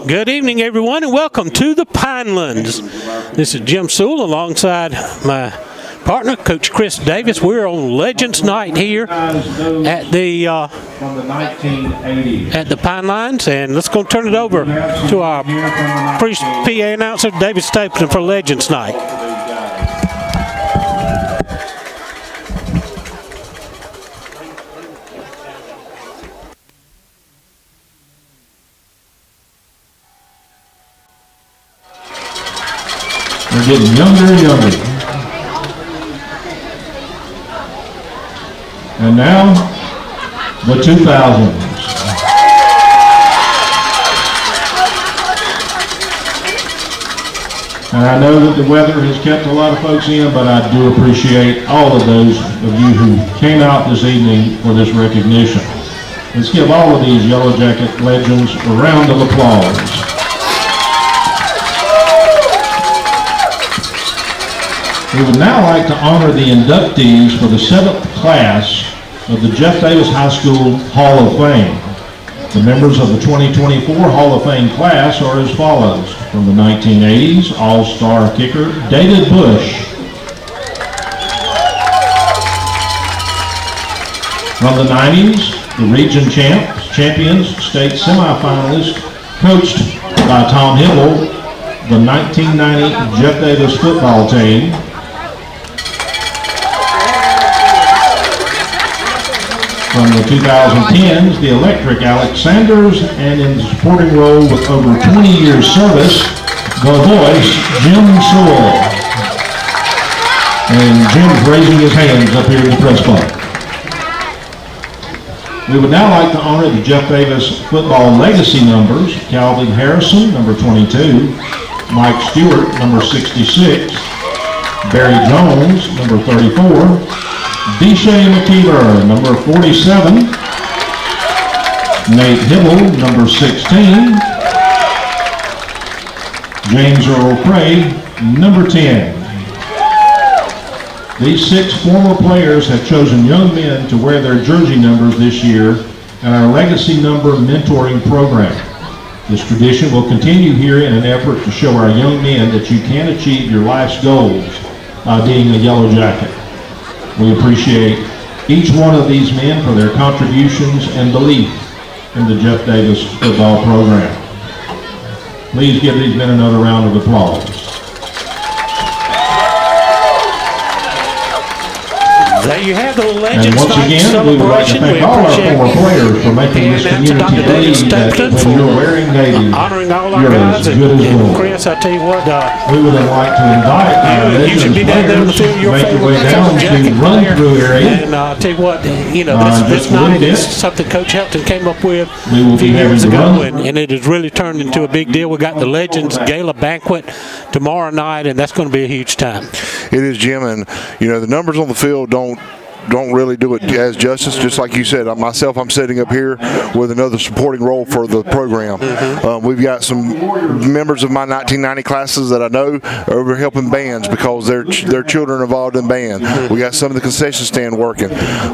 Good evening, everyone, and welcome to the Pinelands. This is Jim Sewell alongside my partner, Coach Chris Davis. We're on Legends Night here at the Pinelands, and let's go turn it over to our PA announcer, David Stapleton, for Legends Night. We're getting younger and younger. And now, the 2000s. And I know that the weather has kept a lot of folks in, but I do appreciate all of those of you who came out this evening for this recognition. Let's give all of these Yellow Jacket legends a round of applause. We would now like to honor the inductees for the 7th class of the Jeff Davis High School Hall of Fame. The members of the 2024 Hall of Fame class are as follows. From the 1980s, All-Star kicker David Bush. From the 90s, the region champions, state semifinalists, coached by Tom Hibble, the 1990 Jeff Davis football team. From the 2010s, the Electric Alex Sanders, and in the supporting role with over 20 years service, the voice, Jim Sewell. And Jim's raising his hands up here in the press box. We would now like to honor the Jeff Davis football legacy numbers: Calvin Harrison, number 22, Mike Stewart, number 66, Barry Jones, number 34, Deshae McKeever, number 47, Nate Hibble, number 16, James Earl Craig, number 10. These 6 former players have chosen young men to wear their jersey numbers this year in our Legacy Number Mentoring Program. This tradition will continue here in an effort to show our young men that you can achieve your life's goals by being a Yellow Jacket. We appreciate each one of these men for their contributions and belief in the Jeff Davis football program. Please give these men another round of applause. There you have the Legends And once Night again, we would like to thank all our former players for making this community believe that when you're wearing Navy, honoring all our you're guys. as good as gold. Chris, I tell you what, we would like to invite our you should be down there to feel your make your way favorite down to jacket run player. through area. And I'll tell you what, you know, this just a little night bit. is something Coach Helton came up with We will a few be having years to ago, run. and it has really turned into a big deal. We got the Legends Gala Banquet tomorrow night, and that's going to be a huge time. It is, Jim, and you know the numbers on the field don't really do it as justice. Just like you said, myself, I'm sitting up here with another supporting role for the program. We've got some members of my 1990 classes that I know are over helping bands because their children are involved in bands. We got some of the concession stand working.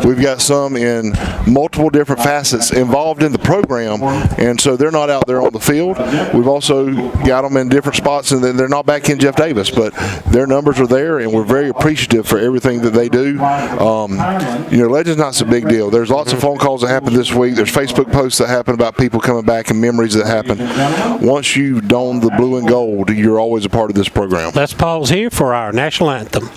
We've got some in multiple different facets involved in the program, and so they're not out there on the field. We've also got them in different spots, and they're not back in Jeff Davis, but their numbers are there, and we're very appreciative for everything that they do. You know, Legends Night's a big deal. There's lots of phone calls that happen this week. There's Facebook posts that happen about people coming back and memories that happen. Once you don the blue and gold, you're always a part of this program. Let's pause here for our national anthem.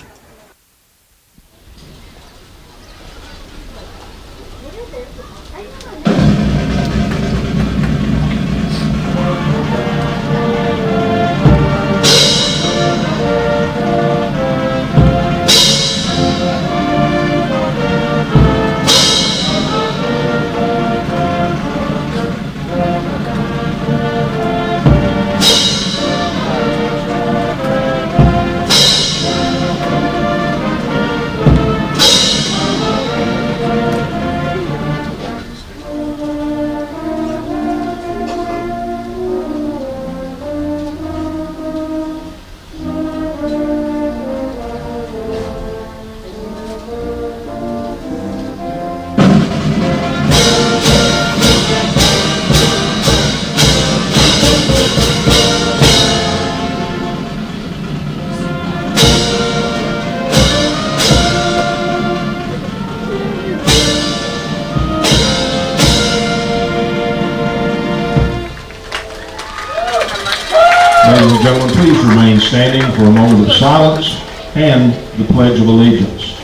standing for a moment of silence and the Pledge of Allegiance.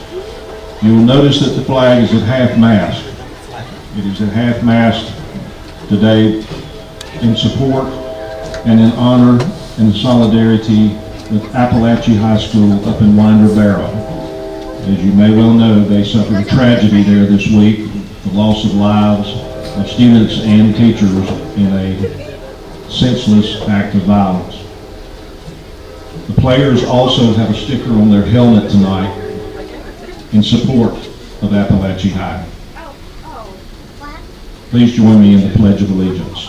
You will notice that the flag is at half-mast. It is at half-mast today in support and in honor and solidarity with Appalachia High School up in Winder Barrow. As you may well know, they suffered a tragedy there this week, the loss of lives of students and teachers in a senseless act of violence. The players also have a sticker on their helmet tonight in support of Appalachia High. Please join me in the Pledge of Allegiance.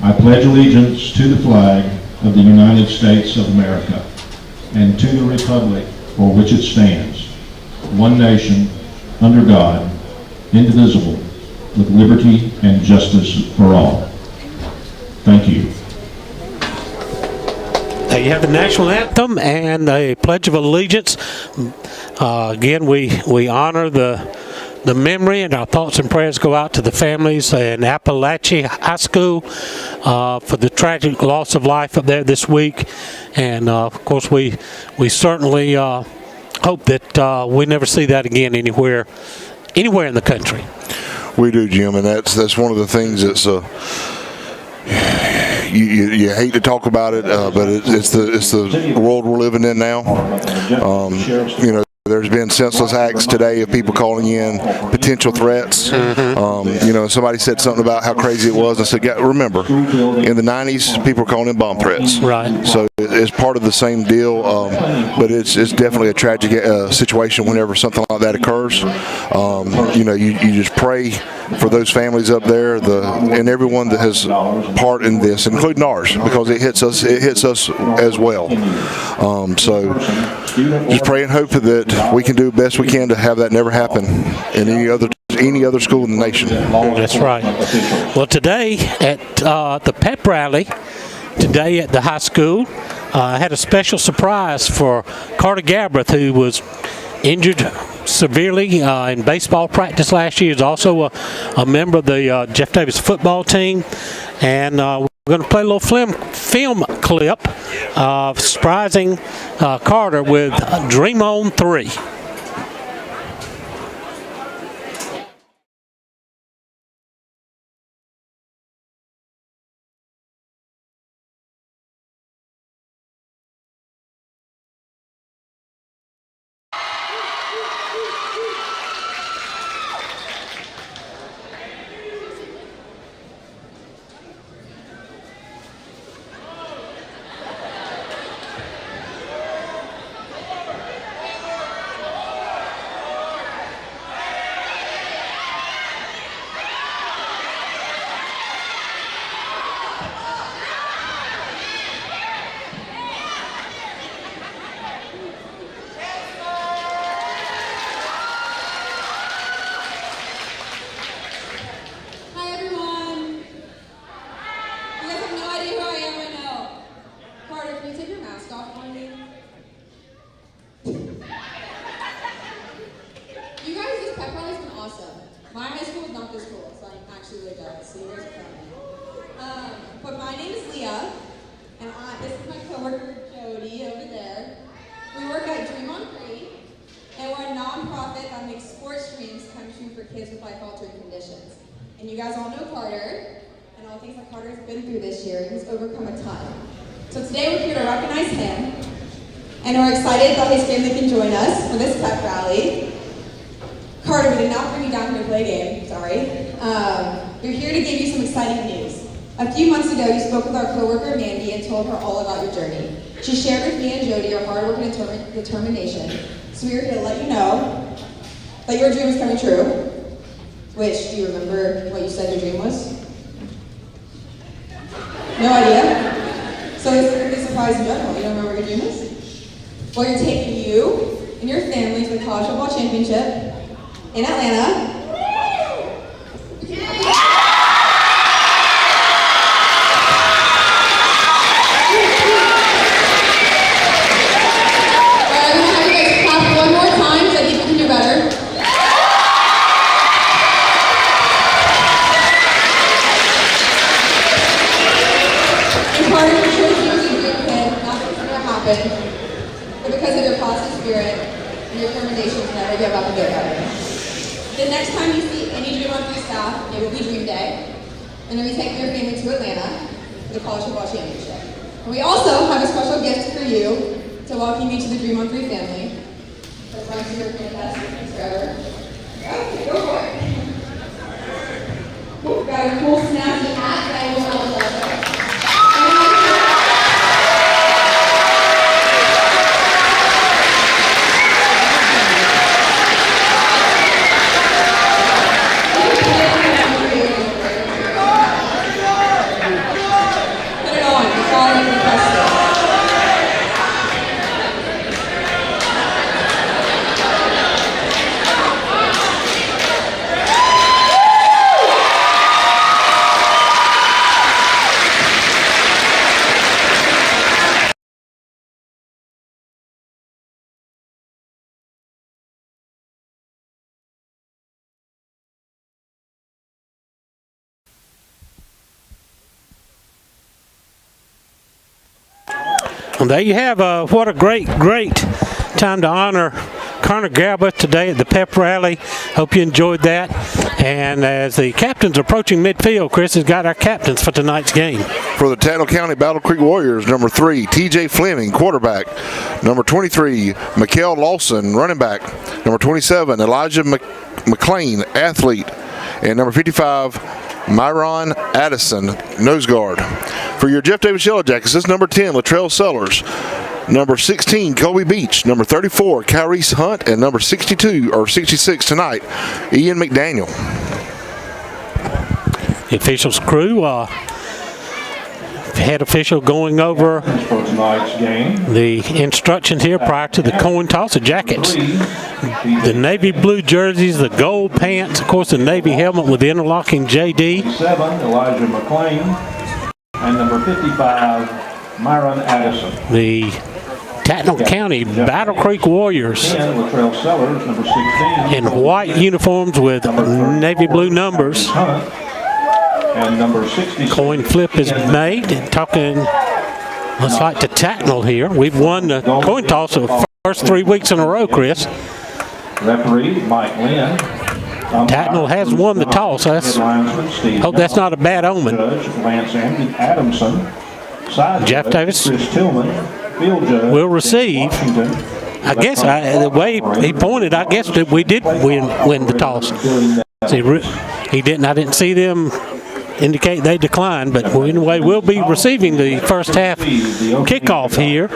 I pledge allegiance to the flag of the United States of America and to the republic for which it stands, one nation, under God, indivisible, with liberty and justice for all. Thank you. There you have the national anthem and a Pledge of Allegiance. Again, we honor the memory, and our thoughts and prayers go out to the families in Appalachia High School for the tragic loss of life up there this week. And of course, we certainly hope that we never see that again anywhere in the country. We do, Jim, and that's one of the things that's you hate to talk about it, but it's the world we're living in now. You know, there's been senseless acts today of people calling in potential threats. You know, somebody said something about how crazy it was. I said, remember, in the 90s, people were calling in bomb threats. Right. So it's part of the same deal, but it's definitely a tragic situation whenever something like that occurs. You know, you just pray for those families up there, and everyone that has part in this, including ours, because it hits us as well. So just pray and hope that we can do the best we can to have that never happen in any other school in the nation. That's right. Well, today at the pep rally, today at the high school, I had a special surprise for Carter Gabrath, who was injured severely in baseball practice last year. He's also a member of the Jeff Davis football team, and we're going to play a little film clip surprising Carter with Dream On 3. And you guys all know Carter and all the things that Carter's been through this year. He's overcome a ton. So today we're here to recognize him, and we're excited that his family can join us for this pep rally. Carter, we did not bring you down here to play a game, sorry. We're here to give you some exciting news. A few months ago, you spoke with our coworker Mandy and told her all about your journey. She shared with me and Jody your hard work and determination. So we're here to let you know that your dream is coming true. Which, do you remember what you said your dream was? No idea? So it's a surprise in general. You don't remember what your dream is? Well, you're taking you and your family to the college football championship in Atlanta. but because of your positive spirit and your determination to never give up and get better. The next time you see any Dream On 3 staff, it will be Dream Day, and then we take your family to Atlanta for the College Football Championship. And we also have a special gift for you to welcome you to the Dream On 3 family. So run to your fantastic forever. Okay, go for it. We've got a cool snazzy hat that I will hold over. Well, there you have what a great time to honor Connor Galbraith today at the pep rally. Hope you enjoyed that. And as the captains are approaching midfield, Chris has got our captains for tonight's game. For the Tattnall County Battle Creek Warriors, number 3, TJ Fleming, quarterback. Number 23, Mikhail Lawson, running back. Number 27, Elijah McLean, athlete. And number 55, Myron Addison, nose guard. For your Jeff Davis Yellow Jackets, this is number 10, Latrell Sellers. Number 16, Kobe Beach. Number 34, Kyrese Hunt. And number 62, or 66 tonight, Ian McDaniel. The officials crew, head official going over the instructions here prior to the coin toss. The jackets, the navy blue jerseys, the gold pants, of course the navy helmet with the interlocking JD. 7, Elijah McLean, and number 55, Myron Addison. The Tattnall County Battle Creek Warriors 10, Latrell Sellers, number 16, in white uniforms with navy blue numbers. Hunt, and number 66. Coin flip is made. Talking, looks like to Tattnall here. We've won the coin toss the first 3 weeks in a row, Chris. Referee Mike Lynn. Tattnall has won the toss. Hope that's not a bad omen. Judge Lance Adamson. Side Jeff judge, Davis Chris Tillman. Field judge will receive. Washington. I guess the way he pointed, I guess that we did win the toss. See, he didn't. I didn't see them indicate they declined, but anyway, we'll be receiving the first half kickoff here.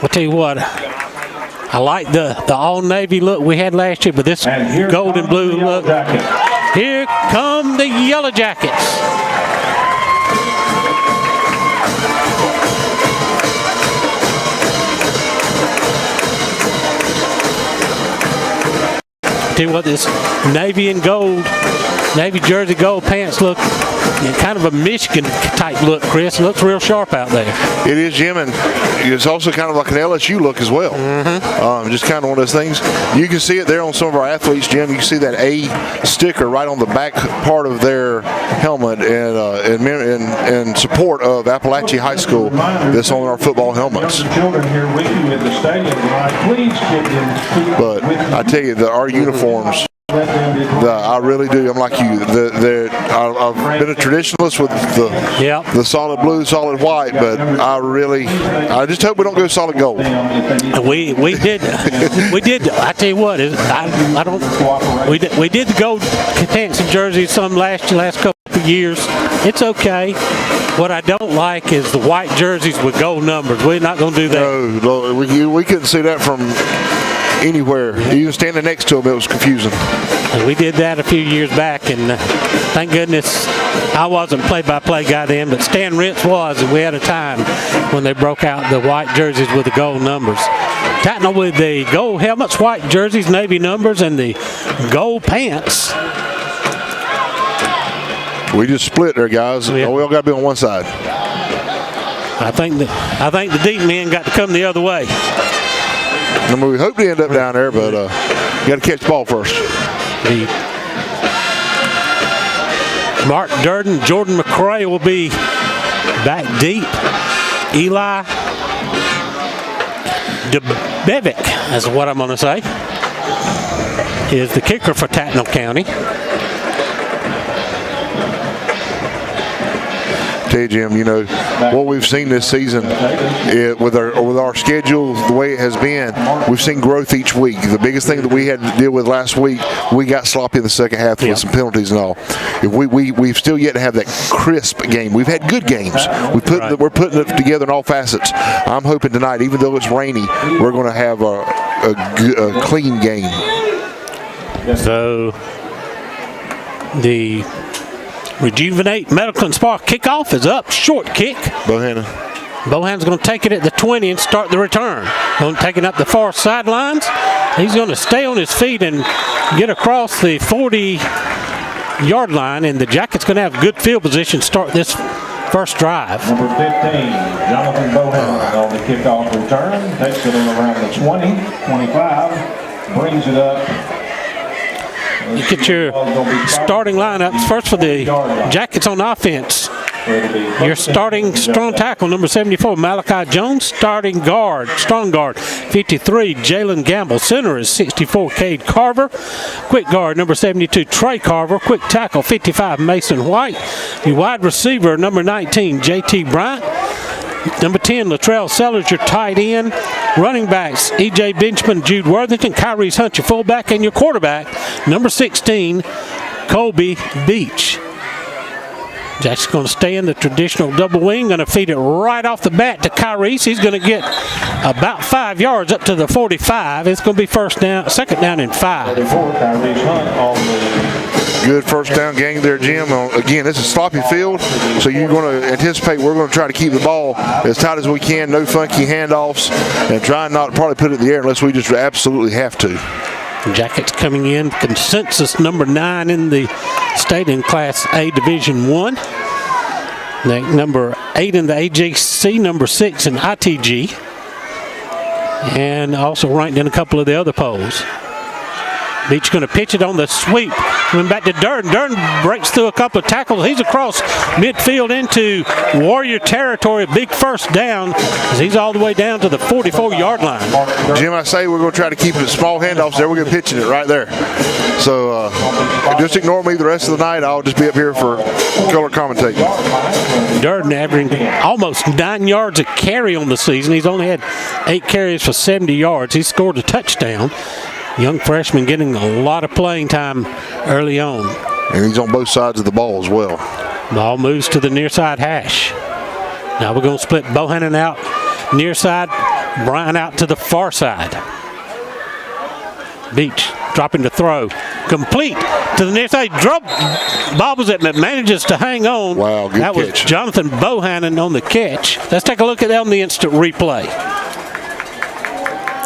I'll tell you what, I like the all navy look we had last year, but this gold and blue look. Here come the Yellow Jackets. Tell you what, this navy and gold, navy jersey, gold pants look kind of a Michigan type look, Chris. It looks real sharp out there. It is, Jim, and it's also kind of like an LSU look as well. Just kind of one of those things. You can see it there on some of our athletes, Jim. You can see that A sticker right on the back part of their helmet in support of Appalachia High School that's on our football helmets. But I tell you, our uniforms, I really do. I'm like you. I've been a traditionalist with the solid blue, solid white, but I just hope we don't go solid gold. We did. I tell you what, we did the gold pants and jerseys some last couple of years. It's okay. What I don't like is the white jerseys with gold numbers. We're not going to do that. No, we couldn't see that from anywhere. Even standing next to them, it was confusing. And we did that a few years back, and thank goodness I wasn't play-by-play guy then, but Stan Rentz was, and we had a time when they broke out the white jerseys with the gold numbers. Tattnall with the gold helmets, white jerseys, navy numbers, and the gold pants. We just split there, guys. We all got to be on one side. I think the deep men got to come the other way. I mean, we hope to end up down there, but you got to catch the ball first. Mark Durden, Jordan McCray will be back deep. Eli DeBevick, is what I'm going to say, is the kicker for Tattnall County. Tell you, Jim, you know, what we've seen this season with our schedule, the way it has been, we've seen growth each week. The biggest thing that we had to deal with last week, we got sloppy in the second half with some penalties and all. If we've still yet to have that crisp game. We've had good games. We're putting it together in all facets. I'm hoping tonight, even though it's rainy, we're going to have a clean game. So the Rejuvenate Medical and Spa kickoff is up. Short kick. Bohannon's going to take it at the 20 and start the return. Going to take it up the far sidelines. He's going to stay on his feet and get across the 40-yard line, and the Jackets going to have good field position to start this first drive. Number 15, Jonathan Bohannon on the kickoff return. Takes it around the 20, 25, brings it up. You get your starting lineups. First for the Jackets on offense. Your starting strong tackle, number 74, Malachi Jones. Strong guard, 53, Jalen Gamble. Center is 64, Cade Carver. Quick guard, number 72, Trey Carver. Quick tackle, 55, Mason White. Your wide receiver, number 19, J.T. Bryant. Number 10, Latrell Sellers, your tight end. Running backs, E.J. Benjamin, Jude Worthington, Kyrie Hunt, your fullback, and your quarterback, number 16, Colby Beach. Jack's going to stay in the traditional double wing, going to feed it right off the bat to Kyrie. He's going to get about 5 yards up to the 45. It's going to be second down and 5. Good first down gain there, Jim. Again, this is a sloppy field, so you're going to anticipate we're going to try to keep the ball as tight as we can, no funky handoffs, and try not to probably put it in the air unless we just absolutely have to. Jackets coming in, consensus number 9 in the state in Class A Division 1. Number 8 in the AJC, number 6 in ITG, and also ranked in a couple of the other polls. Beach going to pitch it on the sweep. Coming back to Durden. Durden breaks through a couple of tackles. He's across midfield into Warrior territory. A big first down as he's all the way down to the 44-yard line. Jim, I say we're going to try to keep it small handoffs there. We're going to pitch it right there. So just ignore me the rest of the night. I'll just be up here for color commentating. Durden averaging almost 9 yards a carry on the season. He's only had 8 carries for 70 yards. He scored a touchdown. Young freshman getting a lot of playing time early on. And he's on both sides of the ball as well. Ball moves to the near side hash. Now we're going to split Bohannon out near side, Bryant out to the far side. Beach dropping the throw. Complete to the near side. Bobbles it, but manages to hang on. Wow, good catch. That was Jonathan Bohannon on the catch. Let's take a look at that on the instant replay.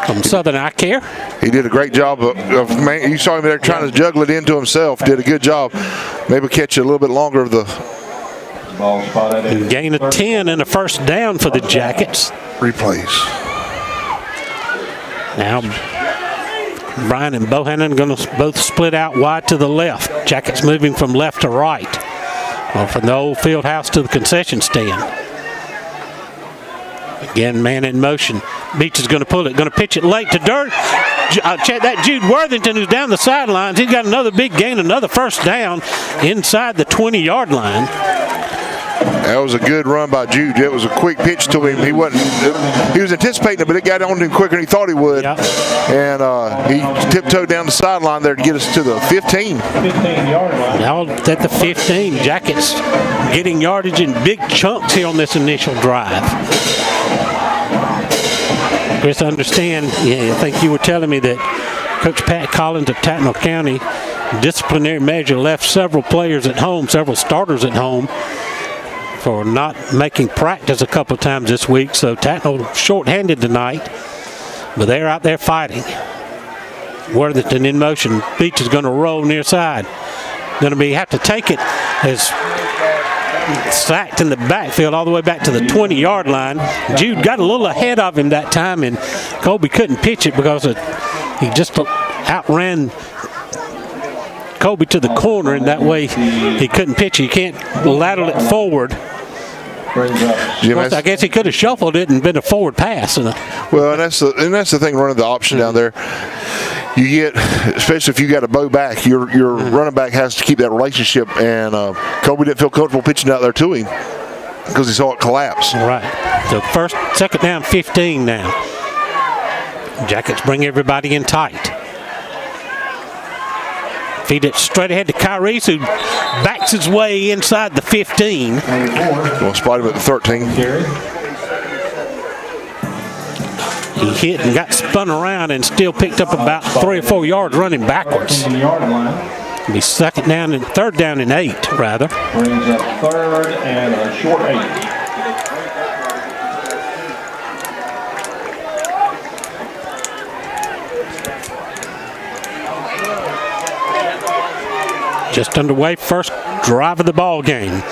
From Southern Eye Care. He did a great job you saw him there trying to juggle it into himself. Did a good job. Maybe catch it a little bit longer of the ball spotted. And gain of 10 and a first down for the Jackets. Replays. Now Brian and Bohannon going to both split out wide to the left. Jackets moving from left to right. Or from the old field house to the concession stand. Again, man in motion. Beach is going to pull it. Going to pitch it late to Dirt. Check that, Jude Worthington, who's down the sidelines. He's got another big gain, another first down inside the 20-yard line. That was a good run by Jude. It was a quick pitch to him. He was anticipating it, but it got on to him quicker than he thought he would. Yep. And he tiptoed down the sideline there to get us to the 15. 15-yard line. Now at the 15, Jackets getting yardage in big chunks here on this initial drive. Chris, understand, I think you were telling me that Coach Pat Collins of Tattnall County, disciplinary measure, left several players at home, several starters at home, for not making practice a couple of times this week. So Tattnall short-handed tonight, but they're out there fighting. Worthington in motion. Beach is going to roll near side. Going to have to take it as sacked in the backfield all the way back to the 20-yard line. Jude got a little ahead of him that time, and Colby couldn't pitch it because he just outran Colby to the corner, and that way he couldn't pitch it. You can't lateral it forward Jim, Well, I guess he could have shuffled it and been a forward pass. well, and that's the thing running the option down there. You get, especially if you got a bow back, your running back has to keep that relationship. And Kobe didn't feel comfortable pitching out there to him because he saw it collapse. Right. So second down, 15 now. Jackets bring everybody in tight. Feed it straight ahead to Kyries, who backs his way inside the 15. Well, spot him at the 13. He hit and got spun around and still picked up about 3 or 4 yards running backwards. It'll be third down and 8, rather. Brings up third and a short 8. Just underway, first drive of the ball game.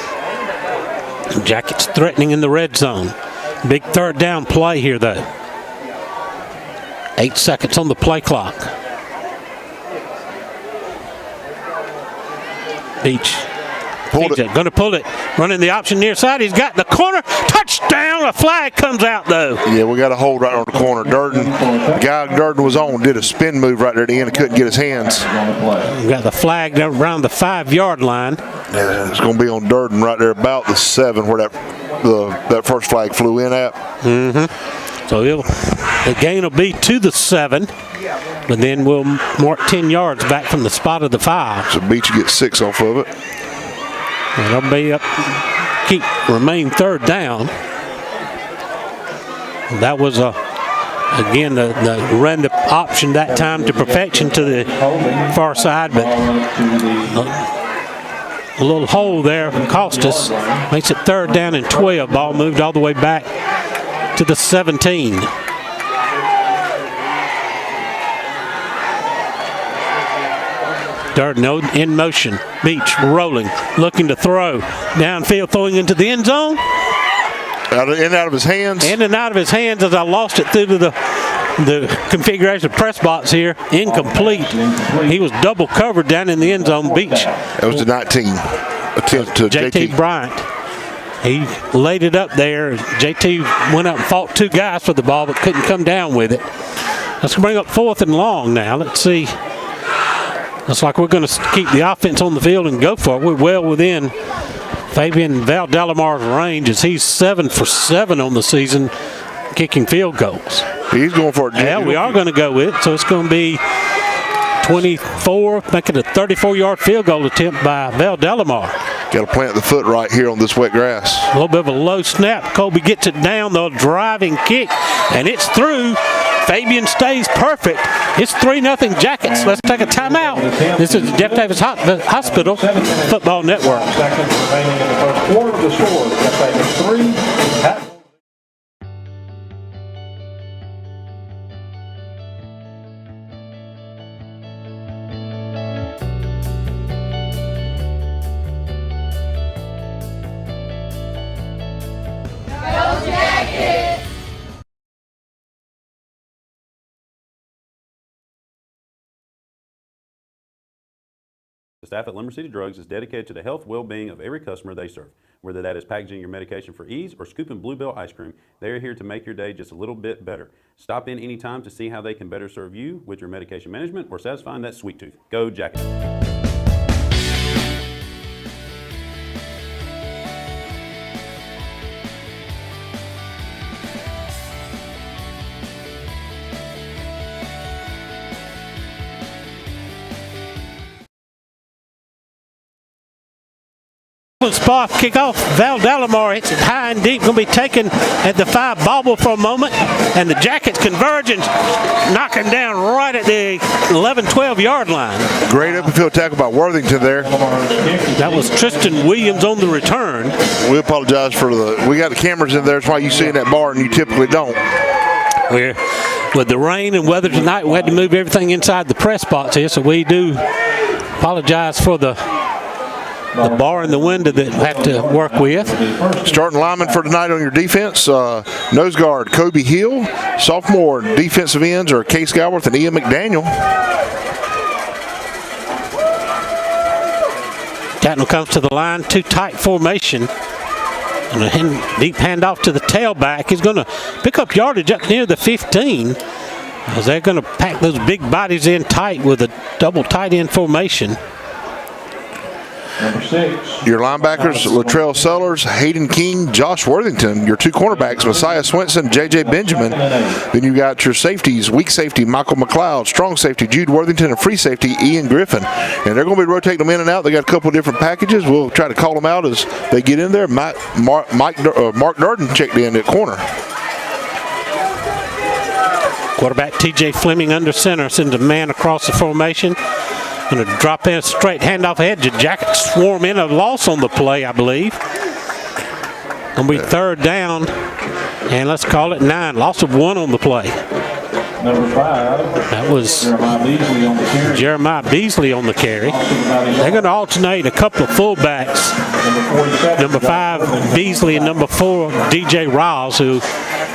Jackets threatening in the red zone. Big third down play here, though. 8 seconds on the play clock. Beach. Going to pull it. Running the option near side. He's got the corner. Touchdown. A flag comes out, though. Yeah, we got a hold right on the corner. The guy Durden was on did a spin move right there at the end and couldn't get his hands. We got the flag around the 5-yard line. Yeah, it's going to be on Durden right there about the 7 where that first flag flew in at. So the gain will be to the 7, but then we'll mark 10 yards back from the spot of the 5. So Beach gets 6 off of it. And it'll be remain third down. That was again the run the option that time to perfection to the far side, but a little hole there cost us. Makes it third down and 12. Ball moved all the way back to the 17. Durden in motion. Beach rolling, looking to throw. Downfield, throwing into the end zone. In and out of his hands. In and out of his hands as I lost it through to the configuration of press box here. Incomplete. He was double covered down in the end zone. Beach. That was the 19 attempt to JT Bryant. He laid it up there. JT went up and fought 2 guys for the ball but couldn't come down with it. Let's bring up 4th and long now. Let's see. Looks like we're going to keep the offense on the field and go for it. We're well within Fabian Valdelamar's range as he's 7 for 7 on the season kicking field goals. He's going for it. Yeah, we are going to go with it. So it's going to be 24, making a 34-yard field goal attempt by Valdelamar. Got to plant the foot right here on this wet grass. A little bit of a low snap. Colby gets it down, the driving kick, and it's through. Fabian stays perfect. It's 3-0 Jackets. Let's take a timeout. This is the Jeff Davis Hospital Football Network. Seconds remaining in the first quarter of the score. Jeff Davis 3. Tattnall. The staff at Limber City Drugs is dedicated to the health well-being of every customer they serve. Whether that is packaging your medication for ease or scooping Bluebell ice cream, they are here to make your day just a little bit better. Stop in anytime to see how they can better serve you with your medication management or satisfying that sweet tooth. Go Jackets! Spot kickoff. Valdelamar hits it high and deep. Going to be taken at the 5. Bobble for a moment, and the Jackets converge and knocking down right at the 11-12 yard line. Great up and field tackle by Worthington there. That was Tristan Williams on the return. We apologize for we got the cameras in there. That's why you see in that bar and you typically don't. With the rain and weather tonight, we had to move everything inside the press box here, so we do apologize for the bar and the window that we have to work with. Starting lineman for tonight on your defense, nose guard Kobe Hill. Sophomore defensive ends are Case Galworth and Ian McDaniel. Tattnall comes to the line, 2 tight formation. And a deep handoff to the tailback. He's going to pick up yardage up near the 15. As they're going to pack those big bodies in tight with a double tight end formation. Number 6. Your linebackers, Latrell Sellers, Hayden King, Josh Worthington. Your 2 cornerbacks, Messiah Swinson, J.J. Benjamin. Then you got your safeties, weak safety, Michael McLeod, strong safety, Jude Worthington, and free safety, Ian Griffin. And they're going to be rotating them in and out. They got a couple of different packages. We'll try to call them out as they get in there. Mark Durden checked in at corner. Quarterback T.J. Fleming under center, sends a man across the formation. Going to drop in a straight handoff ahead. The Jackets swarm in, a loss on the play, I believe. Going to be 3rd down, and let's call it 9. Loss of 1 on the play. Number 5. That was Jeremiah Beasley on the carry. They're going to alternate a couple of fullbacks. Number 5, Beasley, and number 4, DJ Riles, who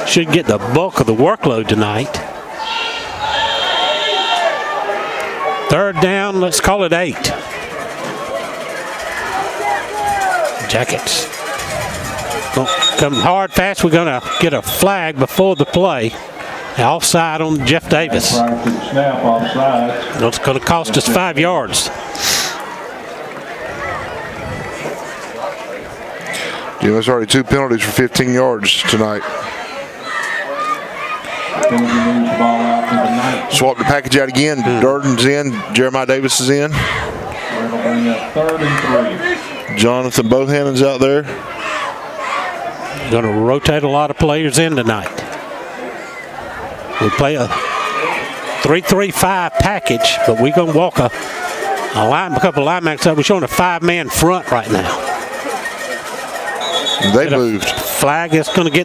should get the bulk of the workload tonight. 3rd down, let's call it 8. Jackets come hard, fast. We're going to get a flag before the play. Offside on Jeff Davis. That's going to cost us 5 yards. Yeah, there's already 2 penalties for 15 yards tonight. Swap the package out again. Durden's in. Jeremiah Davis is in. That'll bring up 3rd and 3. Jonathan Bohannon's out there. Going to rotate a lot of players in tonight. We play a 3-3-5 package, but we're going to walk a couple of linebackers up. We're showing a 5-man front right now. They moved. Flag is going to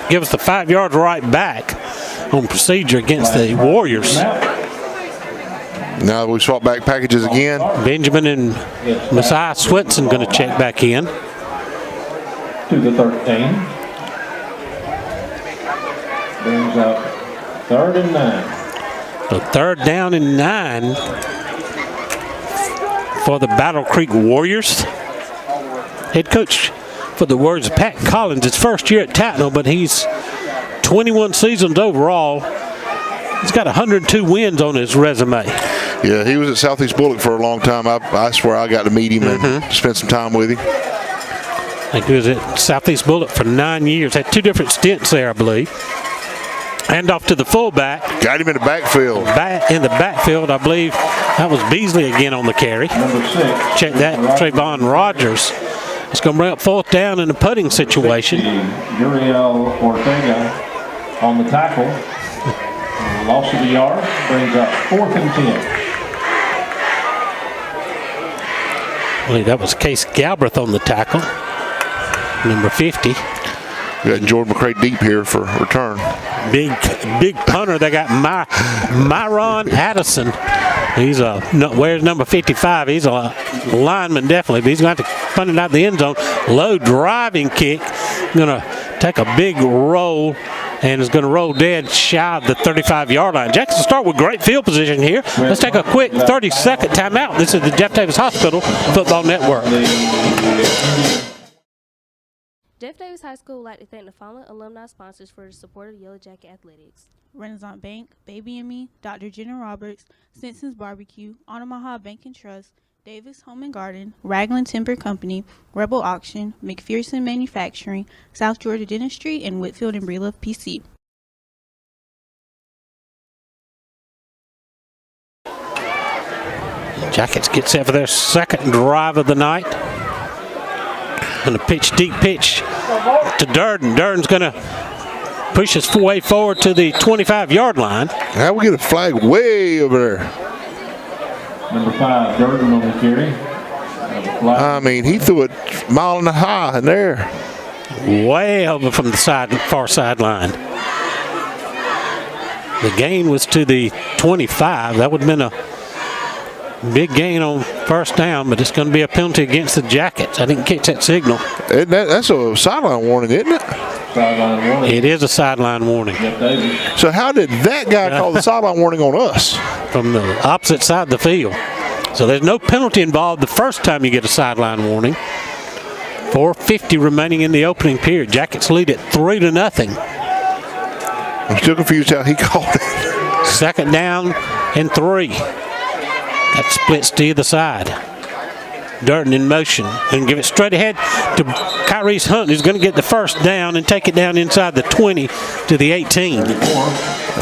give us the 5 yards right back on procedure against the Warriors. Now we swap back packages again. Benjamin and Messiah Swinson going to check back in. To the 13. Brings up 3rd and 9. So 3rd down and 9 for the Battle Creek Warriors. Head coach for the Warriors, Pat Collins, his first year at Tattnall, but he's 21 seasons overall. He's got 102 wins on his resume. Yeah, he was at Southeast Bullock for a long time. I swear I got to meet him and spend some time with him. I think he was at Southeast Bullock for 9 years. Had 2 different stints there, I believe. Hand off to the fullback. Got him in the backfield. In the backfield, I believe that was Beasley again on the carry. Number 6. Check that, Trayvon Rogers. It's going to bring up 4th down in a putting situation. Uriel Ortega on the tackle. Loss of the yard brings up 4th and 10. I believe that was Case Galbraith on the tackle. Number 50. We got Jordan McCray deep here for return. Big punter. They got Myron Addison. Where's number 55? He's a lineman definitely, but he's going to have to punt it out the end zone. Low driving kick. Going to take a big roll and is going to roll dead shy of the 35-yard line. Jackson start with great field position here. Let's take a quick 30-second timeout. This is the Jeff Davis Hospital Football Network. Jeff Davis High School would like to thank the following alumni sponsors for the support of Yellow Jacket Athletics: Renaissance Bank, Baby and Me, Dr. Jenna Roberts, Simpson's Barbecue, Omaha Bank and Trust, Davis Home and Garden, Ragland Timber Company, Rebel Auction, McPherson Manufacturing, South Georgia Dentistry, and Whitfield and Breelove PC. Jackets get set for their 2nd drive of the night. And a deep pitch to Durden. Durden's going to push his way forward to the 25-yard line. How we get a flag way over there? Number 5, Durden on the carry. I mean, he threw it mile and a half in there. Way over from the far sideline. The gain was to the 25. That would have been a big gain on 1st down, but it's going to be a penalty against the Jackets. I didn't catch that signal. That's a sideline warning, isn't it? Sideline warning. It is a sideline warning. So how did that guy call the sideline warning on us? From the opposite side of the field. So there's no penalty involved the first time you get a sideline warning. 4:50 remaining in the opening period. Jackets lead at 3-0. I'm still confused how he called it. Second down and 3. That splits to either side. Durden in motion and give it straight ahead to Kyrese Hunt, who's going to get the first down and take it down inside the 20 to the 18. I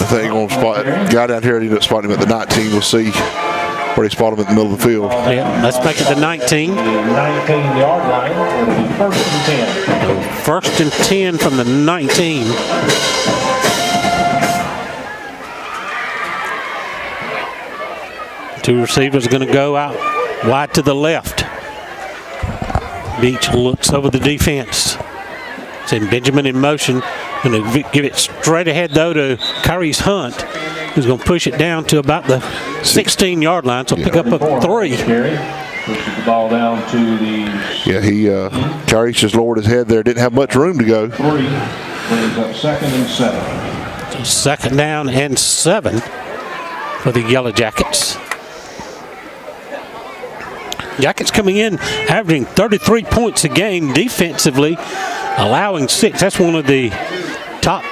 think going to spot guy down here. He ended up spotting him at the 19. We'll see where they spot him in the middle of the field. Yeah, let's make it the 19. 19-yard line. It'll be first and 10. First and 10 from the 19. Two receivers are going to go out wide to the left. Beach looks over the defense. Send Benjamin in motion. Going to give it straight ahead, though, to Kyrese Hunt, who's going to push it down to about the 16-yard line. So pick up a 3. Pushes the ball down to the... Yeah, Kyrese just lowered his head there. Didn't have much room to go. 3. Brings up second and 7. So second down and 7 for the Yellow Jackets. Jackets coming in, averaging 33 points a game defensively, allowing 6. That's one of the top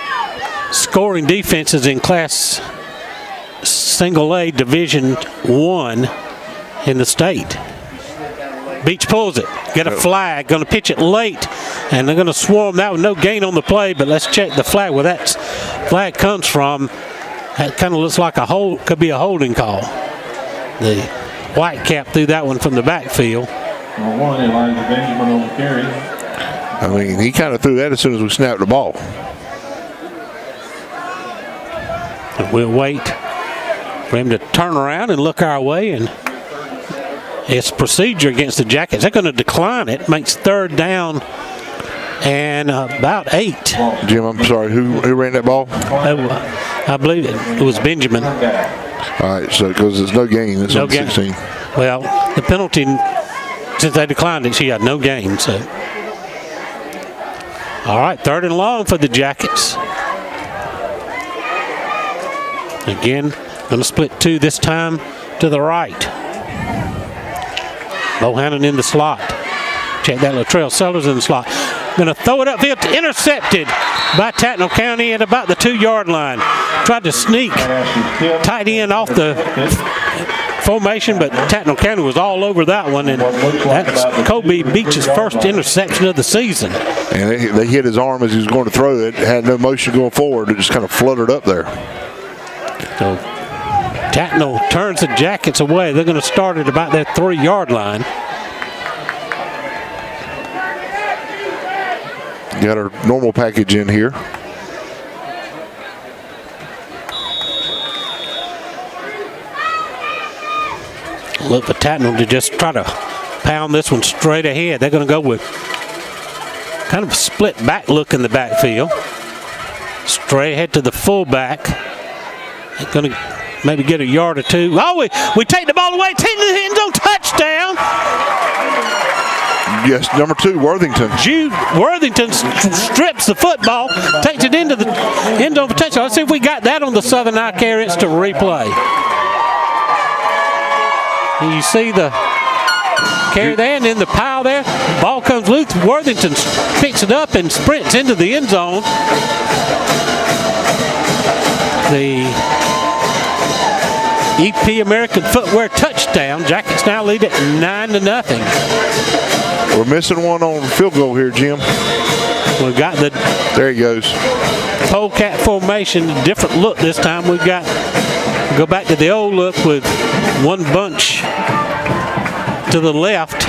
scoring defenses in Class Single A Division I in the state. Beach pulls it, get a flag, going to pitch it late, and they're going to swarm that with no gain on the play, but let's check the flag where that flag comes from. That kind of looks like could be a holding call. The Whitecap threw that one from the backfield. Number 1, Elijah Benjamin on the carry. I mean, he kind of threw that as soon as we snapped the ball. And we'll wait for him to turn around and look our way, and it's procedure against the Jackets. They're going to decline it. Makes third down and about 8. Jim, I'm sorry, who ran that ball? I believe it was Benjamin. All right, so because it's no gain, it's No on gain. 16. Well, the penalty, since they declined it, she had no gain. So, all right, third and long for the Jackets. Again, going to split 2 this time to the right. Bohannon in the slot. Check that, Latrell Sellers in the slot. Going to throw it upfield, intercepted by Tattnall County at about the 2-yard line. Tried to sneak tight end off the formation, but Tattnall County was all over that one, and that's Kobe Beach's first interception of the season. And they hit his arm as he was going to throw it. Had no motion going forward. It just kind of fluttered up there. So Tattnall turns the Jackets away. They're going to start at about that 3-yard line. Got our normal package in here. Look for Tattnall to just try to pound this one straight ahead. They're going to go with kind of a split back look in the backfield. Straight ahead to the fullback. They're going to maybe get a yard or 2. Oh, we take the ball away. Take the end zone, touchdown. Yes, number 2, Worthington. Jude Worthington strips the football, takes it into the end zone for touchdown. Let's see if we got that on the Southern Eye Carrots to replay. And you see the carry there, and in the pile there, ball comes loose. Worthington picks it up and sprints into the end zone. The EP American Footwear touchdown. Jackets now lead at 9-0. We're missing one on field goal here, Jim. We've got the There he goes. polecat formation, different look this time. We've got go back to the old look with one bunch to the left.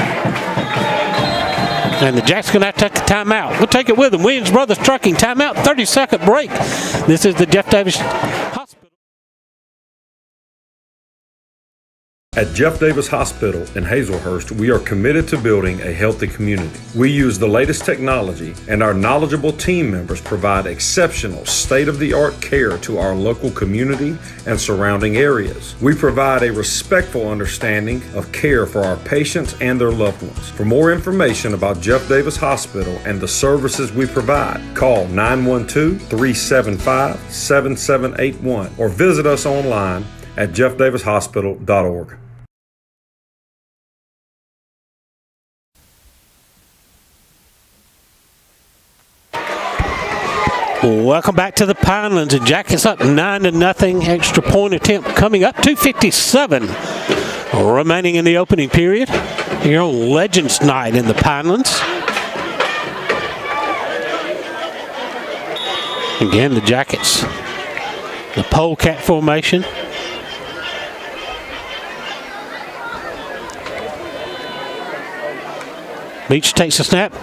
And the Jacks going to have to take a timeout. We'll take it with them. Williams Brothers Trucking timeout, 30-second break. This is the Jeff Davis Hospital. At Jeff Davis Hospital in Hazelhurst, we are committed to building a healthy community. We use the latest technology, and our knowledgeable team members provide exceptional state-of-the-art care to our local community and surrounding areas. We provide a respectful understanding of care for our patients and their loved ones. For more information about Jeff Davis Hospital and the services we provide, call 912-375-7781 or visit us online at jeffdavishospital.org. Welcome back to the Pinelands. And Jackets up 9-0. Extra point attempt coming up. 2:57 remaining in the opening period here on Legends Night in the Pinelands. Again, the Jackets, the polecat formation. Beach takes a snap.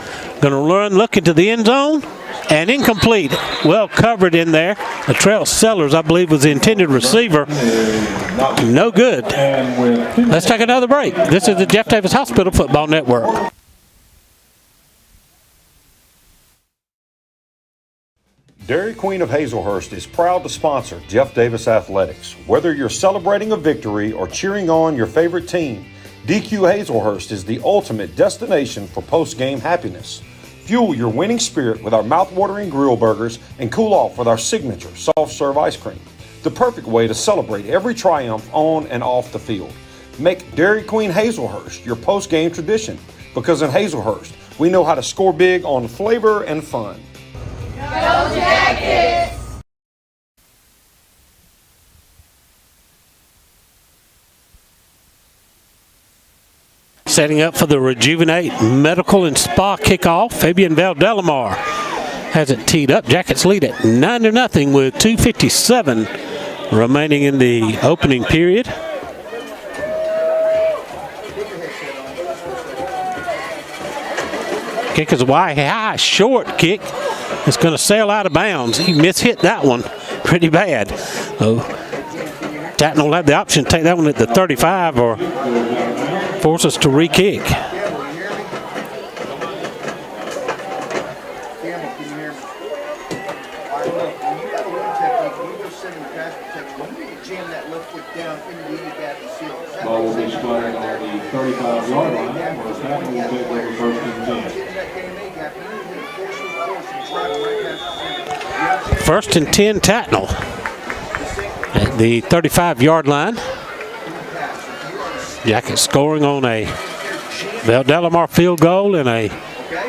Going to run, look into the end zone. And incomplete. Well covered in there. Latrell Sellers, I believe, was the intended receiver. No good. Let's take another break. This is the Jeff Davis Hospital Football Network. Dairy Queen of Hazelhurst is proud to sponsor Jeff Davis Athletics. Whether you're celebrating a victory or cheering on your favorite team, DQ Hazelhurst is the ultimate destination for post-game happiness. Fuel your winning spirit with our mouth-watering grill burgers and cool off with our signature soft-serve ice cream. The perfect way to celebrate every triumph on and off the field. Make Dairy Queen Hazelhurst your post-game tradition, because in Hazelhurst, we know how to score big on flavor and fun. Go Jackets! Setting up for the Rejuvenate Medical and Spa kickoff. Fabian Valdelamar has it teed up. Jackets lead at 9-0 with 2:57 remaining in the opening period. Kick is wide, high, short kick. It's going to sail out of bounds. He mishit that one pretty bad. Tattnall will have the option to take that one at the 35 or force us to re-kick. Ball will be spotted on the 35-yard line, where Fumble will take over first and 10. First and 10, Tattnall at the 35-yard line. Jackets scoring on a Valdelamar field goal and a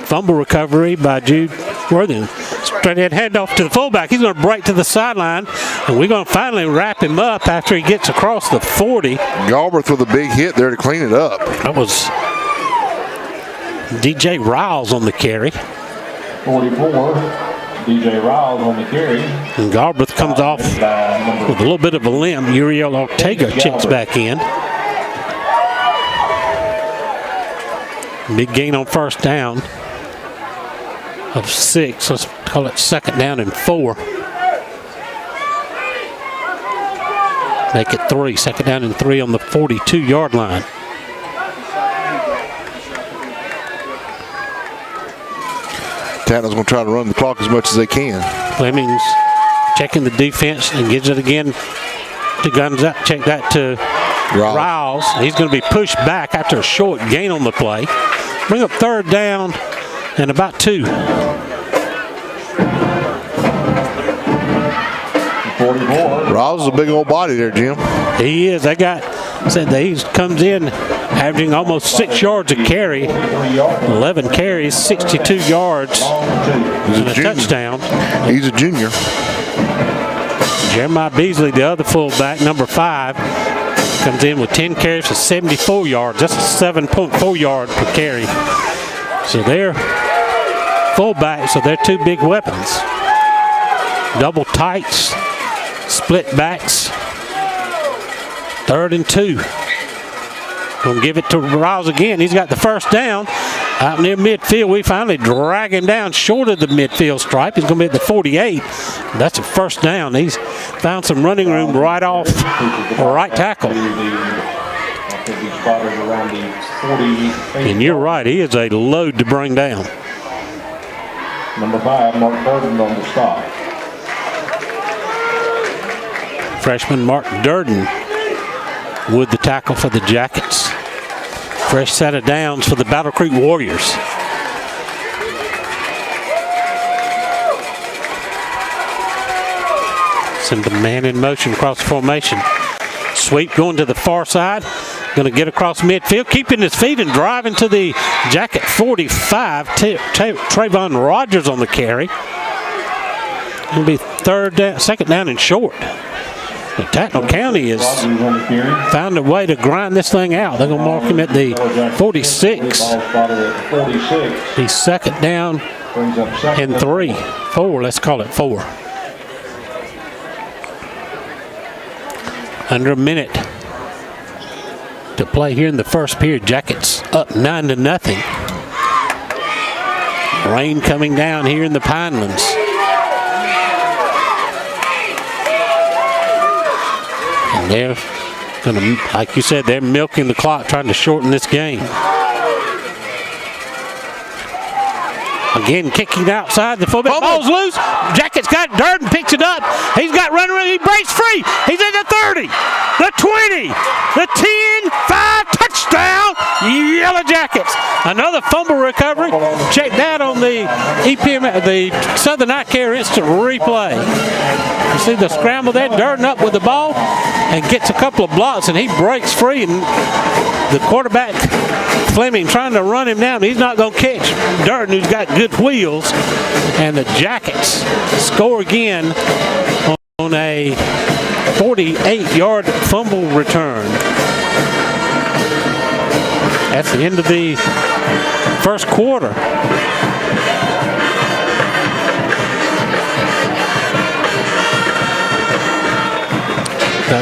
fumble recovery by Jude Worthing. Straight ahead handoff to the fullback. He's going to break to the sideline, and we're going to finally wrap him up after he gets across the 40. Galbraith with a big hit there to clean it up. That was DJ Riles on the carry. 44, DJ Riles on the carry. And Galbraith comes off with a little bit of a limp. Uriel Ortega checks back in. Big gain on first down of 6. Let's call it second down and 4. Make it 3. Second down and 3 on the 42-yard line. Tattnall's going to try to run the clock as much as they can. Fleming's checking the defense and gives it again to Gonzalez. Check that to Riles. He's going to be pushed back after a short gain on the play. Bring up third down and about 2. 44. Riles is a big old body there, Jim. He is. That guy said that he comes in averaging almost 6 yards a carry. 11 carries, 62 yards, and a touchdown. He's a junior. Jeremiah Beasley, the other fullback, number 5, comes in with 10 carries for 74 yards. That's a 7.4 yard per carry. So they're fullbacks, so they're 2 big weapons. Double tights, split backs. 3rd and 2. Gonna give it to Riles again. He's got the first down out near midfield. We finally drag him down short of the midfield stripe. He's gonna be at the 48. That's a first down. He's found some running room right off right tackle. And you're right, he is a load to bring down. Number 5, Mark Durden on the stop. Freshman Mark Durden with the tackle for the Jackets. Fresh set of downs for the Battle Creek Warriors. Send the man in motion across the formation. Sweep going to the far side. Going to get across midfield, keeping his feet and driving to the Jacket 45. Trayvon Rogers on the carry. It'll be second down and short. The Tattnall County has found a way to grind this thing out. They're going to mark him at the 46. He's second down and 4. Let's call it 4. Under a minute to play here in the first period. Jackets up 9-0. Rain coming down here in the Pinelands. And they're going to, like you said, they're milking the clock, trying to shorten this game. Again, kicking outside the fullback. Ball's loose. Jackets got Durden, picks it up. He's got running. He breaks free. He's at the 30, the 20, the 10, 5, touchdown. Yellow Jackets. Another fumble recovery. Check that on the EPM, the Southern Eye Care Instant Replay. You see the scramble there. Durden up with the ball and gets a couple of blocks, and he breaks free. And the quarterback, Fleming, trying to run him down. He's not going to catch Durden, who's got good wheels. And the Jackets score again on a 48-yard fumble return. That's the end of the first quarter.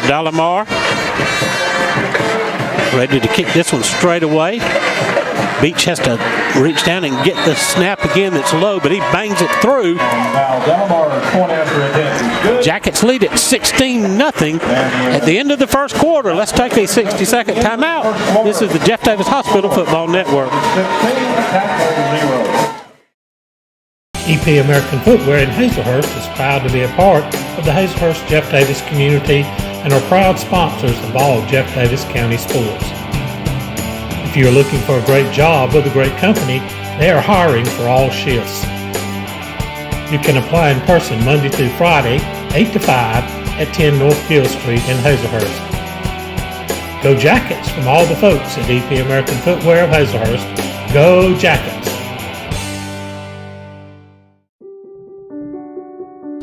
Dalamar ready to kick this one straight away. Beach has to reach down and get the snap again that's low, but he bangs it through. Jackets lead at 16-0 at the end of the first quarter. Let's take a 60-second timeout. This is the Jeff Davis Hospital Football Network. EP American Footwear in Hazelhurst is proud to be a part of the Hazelhurst Jeff Davis community and are proud sponsors of all Jeff Davis County sports. If you are looking for a great job with a great company, they are hiring for all shifts. You can apply in person Monday through Friday, 8 to 5 at 10 North Gill Street in Hazelhurst. Go Jackets from all the folks at EP American Footwear of Hazelhurst. Go Jackets!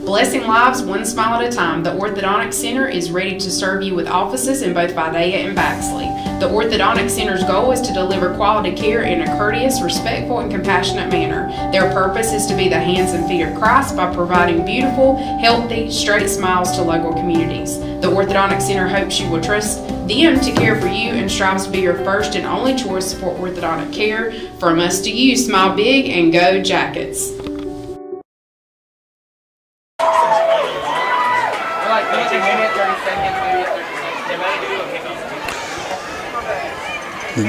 Blessing lives one smile at a time, the Orthodontic Center is ready to serve you with offices in both Vidalia and Baxley. The Orthodontic Center's goal is to deliver quality care in a courteous, respectful, and compassionate manner. Their purpose is to be the hands and feet of Christ by providing beautiful, healthy, straight smiles to local communities. The Orthodontic Center hopes you will trust them to care for you and strives to be your first and only choice for orthodontic care. From us to you, smile big and go Jackets.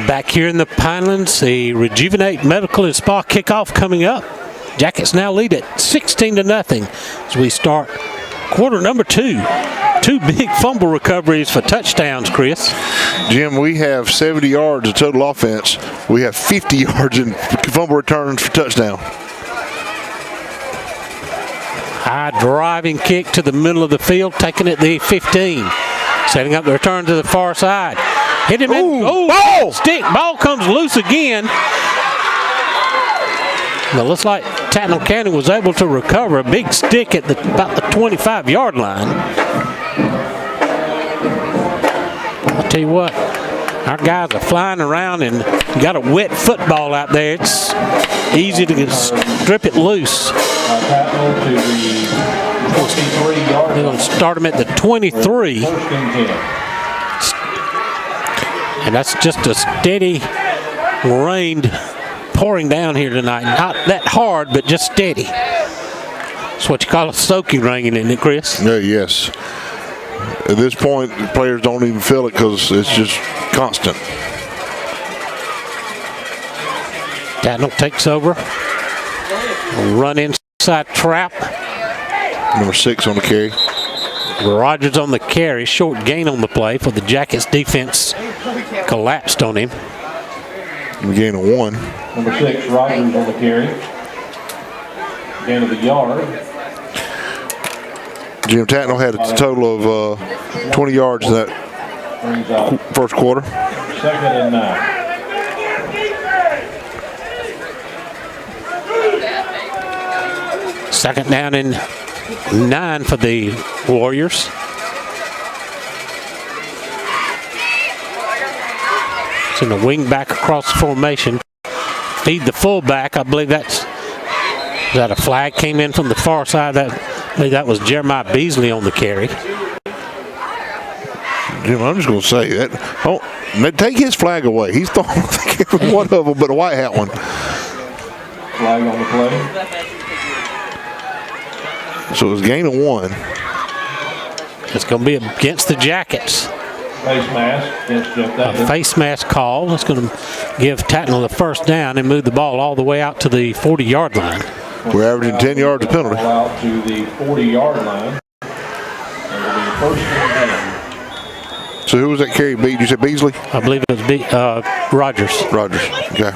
Back here in the Pinelands, the Rejuvenate Medical and Spa kickoff coming up. Jackets now lead at 16-0 as we start quarter number 2. 2 big fumble recoveries for touchdowns, Chris. Jim, we have 70 yards of total offense. We have 50 yards in fumble returns for touchdown. High driving kick to the middle of the field, taking it the 15. Setting up the return to the far side. Hit him in. Ball! Stick. Ball comes loose again. But looks like Tattnall County was able to recover a big stick at about the 25-yard line. I'll tell you what, our guys are flying around and got a wet football out there. It's easy to strip it loose. They're going to start him at the 23. And that's just a steady rain pouring down here tonight. Not that hard, but just steady. That's what you call a soaking rain, isn't it, Chris? Yeah, yes. At this point, the players don't even feel it because it's just constant. Tattnall takes over. Run inside trap. Number 6 on the carry. Rogers on the carry. Short gain on the play for the Jackets defense. Collapsed on him. Gain of 1. Number 6, Rogers on the carry. Gain of a yard. Jim, Tattnall had a total of 20 yards in that first quarter. 2nd and 9. Second down and 9 for the Warriors. It's in the wing back across the formation. Feed the fullback. I believe is that a flag came in from the far side. I believe that was Jeremiah Beasley on the carry. Jim, I'm just going to say that. Oh, take his flag away. He's throwing one of them, but a white hat one. Flag on the play. So it was gain of 1. It's going to be against the Jackets. Face mask against Jeff Davis. A face mask call. It's going to give Tattnall the first down and move the ball all the way out to the 40-yard line. We're averaging 10 yards of penalty. Out to the 40-yard line. It'll be first and 10. So who was that carry? You said Beasley? I believe it was Rogers. Rogers, okay.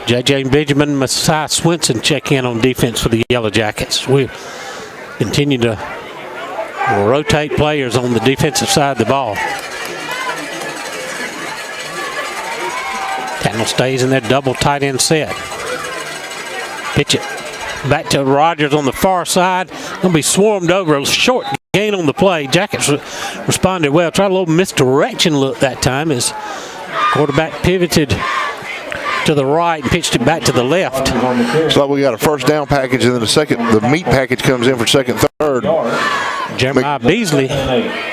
J.J. Benjamin, Messiah Swinson check in on defense for the Yellow Jackets. We continue to rotate players on the defensive side of the ball. Tattnall stays in their double tight end set. Pitch it back to Rogers on the far side. Going to be swarmed over. A short gain on the play. Jackets responded well. Tried a little misdirection look that time as quarterback pivoted to the right and pitched it back to the left. So we got a first down package, and then the meat package comes in for second, third. Jeremiah Beasley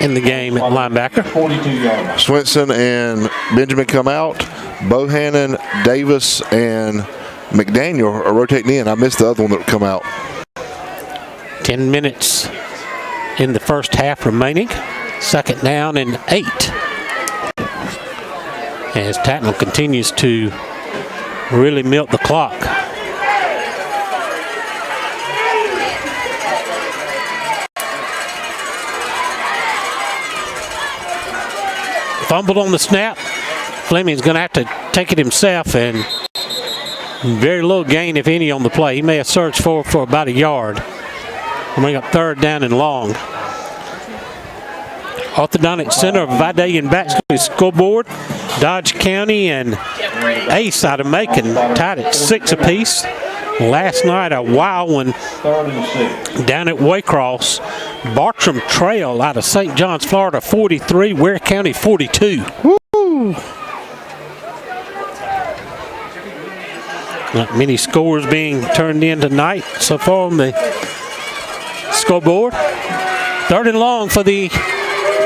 in the game at linebacker. Swinson and Benjamin come out. Bohannon, Davis, and McDaniel are rotating in. I missed the other one that would come out. 10 minutes in the first half remaining. Second down and 8. As Tattnall continues to really milk the clock. Fumbled on the snap. Fleming's going to have to take it himself, and very little gain, if any, on the play. He may have surged forward for about a yard. Bring up third down and long. Orthodontic Center of Vidalia and Baxley scoreboard. Dodge County and Ace out of Macon tied at 6 apiece. Last night, a wild one down at Waycross. Bartram Trail out of St. John's, Florida, 43. Ware County, 42. Woo! Not many scores being turned in tonight so far on the scoreboard. Third and long for the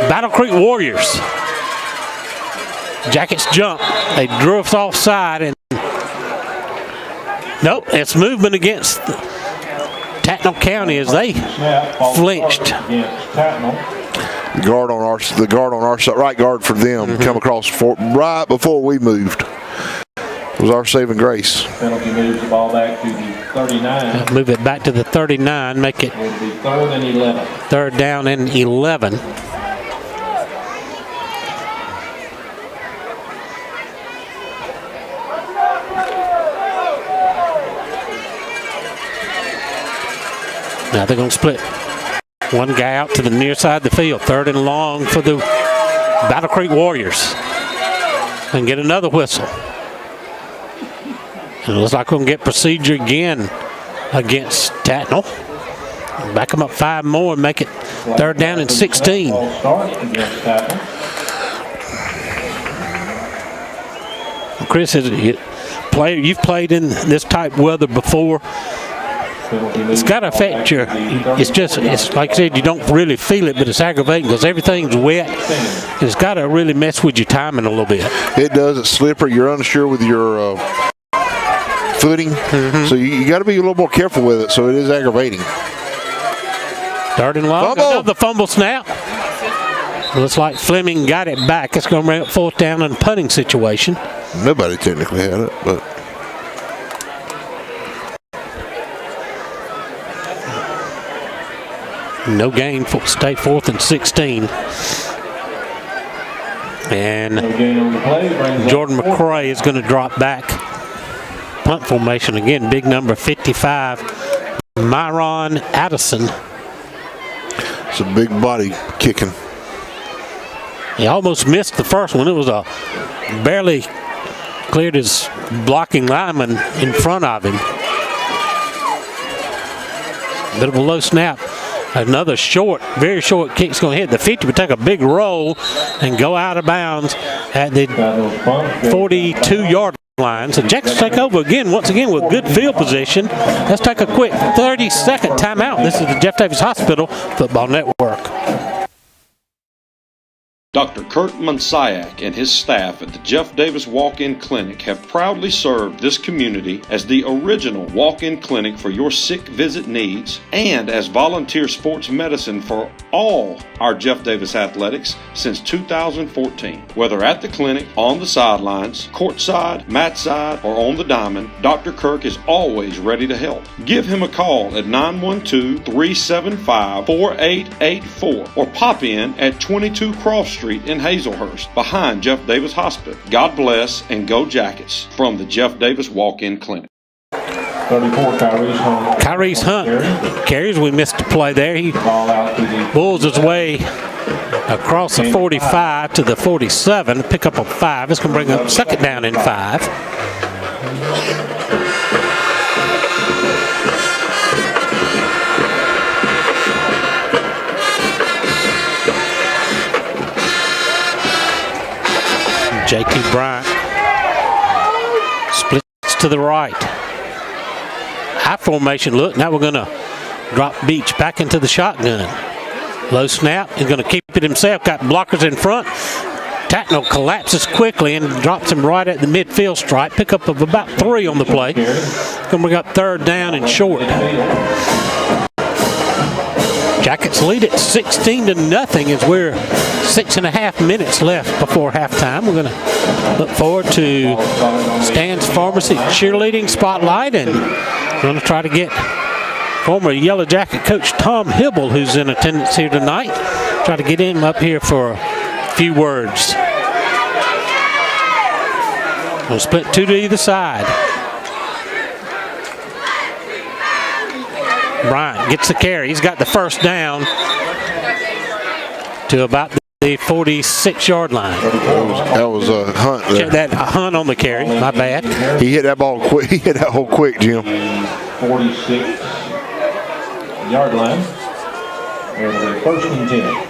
Battle Creek Warriors. Jackets jump. They drift offside, and nope, it's movement against Tattnall County as they flinched. The guard on our side, right guard for them, come across right before we moved. It was our saving grace. Penalty moves the ball back to the 39. Move it back to the 39, make it It'll be third and 11. third down and 11. Now they're going to split one guy out to the near side of the field. Third and long for the Battle Creek Warriors. And get another whistle. And it looks like we're going to get procedure again against Tattnall. Back them up 5 more and make it third down and 16. Chris, you've played in this type weather before. It's got to affect your, it's like I said, you don't really feel it, but it's aggravating because everything's wet. And it's got to really mess with your timing a little bit. It does. It's slippery. You're unsure with your footing. So you got to be a little more careful with it. So it is aggravating. Third and long. Another fumble snap. Looks like Fleming got it back. It's going to bring up fourth down in a punting situation. Nobody technically had it, but. No gain, stay fourth and 16. And Jordan McCray is going to drop back. Punt formation again, big number 55, Myron Addison. It's a big body kicking. He almost missed the first one. It was barely cleared his blocking lineman in front of him. Bit of a low snap. Another short, very short kick's going to hit the 50, but take a big roll and go out of bounds at the 42-yard line. So Jackson take over again, once again, with good field position. Let's take a quick 30-second timeout. This is the Jeff Davis Hospital Football Network. Dr. Kurt Monsiak and his staff at the Jeff Davis Walk-In Clinic have proudly served this community as the original walk-in clinic for your sick visit needs and as volunteer sports medicine for all our Jeff Davis athletics since 2014. Whether at the clinic, on the sidelines, courtside, mat side, or on the diamond, Dr. Kirk is always ready to help. Give him a call at 912-375-4884 or pop in at 22 Cross Street in Hazelhurst, behind Jeff Davis Hospital. God bless and go Jackets from the Jeff Davis Walk-In Clinic. 34, Kyrie's Hunt carries. We missed a play there. He bulls his way across the 45 to the 47, pick up a 5. It's going to bring up second down and 5. J.T. Bryant splits to the right. High formation look. Now we're going to drop Beach back into the shotgun. Low snap. He's going to keep it himself. Got blockers in front. Tattnall collapses quickly and drops him right at the midfield stripe. Pickup of about 3 on the play. Going to bring up third down and short. Jackets lead at 16-0 as we're 6.5 minutes left before halftime. We're going to look forward to Stan's Pharmacy Cheerleading Spotlight, and we're going to try to get former Yellow Jacket coach Tom Hibble, who's in attendance here tonight, try to get him up here for a few words. We'll split 2 to either side. Bryant gets the carry. He's got the first down to about the 46-yard line. That was a Hunt there. Check that Hunt on the carry. My bad. He hit that ball quick. He hit that hole quick, Jim. 46-yard line. And the first and 10.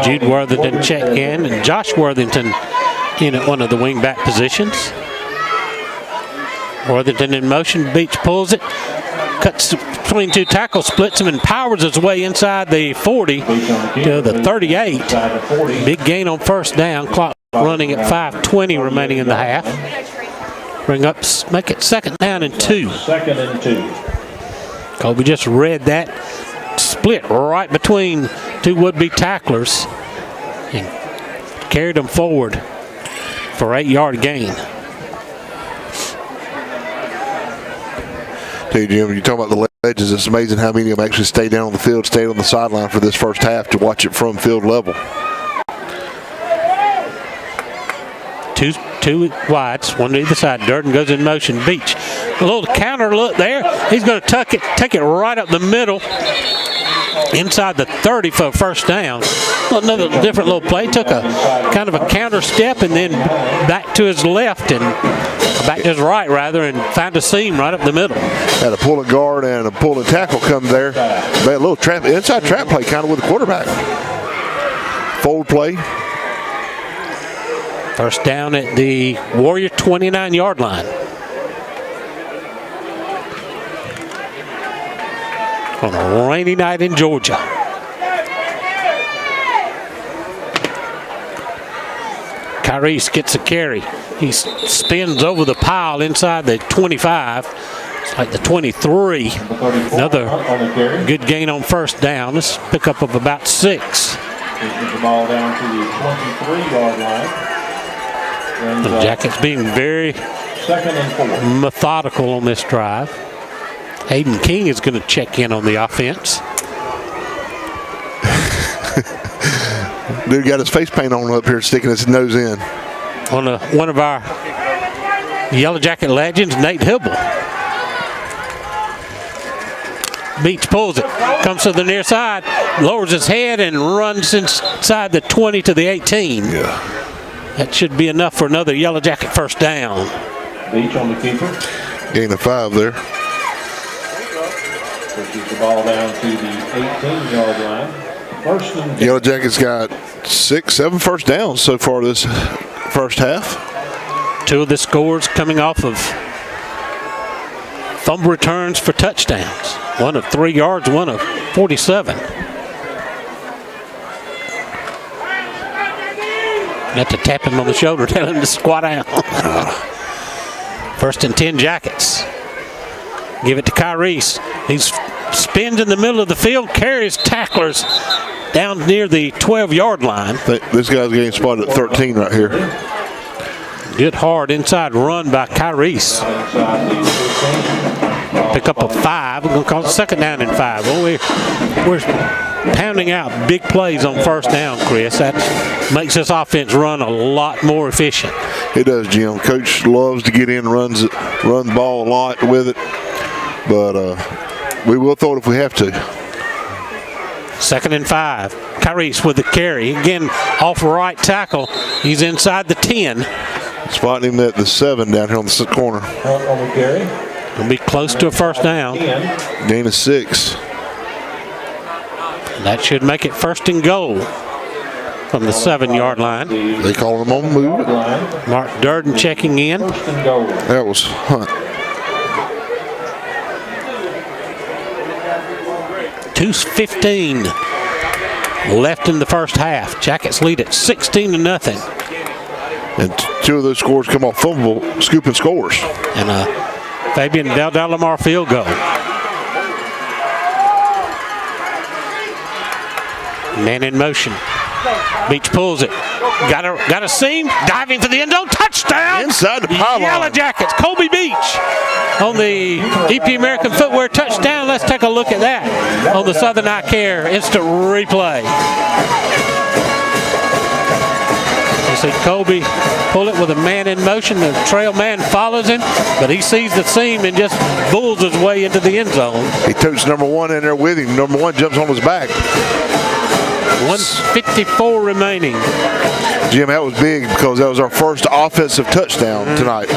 Jude Worthington check in, and Josh Worthington in at one of the wing-back positions. Worthington in motion. Beach pulls it, cuts between 2 tackles, splits him, and powers his way inside the 40 to the 38. Big gain on first down. Clock running at 5:20 remaining in the half. Make it second down and 2. Second and 2. Colby just read that split right between 2 would-be tacklers and carried them forward for 8-yard gain. Hey, Jim, you're talking about the ledges. It's amazing how many of them actually stayed down on the field, stayed on the sideline for this first half to watch it from field level. Two wides, one to either side. Durden goes in motion. Beach, a little counter look there. He's going to take it right up the middle, inside the 30 for a first down. Another different little play. Took a kind of a counter step and then back to his left and back to his right rather, and found a seam right up the middle. Had a pulling guard and a pulling tackle come there. But a little inside trap play kind of with the quarterback. Fold play. First down at the Warrior 29-yard line. On a rainy night in Georgia. Kyrie's gets a carry. He spins over the pile inside the 25. It's like the 23. Another good gain on first down. This pickup of about 6. The ball down to the 23-yard line. The Jackets being very methodical on this drive. Hayden King is going to check in on the offense. Dude got his face paint on up here, sticking his nose in. On one of our Yellow Jacket legends, Nate Hibble. Beach pulls it, comes to the near side, lowers his head and runs inside the 20 to the 18. Yeah. That should be enough for another Yellow Jacket first down. Beach on the keeper. Gain of 5 there. Pushes the ball down to the 18-yard line. First and Yellow Jackets got 6, 7 first downs so far this first half. 2 of the scores coming off of fumble returns for touchdowns. One of 3 yards, one of 47. Got to tap him on the shoulder, tell him to squat out. First and 10 Jackets. Give it to Kyrese. He spins in the middle of the field, carries tacklers down near the 12-yard line. This guy's getting spotted at 13 right here. Good hard inside run by Kyrese. Pick up a 5. We're going to call it second down and 5. Well, we're pounding out big plays on first down, Chris. That makes this offense run a lot more efficient. It does, Jim. Coach loves to get in, run the ball a lot with it. But we will throw it if we have to. Second and 5. Kyrese with the carry. Again, off right tackle. He's inside the 10. Spotting him at the 7 down here on the corner. on the carry. Will be close to a first down. Gain of 6. That should make it first and goal from the 7-yard line. They call him on the move. Mark Durden checking in. That was Hunt. 2:15 left in the first half. Jackets lead at 16-0. And 2 of those scores come off fumble, scooping scores. And a Fabian Valdelamar field goal. Man in motion. Beach pulls it. Got a seam. Diving for the end zone. Touchdown. Inside the pylon. Yellow Jackets. Colby Beach on the EP American Footwear touchdown. Let's take a look at that on the Southern Eye Care instant replay. You see Colby pull it with a man in motion. The trail man follows him, but he sees the seam and just bulls his way into the end zone. He totes number 1 in there with him. Number 1 jumps on his back. 1:54 remaining. Jim, that was big because that was our first offensive touchdown tonight.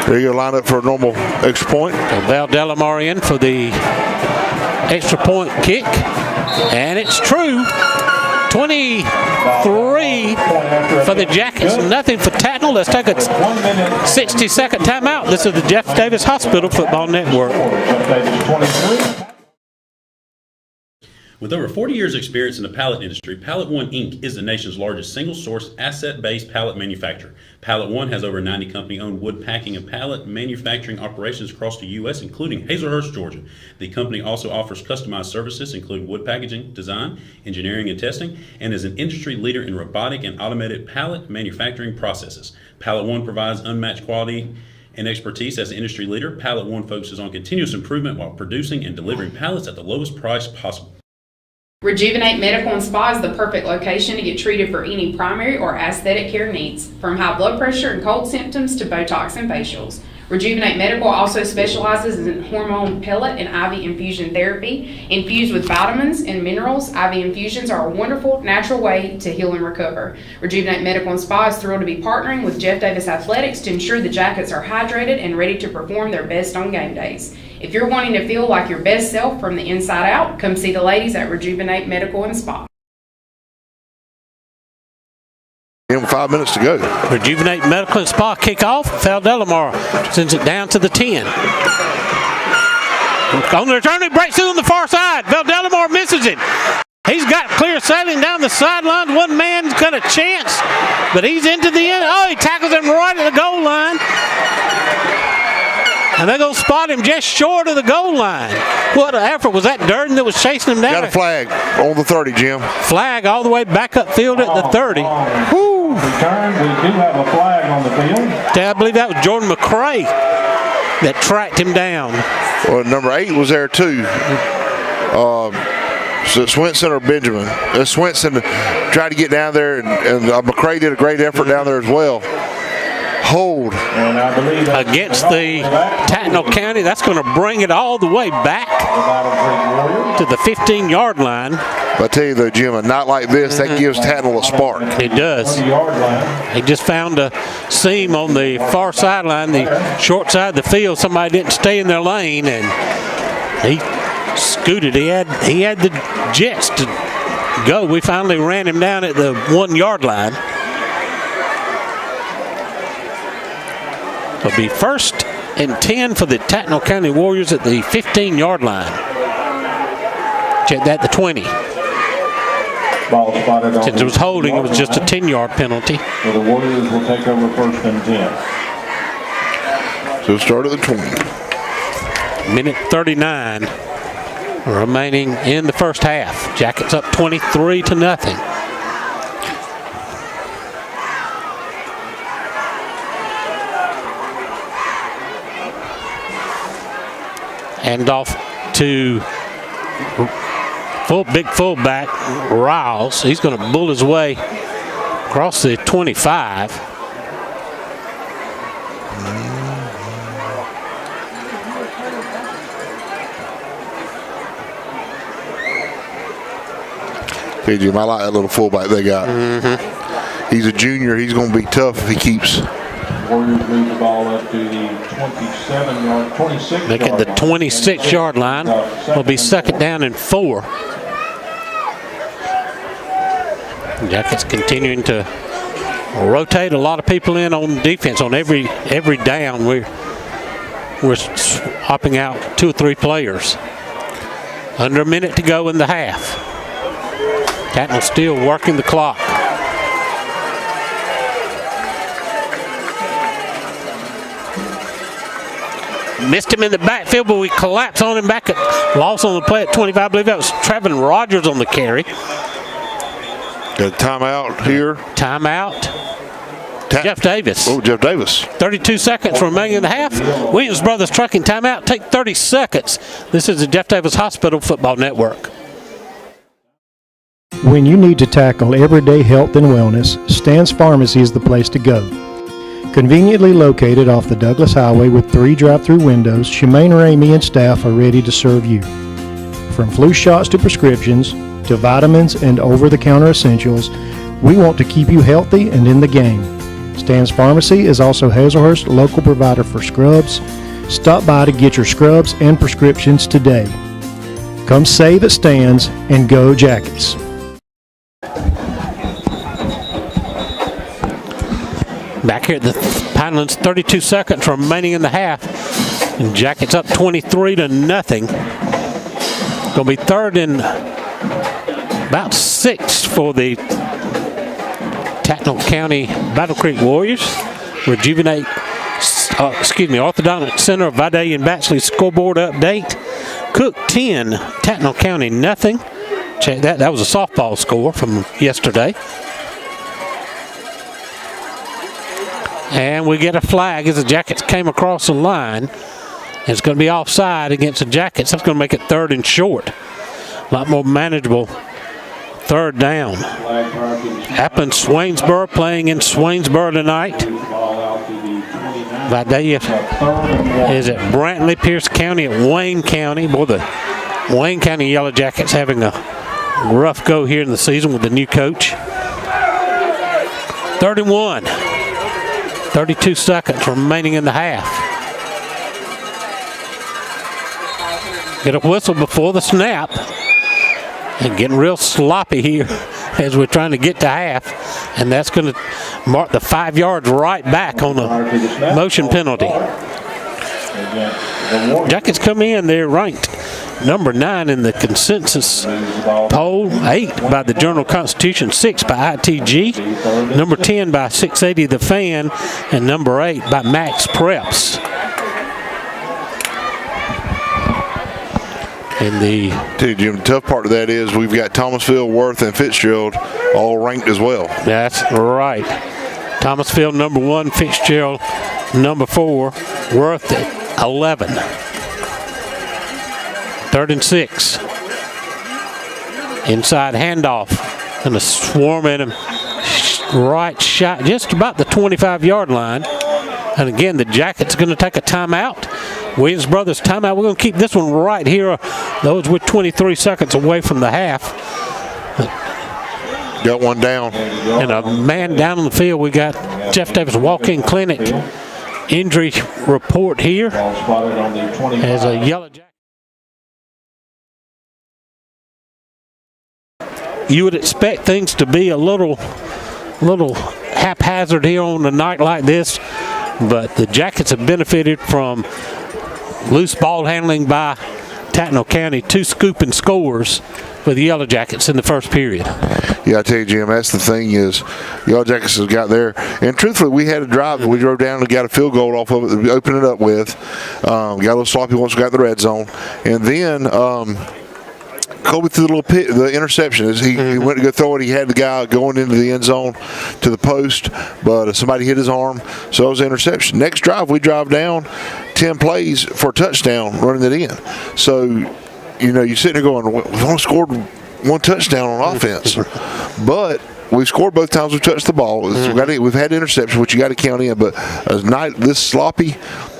There you go, line up for a normal extra point. So Val Delamar in for the extra point kick. And it's true. 23 for the Jackets, nothing for Tattnall. Let's take a 60-second timeout. This is the Jeff Davis Hospital Football Network. With over 40 years' experience in the pallet industry, Pallet One Inc. is the nation's largest single-source, asset-based pallet manufacturer. Pallet One has over 90 company-owned wood packing and pallet manufacturing operations across the U.S., including Hazelhurst, Georgia. The company also offers customized services, including wood packaging, design, engineering, and testing, and is an industry leader in robotic and automated pallet manufacturing processes. Pallet One provides unmatched quality and expertise as an industry leader. Pallet One focuses on continuous improvement while producing and delivering pallets at the lowest price possible. Rejuvenate Medical and Spa is the perfect location to get treated for any primary or aesthetic care needs, from high blood pressure and cold symptoms to Botox and facials. Rejuvenate Medical also specializes in hormone pellet and IV infusion therapy. Infused with vitamins and minerals, IV infusions are a wonderful, natural way to heal and recover. Rejuvenate Medical and Spa is thrilled to be partnering with Jeff Davis Athletics to ensure the Jackets are hydrated and ready to perform their best on game days. If you're wanting to feel like your best self from the inside out, come see the ladies at Rejuvenate Medical and Spa. 5 minutes to go. Rejuvenate Medical and Spa kickoff. Val Delamar sends it down to the 10. On the return, he breaks through on the far side. Val Delamar misses it. He's got clear sailing down the sideline. One man's got a chance, but he's into the end. Oh, he tackles him right at the goal line. And they're going to spot him just short of the goal line. What an effort. Was that Durden that was chasing him down? Got a flag on the 30, Jim. Flag all the way back up field at the 30. Woo. Return, we do have a flag on the field. I believe that was Jordan McCray that tracked him down. Well, number 8 was there too. So Swinson or Benjamin. Swinson tried to get down there, and McCray did a great effort down there as well. hold And I believe that's against the Tattnall County. That's going to bring it all the way back to the 15-yard line. I tell you though, Jim, a night like this, that gives Tattnall a spark. It does. He just found a seam on the far sideline, the short side of the field. Somebody didn't stay in their lane, and he scooted. He had the jets to go. We finally ran him down at the 1-yard line. It'll be 1st and 10 for the Tattnall County Warriors at the 15-yard line. Check that, the 20. Ball spotted on Since it was holding, it was just a 10-yard penalty. So the Warriors will take over 1st and 10. So start at the 20. Minute 39 remaining in the first half. Jackets up 23-0. And off to big fullback Riles. He's going to bull his way across the 25. Hey, Jim, I like that little fullback they got. He's a junior. He's going to be tough if he keeps. Warriors move the ball up to the 26-yard Make it the 26-yard line. Will be 2nd down and 4. Jackets continuing to rotate a lot of people in on defense on every down. We're swapping out 2 or 3 players. Under a minute to go in the half. Tattnall still working the clock. Missed him in the backfield, but we collapsed on him back at loss on the play at 25. I believe that was Trevin Rogers on the carry. Got a timeout here. Timeout. Jeff Davis. Oh, Jeff Davis. 32 seconds remaining in the half. Williams Brothers Trucking timeout. Take 30 seconds. This is the Jeff Davis Hospital Football Network. When you need to tackle everyday health and wellness, Stan's Pharmacy is the place to go. Conveniently located off the Douglas Highway with 3 drive-through windows, Shemaine Ramey and staff are ready to serve you. From flu shots to prescriptions, to vitamins and over-the-counter essentials, we want to keep you healthy and in the game. Stan's Pharmacy is also Hazelhurst's local provider for scrubs. Stop by to get your scrubs and prescriptions today. Come save at Stan's and go Jackets. Back here at the Pinelands, 32 seconds remaining in the half. And Jackets up 23-0. Going to be 3rd and about 6 for the Tattnall County Battle Creek Warriors. Orthodontic Center of Vidalia and Batchley scoreboard update. Cook 10, Tattnall County nothing. Check that. That was a softball score from yesterday. And we get a flag as the Jackets came across the line. It's going to be offside against the Jackets. That's going to make it 3rd and short. A lot more manageable 3rd down. Appin Swainsboro playing in Swainsboro tonight. Vidalia is at Brantley, Pierce County at Wayne County. Boy, the Wayne County Yellow Jackets having a rough go here in the season with the new coach. 3rd and 1. 32 seconds remaining in the half. Get a whistle before the snap. And getting real sloppy here as we're trying to get to half. And that's going to mark the 5 yards right back on a motion penalty. Jackets come in, they're ranked number 9 in the consensus poll, 8 by the Journal-Constitution, 6 by ITG, number 10 by 680 The Fan, and number 8 by Max Preps. And Jim, the tough part of that is we've got Thomasville, Worth, and Fitzgerald all ranked as well. That's right. Thomasville number 1, Fitzgerald number 4, Worth at 11. 3rd and 6. Inside handoff. Going to swarm at him. Right shot, just about the 25-yard line. And again, the Jackets going to take a timeout. Williams Brothers timeout. We're going to keep this one right here. Those with 23 seconds away from the half. Got one down. And a man down on the field. We got Jeff Davis walk-in clinic injury report here as a yellow jacket. You would expect things to be a little haphazard here on a night like this, but the Jackets have benefited from loose ball handling by Tattnall County, 2 scooping scores for the Yellow Jackets in the first period. Yeah, I tell you, Jim, that's the thing is, Yellow Jackets has got there. And truthfully, we had a drive that we drove down and got a field goal off of it to open it up with. Got a little sloppy once we got in the red zone. And then Colby threw the interception. As he went to go throw it, he had the guy going into the end zone to the post, but somebody hit his arm, so it was an interception. Next drive, we drive down 10 plays for a touchdown, running it in. So, you know, you're sitting there going, we've only scored 1 touchdown on offense, but we've scored both times we've touched the ball. We've had interception, which you got to count in, but a night this sloppy,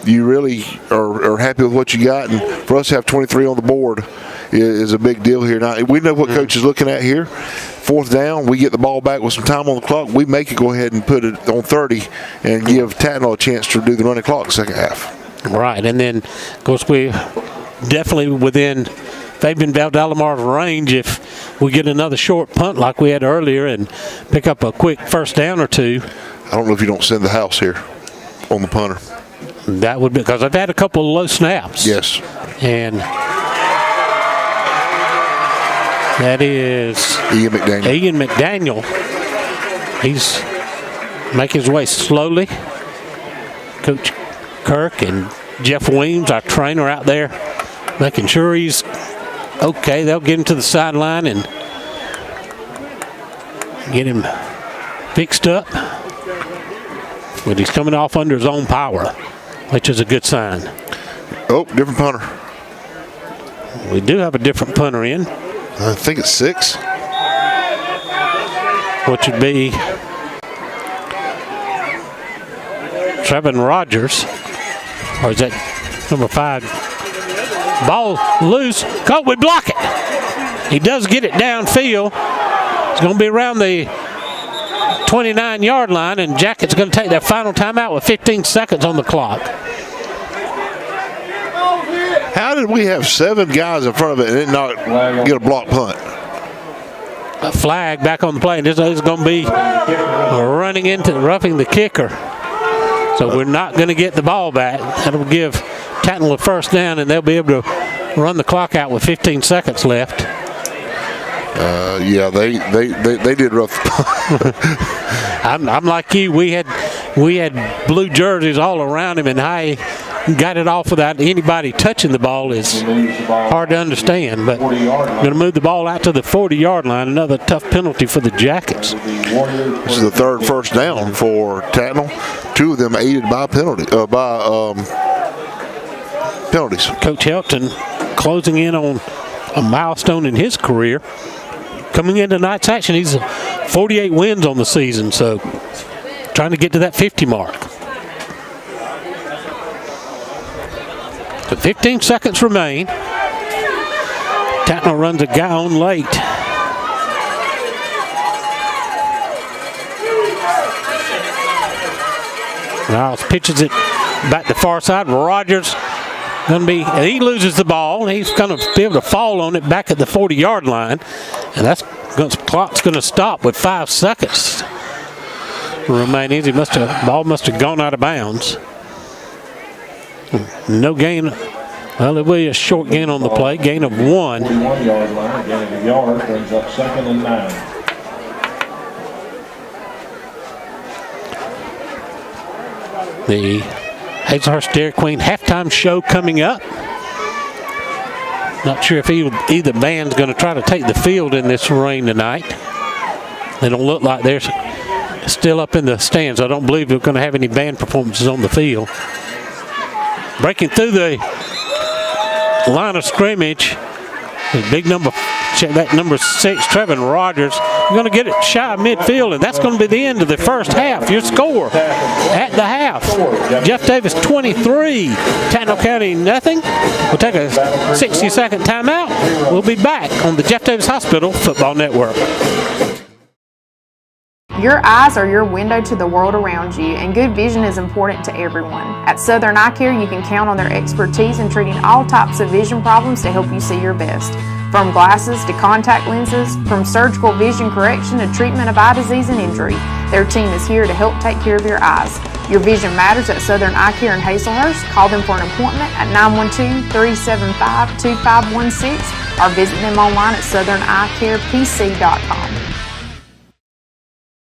you really are happy with what you got, and for us to have 23 on the board is a big deal here. Now, we know what coach is looking at here. 4th down, we get the ball back with some time on the clock. We make it go ahead and put it on 30 and give Tattnall a chance to do the running clock second half. Right, and then, of course, we definitely within Fabian Valdelamar's range if we get another short punt like we had earlier and pick up a quick first down or 2. I don't know if you don't send the house here on the punter. That would be because I've had a couple of low snaps. Yes. And that is Ian McDaniel. He's making his way slowly. Coach Kirk and Jeff Weems, our trainer out there, making sure he's okay. They'll get him to the sideline and get him fixed up. But he's coming off under his own power, which is a good sign. Oh, different punter. We do have a different punter in. I think it's 6. Which would be Trevin Rogers. Or is that number 5? Ball loose. Caught, we block it. He does get it downfield. It's going to be around the 29-yard line, and Jackets going to take their final timeout with 15 seconds on the clock. How did we have 7 guys in front of it and it not get a block punt? A flag back on the play, and this is going to be running into roughing the kicker. So we're not going to get the ball back. That'll give Tattnall a first down, and they'll be able to run the clock out with 15 seconds left. Yeah, they did rough. I'm like you. We had blue jerseys all around him, and how he got it off without anybody touching the ball is hard to understand. But going to move the ball out to the 40-yard line. Another tough penalty for the Jackets. This is the 3rd first down for Tattnall. 2 of them aided by penalties. Coach Helton closing in on a milestone in his career. Coming into tonight's action, he's 48 wins on the season, so trying to get to that 50 mark. So 15 seconds remain. Tattnall runs a guy on late. Niles pitches it back to far side. Rogers he loses the ball. He's going to be able to fall on it back at the 40-yard line, and clock's going to stop with 5 seconds remaining. Ball must have gone out of bounds. No gain. Well, it will be a short gain on the play. Gain of 1. 41-yard line, gain of a yard, brings up 2nd and 9. The Hazelhurst Dairy Queen halftime show coming up. Not sure if either band's going to try to take the field in this rain tonight. They don't look like they're still up in the stands. I don't believe we're going to have any band performances on the field. Breaking through the line of scrimmage is big number check that, number 6, Trevin Rogers. You're going to get it shy of midfield, and that's going to be the end of the first half. Your score at the half, Jeff Davis 23, Tattnall County nothing. We'll take a 60-second timeout. We'll be back on the Jeff Davis Hospital Football Network. Your eyes are your window to the world around you, and good vision is important to everyone. At Southern Eye Care, you can count on their expertise in treating all types of vision problems to help you see your best. From glasses to contact lenses, from surgical vision correction to treatment of eye disease and injury, their team is here to help take care of your eyes. Your vision matters at Southern Eye Care in Hazelhurst. Call them for an appointment at 912-375-2516 or visit them online at southernEyeCarePC.com.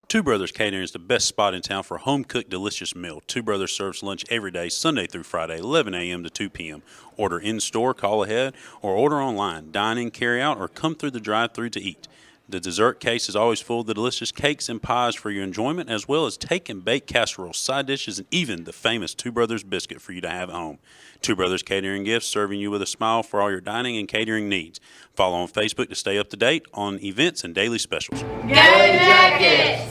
Two Brothers Catering is the best spot in town for a home-cooked, delicious meal. Two Brothers serves lunch every day, Sunday through Friday, 11 a.m. to 2 p.m. Order in-store, call ahead, or order online. Dine in, carry out, or come through the drive-thru to eat. The dessert case is always full of the delicious cakes and pies for your enjoyment, as well as take and bake casseroles, side dishes, and even the famous Two Brothers biscuit for you to have at home. Two Brothers Catering Gifts, serving you with a smile for all your dining and catering needs. Follow on Facebook to stay up to date on events and daily specials. Go Jackets!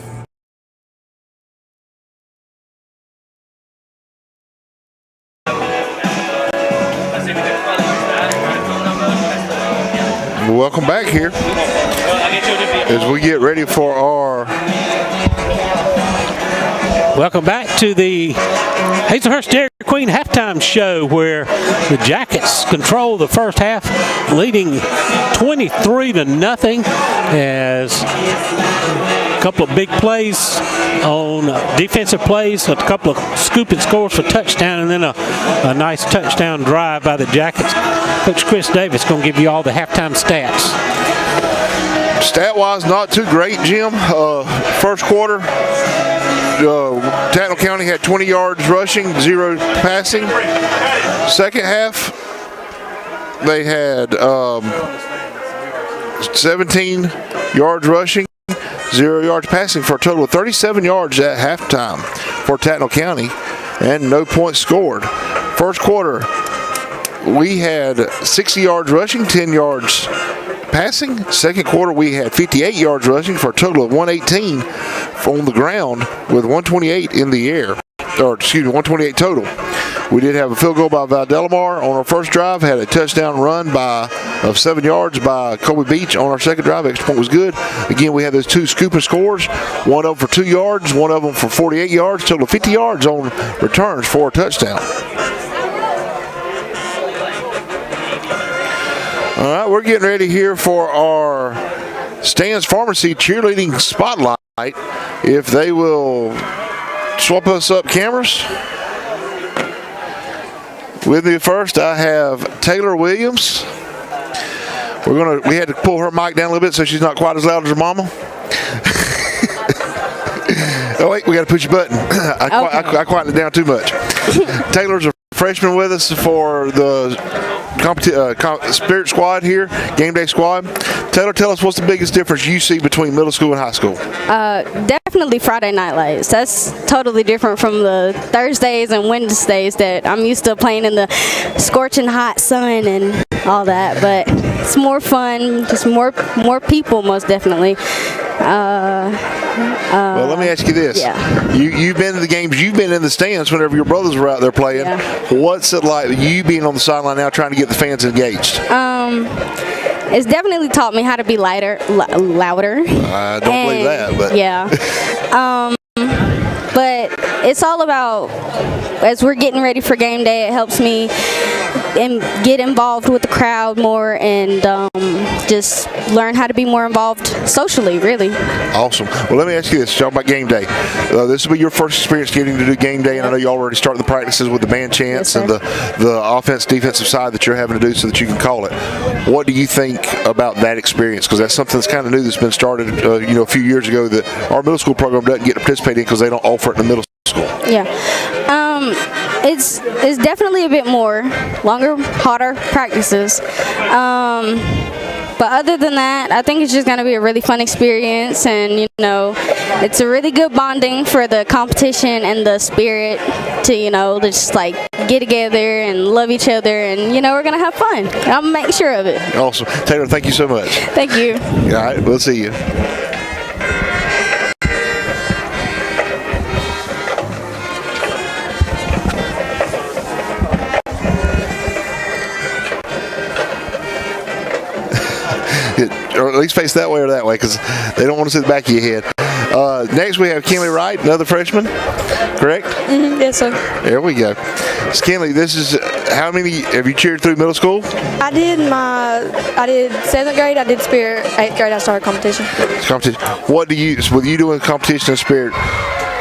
Welcome back here as we get ready for our... Welcome back to the Hazelhurst Dairy Queen halftime show, where the Jackets control the first half, leading 23-0, as a couple of big plays on defensive plays, a couple of scooping scores for touchdown, and then a nice touchdown drive by the Jackets. Coach Chris Davis going to give you all the halftime stats. Stat-wise, not too great, Jim. First quarter, Tattnall County had 20 yards rushing, 0 passing. Second half, they had 17 yards rushing, 0 yards passing, for a total of 37 yards at halftime for Tattnall County, and no points scored. First quarter, we had 60 yards rushing, 10 yards passing. Second quarter, we had 58 yards rushing for a total of 118 on the ground, with 128 in the air, or excuse me, 128 total. We did have a field goal by Val Delamar on our first drive, had a touchdown run of 7 yards by Colby Beach on our second drive. Extra point was good. Again, we had those two scooping scores, one of them for 2 yards, one of them for 48 yards, total of 50 yards on returns for a touchdown. All right, we're getting ready here for our Stan's Pharmacy cheerleading spotlight. If they will swap us up cameras. With me first, I have Taylor Williams. We had to pull her mic down a little bit so she's not quite as loud as her mama. Oh wait, we got to push your button. I quieted it down too much. Taylor's a freshman with us for the Spirit Squad here, game day squad. Taylor, tell us what's the biggest difference you see between middle school and high school? Definitely Friday night lights. That's totally different from the Thursdays and Wednesdays that I'm used to playing in the scorching hot sun and all that. But it's more fun, just more people, most definitely. Well, let me ask you this. Yeah. You've been to the games, you've been in the stands whenever your brothers were out there playing. Yeah. What's it like, you being on the sideline now trying to get the fans engaged? It's definitely taught me how to be louder. I don't believe that, but. Yeah. But it's all about, as we're getting ready for game day, it helps me get involved with the crowd more and just learn how to be more involved socially, really. Awesome. Well, let me ask you this. Talk about game day. This will be your first experience getting to do game day, and I know you already started the practices with the band chants and the offense, defensive side that you're having to do so that you can call it. What do you think about that experience? Because that's something that's kind of new that's been started a few years ago that our middle school program doesn't get to participate in because they don't offer it in the middle school. Yeah. It's definitely a bit more longer, hotter practices. But other than that, I think it's just going to be a really fun experience, and it's a really good bonding for the competition and the spirit to just like get together and love each other, and we're going to have fun. I'm going to make sure of it. Awesome. Taylor, thank you so much. Thank you. All right, we'll see you. Or at least face that way or that way, because they don't want to sit back of your head. Next we have Kinley Wright, another freshman, correct? Mm-hmm. Yes, sir. There we go. Kinley, this is how many have you cheered through middle school? I did 7th grade. I did Spirit. 8th grade, I started competition. What do you, with you doing competition and Spirit,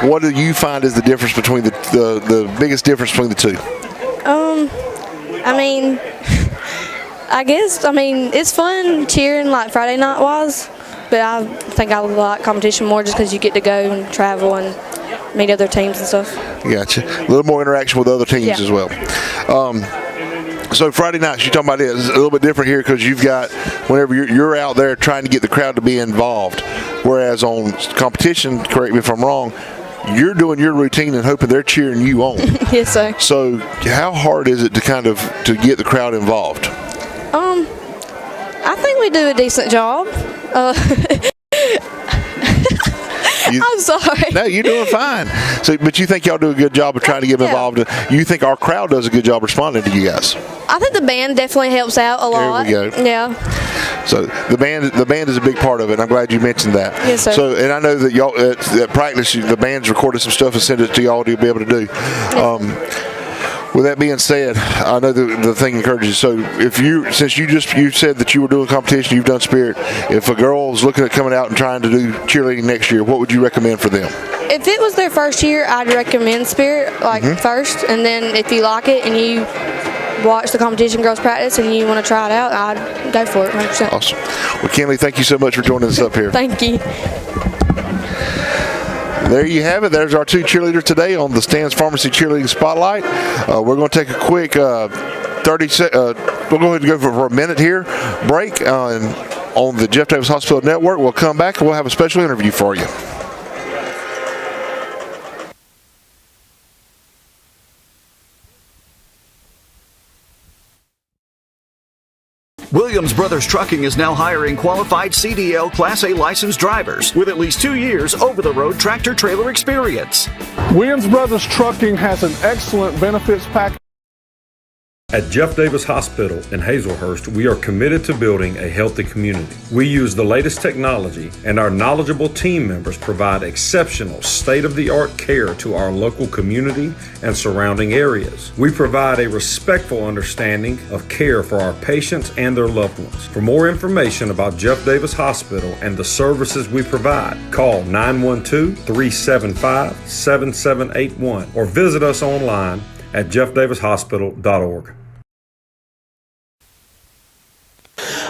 what do you find is the difference between the biggest difference between the two? It's fun cheering like Friday night was, but I think I like competition more just because you get to go and travel and meet other teams and stuff. Gotcha. A little more interaction with other teams as well. So Friday nights, you're talking about it. It's a little bit different here because you've got, whenever you're out there trying to get the crowd to be involved, whereas on competition, correct me if I'm wrong, you're doing your routine and hoping they're cheering you on. Yes, sir. So how hard is it to get the crowd involved? I think we do a decent job. I'm sorry. No, you're doing fine. So, but you think y'all do a good job of trying to get them involved? You think our crowd does a good job responding to you guys? I think the band definitely helps out a lot. There we go. Yeah. So the band is a big part of it. I'm glad you mentioned that. Yes, sir. So, and I know that y'all at practice, the band's recorded some stuff and sent it to y'all to be able to do. With that being said, I know the thing encourages. So, since you said that you were doing competition, you've done Spirit. If a girl is looking at coming out and trying to do cheerleading next year, what would you recommend for them? If it was their first year, I'd recommend Spirit first, and then if you like it and you watch the competition girls practice and you want to try it out, I'd go for it 100%. Awesome. Well, Kinley, thank you so much for joining us up here. Thank you. There you have it. There's our two cheerleaders today on the Stan's Pharmacy Cheerleading Spotlight. We're going to take a quick 30 seconds. We'll go ahead and go for a minute here, break on the Jeff Davis Hospital Network. We'll come back and we'll have a special interview for you. Williams Brothers Trucking is now hiring qualified CDL Class A licensed drivers with at least 2 years over-the-road tractor-trailer experience. Williams Brothers Trucking has an excellent benefits package. At Jeff Davis Hospital in Hazelhurst, we are committed to building a healthy community. We use the latest technology, and our knowledgeable team members provide exceptional state-of-the-art care to our local community and surrounding areas. We provide a respectful understanding of care for our patients and their loved ones. For more information about Jeff Davis Hospital and the services we provide, call 912-375-7781 or visit us online at jeffdavishospital.org.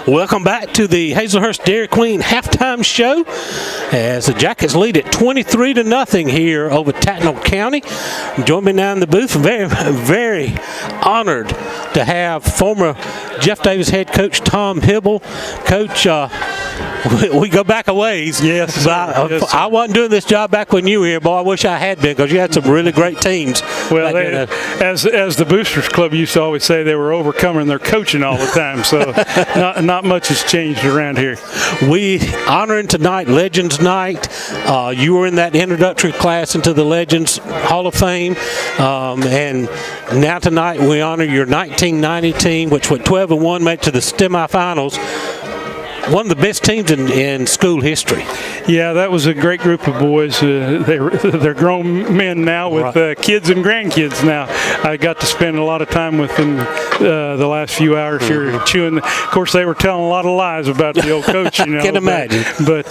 Welcome back to the Hazelhurst Dairy Queen halftime show as the Jackets lead at 23-0 here over Tattnall County. Join me now in the booth. Very, very honored to have former Jeff Davis head coach Tom Hibble. Coach, we go back a ways. Yes, I wasn't doing this job back when you were here, boy. I wish I had been because you had some really great teams. Well, as the Boosters Club used to always say, they were overcoming their coaching all the time. So not much has changed around here. We honoring tonight Legends Night. You were in that introductory class into the Legends Hall of Fame, and now tonight we honor your 1990 team, which went 12-1, made it to the semifinals. One of the best teams in school history. Yeah, that was a great group of boys. They're grown men now with kids and grandkids now. I got to spend a lot of time with them the last few hours here chewing. Of course, they were telling a lot of lies about the old coach, you know. Can imagine. But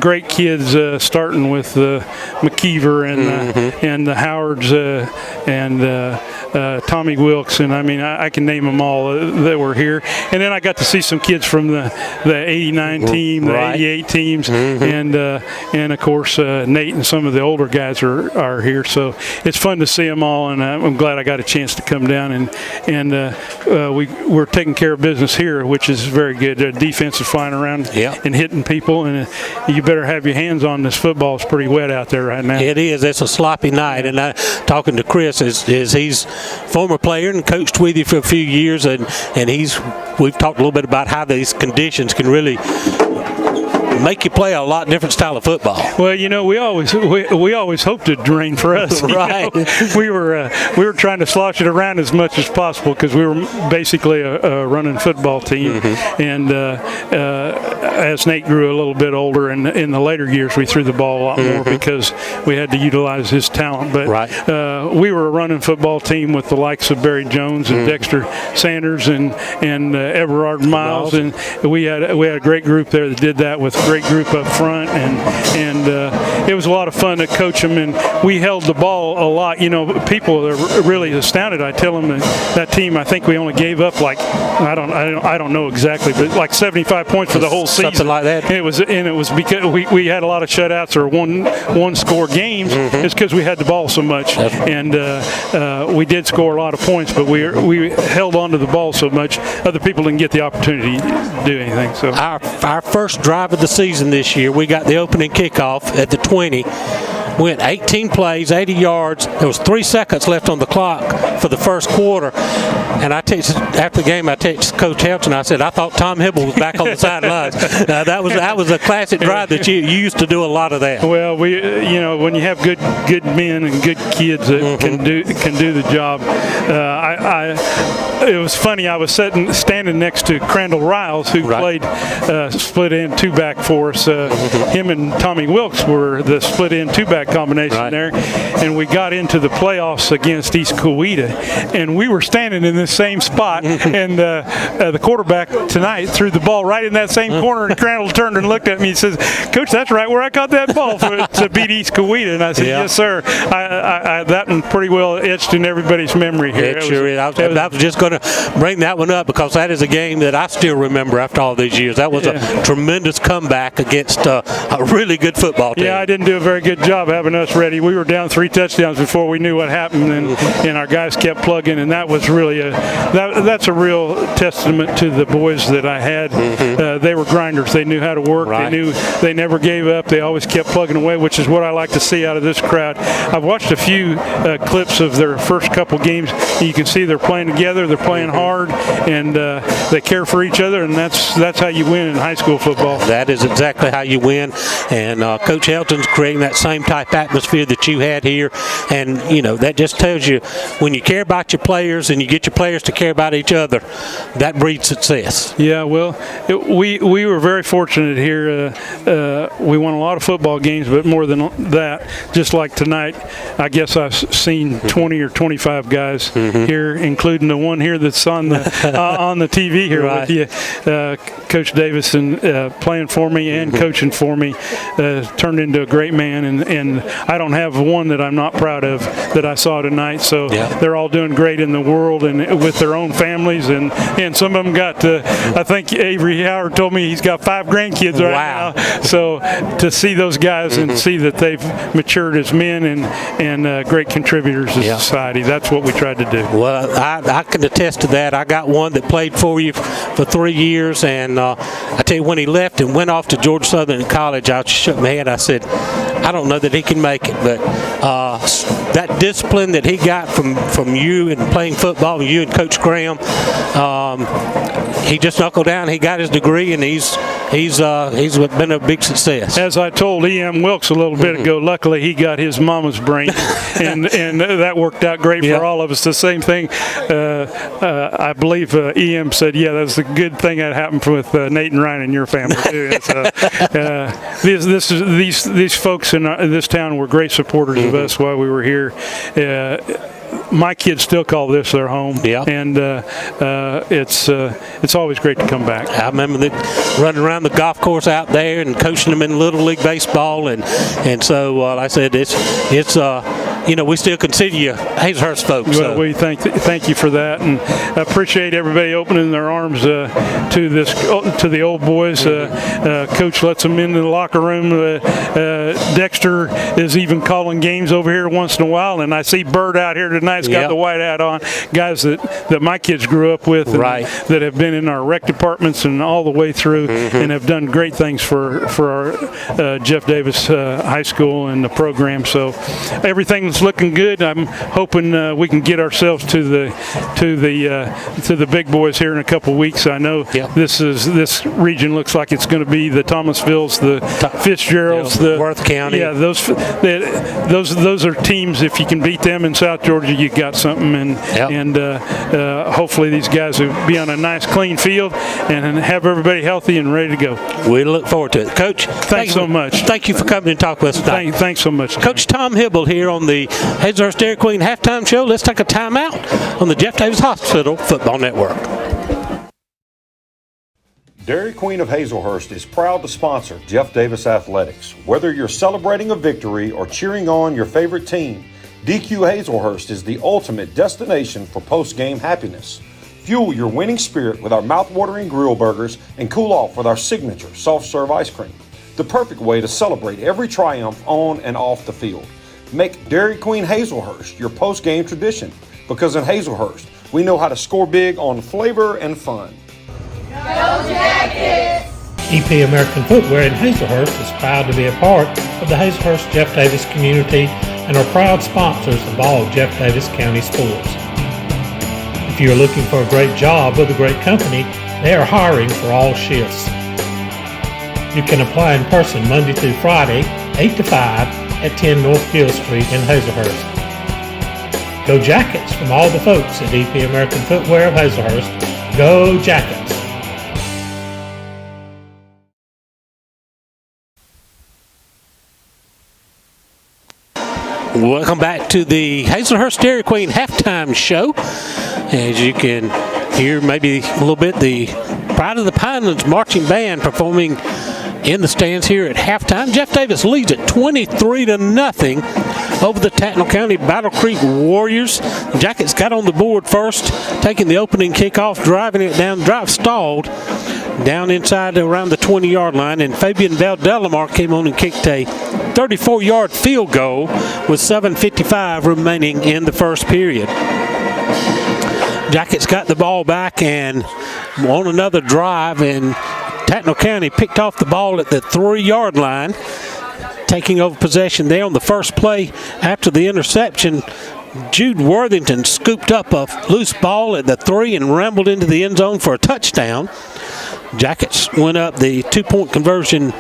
great kids, starting with McKeever and the Howards and Tommy Wilkes, and I mean I can name them all that were here. And then I got to see some kids from the 89 team, the 88 teams, and of course Nate and some of the older guys are here. So it's fun to see them all, and I'm glad I got a chance to come down and we're taking care of business here, which is very good. Defense is flying around and hitting people, and you better have your hands on this football. It's pretty wet out there right now. It is. It's a sloppy night, and talking to Chris, is he's former player and coached with you for a few years, and we've talked a little bit about how these conditions can really make you play a lot different style of football. Well, we always hoped it'd rain for us. Right. We were trying to slosh it around as much as possible because we were basically a running football team. And as Nate grew a little bit older, and in the later years, we threw the ball a lot more because we had to utilize his talent. But we were a running football team with the likes of Barry Jones and Dexter Sanders and Everard Miles, and we had a great group there that did that with great group up front, and it was a lot of fun to coach them, and we held the ball a lot. People are really astounded. I tell them that team, I think we only gave up like I don't know exactly, but like 75 points for the whole season, something like that. And it was because we had a lot of shutouts or one score games. It's because we had the ball so much, and we did score a lot of points, but we held on to the ball so much, other people didn't get the opportunity to do anything. So our first drive of the season this year, we got the opening kickoff at the 20. Went 18 plays, 80 yards. There was 3 seconds left on the clock for the first quarter. And after the game, I texted Coach Helton. I said, I thought Tom Hibble was back on the sidelines. That was a classic drive that you used to do a lot of that. Well, when you have good men and good kids that can do the job. It was funny. I was standing next to Crandall Riles, who played split end two-back for us. Him and Tommy Wilkes were the split end two-back combination there, and we got into the playoffs against East Coweta, and we were standing in this same spot, and the quarterback tonight threw the ball right in that same corner, and Crandall turned and looked at me and says, Coach, that's right where I caught that ball to beat East Coweta. And I said, yes, sir. That one pretty well etched in everybody's memory here. It sure is. I was just going to bring that one up because that is a game that I still remember after all these years. That was a tremendous comeback against a really good football team. Yeah, I didn't do a very good job having us ready. We were down 3 touchdowns before we knew what happened, and our guys kept plugging, and that was really that's a real testament to the boys that I had. They were grinders. They knew how to work. They knew they never gave up. They always kept plugging away, which is what I like to see out of this crowd. I've watched a few clips of their first couple games. You can see they're playing together. They're playing hard, and they care for each other, and that's how you win in high school football. That is exactly how you win, and Coach Helton's creating that same type atmosphere that you had here, and that just tells you when you care about your players and you get your players to care about each other, that breeds success. Yeah, well, we were very fortunate here. We won a lot of football games, but more than that, just like tonight, I guess I've seen 20 or 25 guys here, including the one here that's on the TV here with you. Coach Davison playing for me and coaching for me turned into a great man, and I don't have one that I'm not proud of that I saw tonight. So they're all doing great in the world and with their own families, and some of them got I think Avery Howard told me he's got 5 grandkids right now. So to see those guys and see that they've matured as men and great contributors to society, that's what we tried to do. Well, I can attest to that. I got one that played for you for 3 years, and I tell you, when he left and went off to Georgia Southern College, I shook my head. I said, I don't know that he can make it, but that discipline that he got from you and playing football, you and Coach Graham, he just knuckled down. He got his degree, and he's been a big success. As I told E.M. Wilkes a little bit ago, luckily he got his mama's brain, and that worked out great for all of us. The same thing, I believe E.M. said, that's a good thing that happened with Nate and Ryan in your family too. These folks in this town were great supporters of us while we were here. My kids still call this their home, and it's always great to come back. I remember running around the golf course out there and coaching them in Little League baseball, and so like I said, it's we still consider you Hazelhurst folks. Well, we thank you for that, and I appreciate everybody opening their arms to the old boys. Coach lets them into the locker room. Dexter is even calling games over here once in a while, and I see Bird out here tonight's got the white hat on. Guys that my kids grew up with, and that have been in our rec departments and all the way through, and have done great things for our Jeff Davis High School and the program. So everything's looking good. I'm hoping we can get ourselves to the big boys here in a couple of weeks. I know this region looks like it's going to be the Thomasvilles, the Fitzgeralds, the Worth County. Yeah, those are teams. If you can beat them in South Georgia, you got something. And hopefully these guys will be on a nice, clean field and have everybody healthy and ready to go. We look forward to it, Coach. Thanks so much. Thank you for coming and talking with us tonight. Thanks so much, Coach Tom Hibble here on the Hazelhurst Dairy Queen halftime show. Let's take a timeout on the Jeff Davis Hospital Football Network. Dairy Queen of Hazelhurst is proud to sponsor Jeff Davis Athletics. Whether you're celebrating a victory or cheering on your favorite team, DQ Hazelhurst is the ultimate destination for post-game happiness. Fuel your winning spirit with our mouth-watering grill burgers and cool off with our signature soft-serve ice cream. The perfect way to celebrate every triumph on and off the field. Make Dairy Queen Hazelhurst your post-game tradition, because in Hazelhurst, we know how to score big on flavor and fun. Go Jackets! EP American Footwear in Hazelhurst is proud to be a part of the Hazelhurst Jeff Davis community and are proud sponsors of all Jeff Davis County sports. If you are looking for a great job with a great company, they are hiring for all shifts. You can apply in person Monday through Friday, 8 to 5 at 10 North Gill Street in Hazelhurst. Go Jackets from all the folks at EP American Footwear of Hazelhurst. Go Jackets! Welcome back to the Hazelhurst Dairy Queen halftime show. As you can hear maybe a little bit, the Pride of the Pinelands marching band performing in the stands here at halftime. Jeff Davis leads it 23-0 over the Tattnall County Battle Creek Warriors. Jackets got on the board first, taking the opening kickoff, driving it down, drive stalled down inside around the 20-yard line, and Fabian Valdelamar came on and kicked a 34-yard field goal with 7:55 remaining in the first period. Jackets got the ball back and on another drive, and Tattnall County picked off the ball at the 3-yard line, taking over possession there on the first play after the interception. Jude Worthington scooped up a loose ball at the 3 and rambled into the end zone for a touchdown. Jackets went up. The 2-point conversion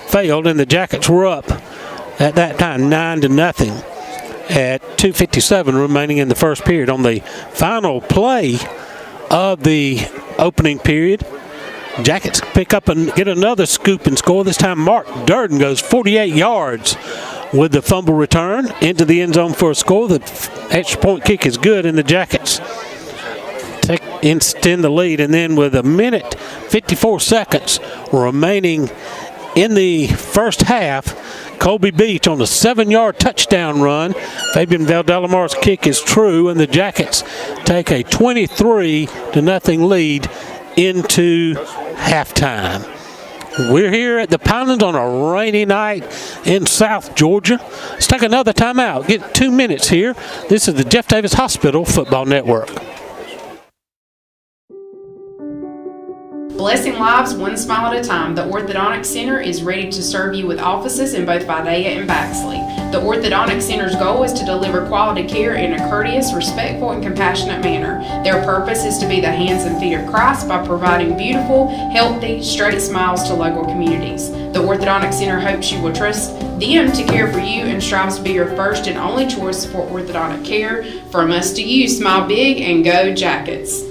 failed, and the Jackets were up at that time 9-0 at 2:57 remaining in the first period. On the final play of the opening period, Jackets pick up and get another scoop and score. This time Mark Durden goes 48 yards with the fumble return into the end zone for a score. The extra point kick is good, and the Jackets extend the lead. And then with 1:54 remaining in the first half, Colby Beach on a 7-yard touchdown run. Fabian Valdelamar's kick is true, and the Jackets take a 23-0 lead into halftime. We're here at the Pinelands on a rainy night in South Georgia. Let's take another timeout. Get 2 minutes here. This is the Jeff Davis Hospital Football Network. Blessing lives one smile at a time, the Orthodontic Center is ready to serve you with offices in both Vidalia and Baxley. The Orthodontic Center's goal is to deliver quality care in a courteous, respectful, and compassionate manner. Their purpose is to be the hands and feet of Christ by providing beautiful, healthy, straight smiles to local communities. The Orthodontic Center hopes you will trust them to care for you and strives to be your first and only choice for orthodontic care. From us to you, smile big and go Jackets.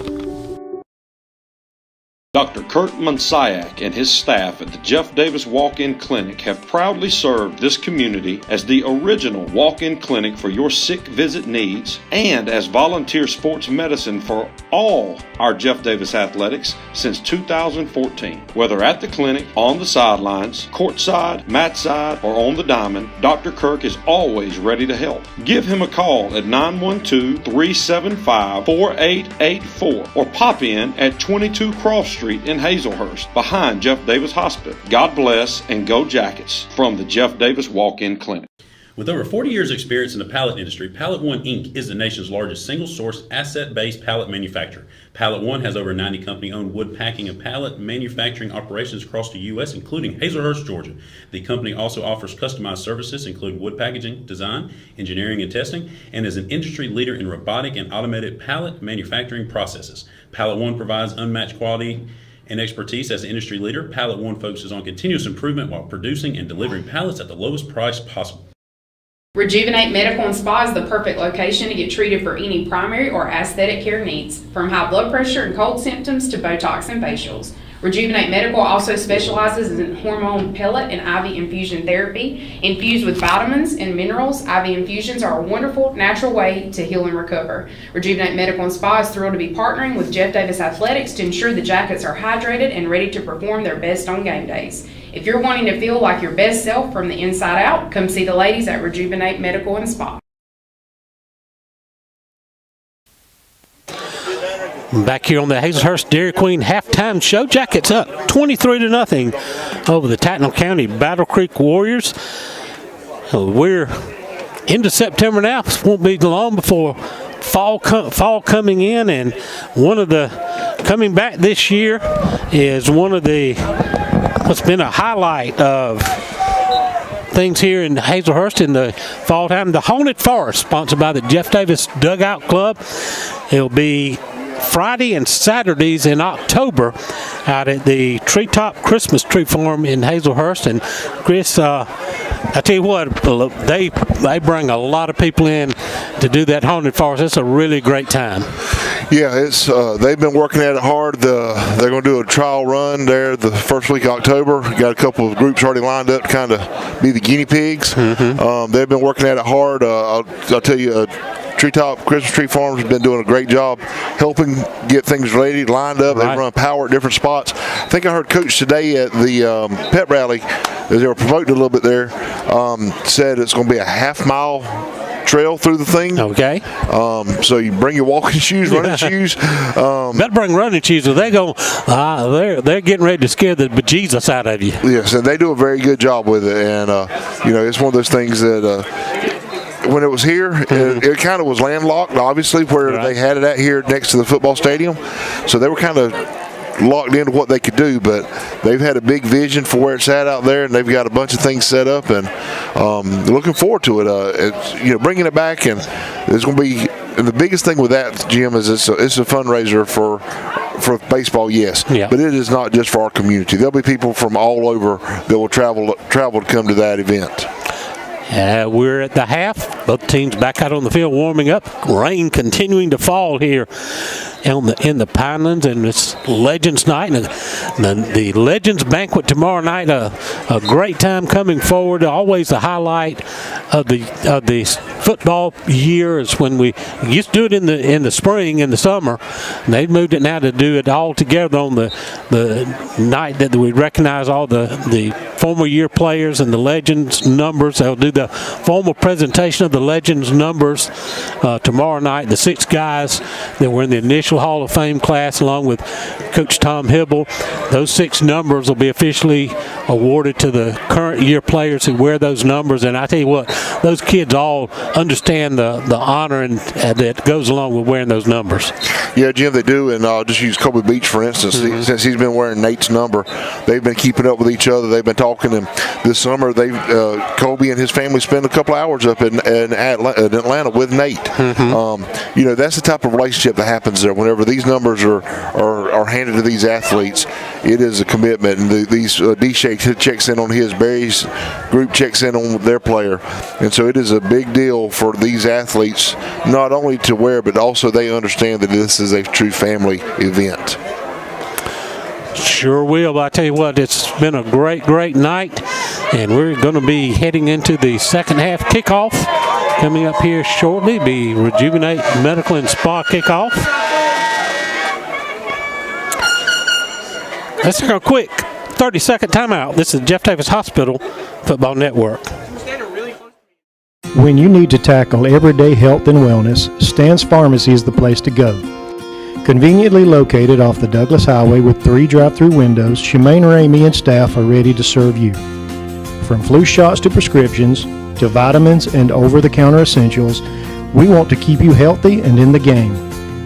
Dr. Kurt Monsiak and his staff at the Jeff Davis Walk-In Clinic have proudly served this community as the original walk-in clinic for your sick visit needs and as volunteer sports medicine for all our Jeff Davis athletics since 2014. Whether at the clinic, on the sidelines, courtside, mat side, or on the diamond, Dr. Kirk is always ready to help. Give him a call at 912-375-4884 or pop in at 22 Cross Street in Hazelhurst behind Jeff Davis Hospital. God bless and go Jackets from the Jeff Davis Walk-In Clinic. With over 40 years experience in the pallet industry, Pallet One Inc. is the nation's largest single-source, asset-based pallet manufacturer. Pallet One has over 90 company-owned wood packing and pallet manufacturing operations across the U.S., including Hazelhurst, Georgia. The company also offers customized services, including wood packaging, design, engineering, and testing, and is an industry leader in robotic and automated pallet manufacturing processes. Pallet One provides unmatched quality and expertise as an industry leader. Pallet One focuses on continuous improvement while producing and delivering pallets at the lowest price possible. Rejuvenate Medical and Spa is the perfect location to get treated for any primary or aesthetic care needs, from high blood pressure and cold symptoms to Botox and facials. Rejuvenate Medical also specializes in hormone pellet and IV infusion therapy. Infused with vitamins and minerals, IV infusions are a wonderful, natural way to heal and recover. Rejuvenate Medical and Spa is thrilled to be partnering with Jeff Davis Athletics to ensure the Jackets are hydrated and ready to perform their best on game days. If you're wanting to feel like your best self from the inside out, come see the ladies at Rejuvenate Medical and Spa. Back here on the Hazelhurst Dairy Queen halftime show, Jackets up 23-0 over the Tattnall County Battle Creek Warriors. We're into September now. It won't be long before fall coming in, and one of the coming back this year is one of the what's been a highlight of things here in Hazelhurst in the fall time. The Haunted Forest, sponsored by the Jeff Davis Dugout Club. It'll be Friday and Saturdays in October out at the Treetop Christmas Tree Farm in Hazelhurst. And Chris, I tell you what, they bring a lot of people in to do that Haunted Forest. It's a really great time. Yeah, it's they've been working at it hard. They're going to do a trial run there the first week of October. Got a couple of groups already lined up to kind of be the guinea pigs. They've been working at it hard. I'll tell you, Treetop Christmas Tree Farms has been doing a great job helping get things ready, lined up. They run power at different spots. I think I heard Coach today at the pep rally, as they were promoting a little bit there, said it's going to be a half-mile trail through the thing. Okay. So you bring your walking shoes, running shoes. Better bring running shoes, or they're getting ready to scare the bejesus out of you. Yes, and they do a very good job with it. And it's one of those things that when it was here, it kind of was landlocked, obviously, where they had it at here next to the football stadium. So they were kind of locked into what they could do, but they've had a big vision for where it's at out there, and they've got a bunch of things set up, and looking forward to it. Bringing it back, and there's going to be, and the biggest thing with that, Jim, is it's a fundraiser for baseball, yes, but it is not just for our community. There'll be people from all over that will travel to come to that event. We're at the half. Both teams back out on the field warming up. Rain continuing to fall here in the Pinelands, and it's Legends Night. And the Legends Banquet tomorrow night, a great time coming forward. Always the highlight of the football year is when we used to do it in the spring, in the summer. And they've moved it now to do it all together on the night that we recognize all the former year players and the Legends numbers. They'll do the formal presentation of the Legends numbers tomorrow night. The 6 guys that were in the initial Hall of Fame class, along with Coach Tom Hibble, those 6 numbers will be officially awarded to the current year players who wear those numbers. And I tell you what, those kids all understand the honor and that goes along with wearing those numbers. Yeah, Jim, they do. And I'll just use Kobe Beach, for instance. Since he's been wearing Nate's number, they've been keeping up with each other. They've been talking. And this summer, Kobe and his family spent a couple hours up in Atlanta with Nate. That's the type of relationship that happens there. Whenever these numbers are handed to these athletes, it is a commitment. And these D-Shake checks in on his, Barry's group checks in on their player. And so it is a big deal for these athletes, not only to wear, but also they understand that this is a true family event. Sure will. But I tell you what, it's been a great, great night, and we're going to be heading into the second half kickoff. Coming up here shortly, be Rejuvenate Medical and Spa kickoff. Let's take a quick 30-second timeout. This is Jeff Davis Hospital Football Network. When you need to tackle everyday health and wellness, Stan's Pharmacy is the place to go. Conveniently located off the Douglas Highway with 3 drive-through windows, Shemaine Ramey and staff are ready to serve you. From flu shots to prescriptions, to vitamins and over-the-counter essentials, we want to keep you healthy and in the game.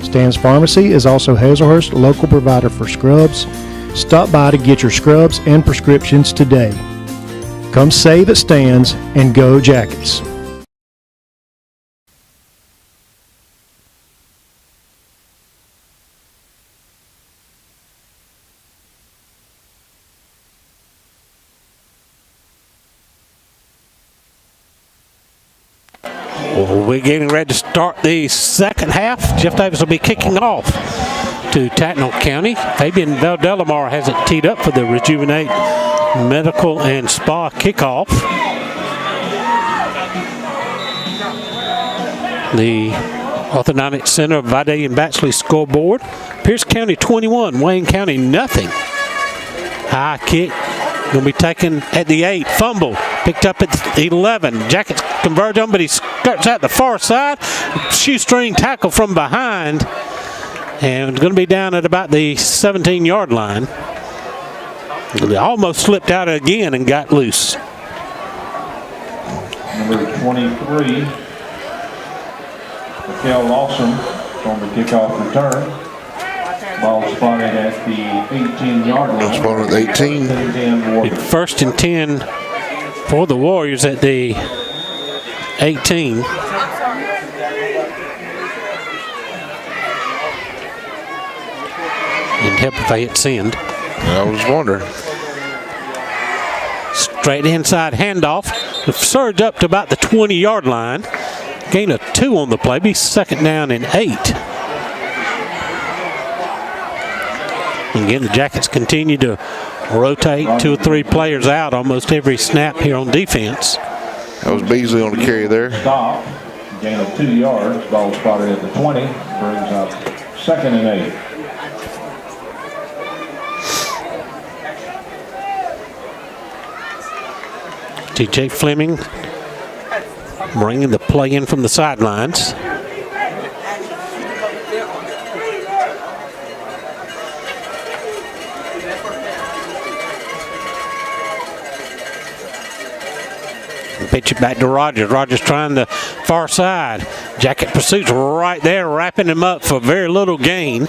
Stan's Pharmacy is also Hazelhurst's local provider for scrubs. Stop by to get your scrubs and prescriptions today. Come save at Stan's and go Jackets. We're getting ready to start the second half. Jeff Davis will be kicking off to Tattnall County. Fabian Valdelamar has it teed up for the Rejuvenate Medical and Spa kickoff. The Orthodontic Center of Vide and Batchley scoreboard. Pierce County 21, Wayne County nothing. High kick. Going to be taken at the 8. Fumble. Picked up at 11. Jackets converge on, but he skirts out the far side. Shoestring tackle from behind. And it's going to be down at about the 17-yard line. He almost slipped out again and got loose. Number 23, Mikel Lawson on the kickoff return. Ball spotted at the 18-yard line. Spotted at 18. First and 10 for the Warriors at the 18. And help if they hit send. I was wondering. Straight inside handoff. The surge up to about the 20-yard line. Gain of 2 on the play. Be second down and 8. Again, the Jackets continue to rotate 2 or 3 players out almost every snap here on defense. That was Beasley on the carry there. Stop. Gain of 2 yards. Ball spotted at the 20. Brings up second and 8. TJ Fleming bringing the play in from the sidelines. Pitch it back to Rogers. Rogers trying the far side. Jacket pursuits right there, wrapping him up for very little gain.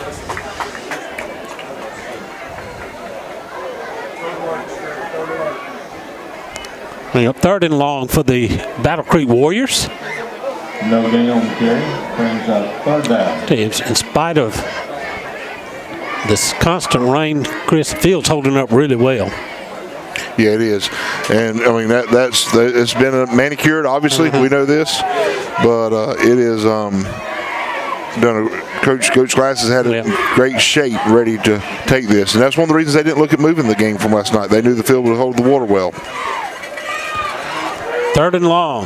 Up 3rd and long for the Battle Creek Warriors. No gain on the carry. Brings up 3rd down. In spite of this constant rain, Chris Fields holding up really well. Yeah, it is, and I mean that's it's been manicured. Obviously, we know this, but it is done. Coach Glass has had it in great shape, ready to take this, and that's one of the reasons they didn't look at moving the game from last night. They knew the field would hold the water well. 3rd and long.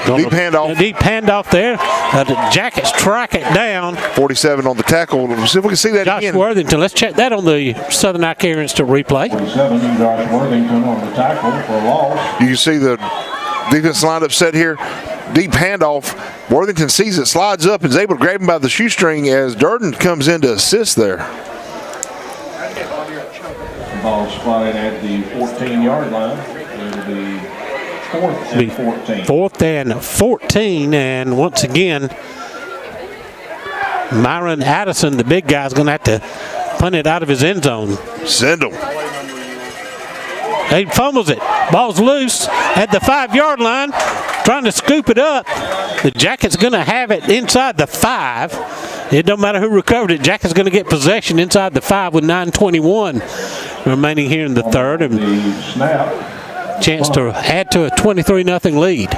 Deep handoff. Deep handoff there. The Jackets track it down. 47 on the tackle. Let's see if we can see that Josh again. Worthington. Let's check that on the Southern Eye Care Instant replay. 47, Josh Worthington on the tackle for a loss. You can see the defense lineup set here. Deep handoff. Worthington sees it, slides up, and is able to grab him by the shoestring as Durden comes in to assist there. Ball spotted at the 14-yard line. It'll be 4th and 14. 4th and 14, and once again, Myron Addison, the big guy, is going to have to punt it out of his end zone. Send him. He fumbles it. Ball's loose at the 5-yard line, trying to scoop it up. The Jackets going to have it inside the 5. It don't matter who recovered it. Jackets going to get possession inside the 5 with 9:21 remaining here in the 3rd. And the snap. Chance to add to a 23-0 lead.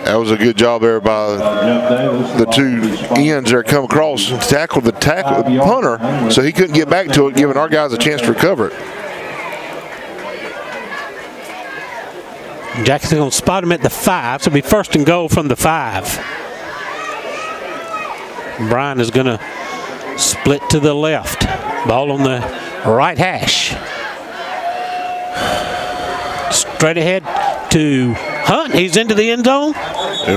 That was a good job there by the two ends there come across to tackle the punter, so he couldn't get back to it, giving our guys a chance to recover it. Jackson's going to spot him at the 5, so it'll be first and goal from the 5. Brian is going to split to the left. Ball on the right hash. Straight ahead to Hunt. He's into the end zone.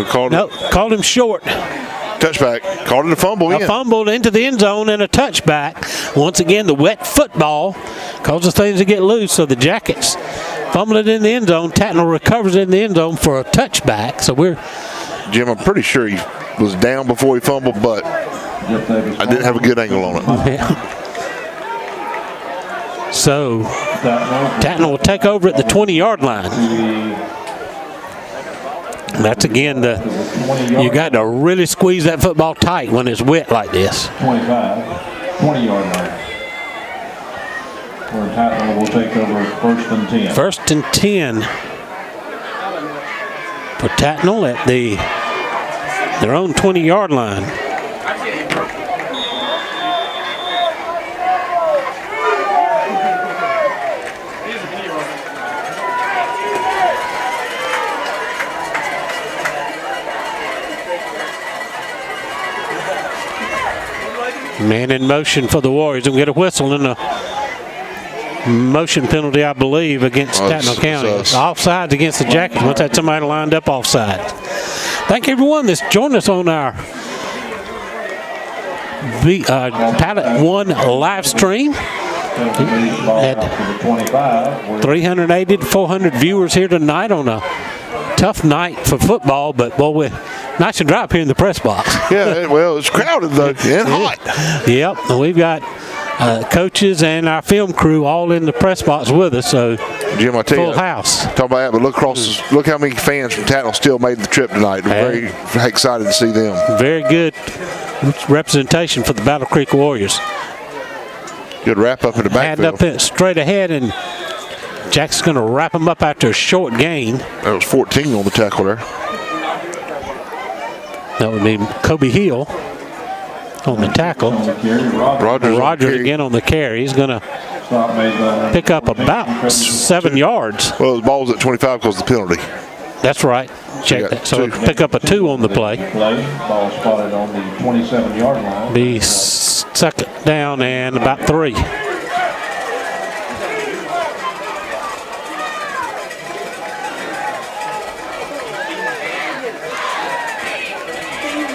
Called him short. Touchback. Called it a fumble. A fumble into the end zone and a touchback. Once again, the wet football causes things to get loose, so the Jackets fumble it in the end zone. Tattnall recovers in the end zone for a touchback. So Jim, I'm pretty sure he was down before he fumbled, but I didn't have a good angle on it. So Tattnall will take over at the 20-yard line. That's again you got to really squeeze that football tight when it's wet like this. 20-yard line. Where Tattnall will take over first and 10. First and 10 for Tattnall at their own 20-yard line. Man in motion for the Warriors. We'll get a whistle and a motion penalty, I believe, against Tattnall County. Offsides against the Jackets. Once had somebody lined up offside. Thank everyone that's joined us on our Pilot 1 live stream. Had 380 to 400 viewers here tonight on a tough night for football, but boy, we're nice and dry up here in the press box. Yeah, well, it's crowded though and hot. Yep, and we've got coaches and our film crew all in the press box with us, so Jim, I tell full you, house. Talk about that, but look across. Look how many fans from Tattnall still made the trip tonight. We're very excited to see them. Very good representation for the Battle Creek Warriors. Good wrap up in the backfield. Hand up straight ahead, and Jack's going to wrap him up after a short gain. That was 14 on the tackle there. That would be Kobe Hill on the tackle. Rogers again on the carry. He's going to pick up about 7 yards. Well, the ball's at 25 because of the penalty. That's right. Check that. So pick up a 2 on the play. Ball spotted on the 27-yard line. Be second down and about 3.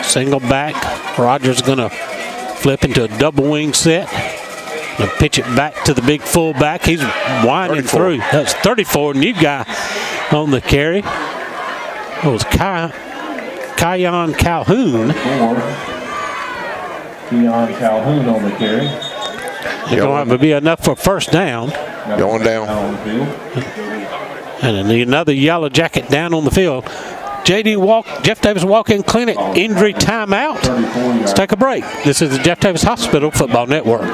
Single back. Rogers going to flip into a double wing set. Going to pitch it back to the big fullback. He's winding 34. Through. That's 34. New guy on the carry. It was Keon Calhoun. Keon Calhoun on the carry. It's going to be enough for first down. Going down. And another Yellow Jacket down on the field. Jeff Davis Walk-In Clinic injury timeout. Let's take a break. This is the Jeff Davis Hospital Football Network.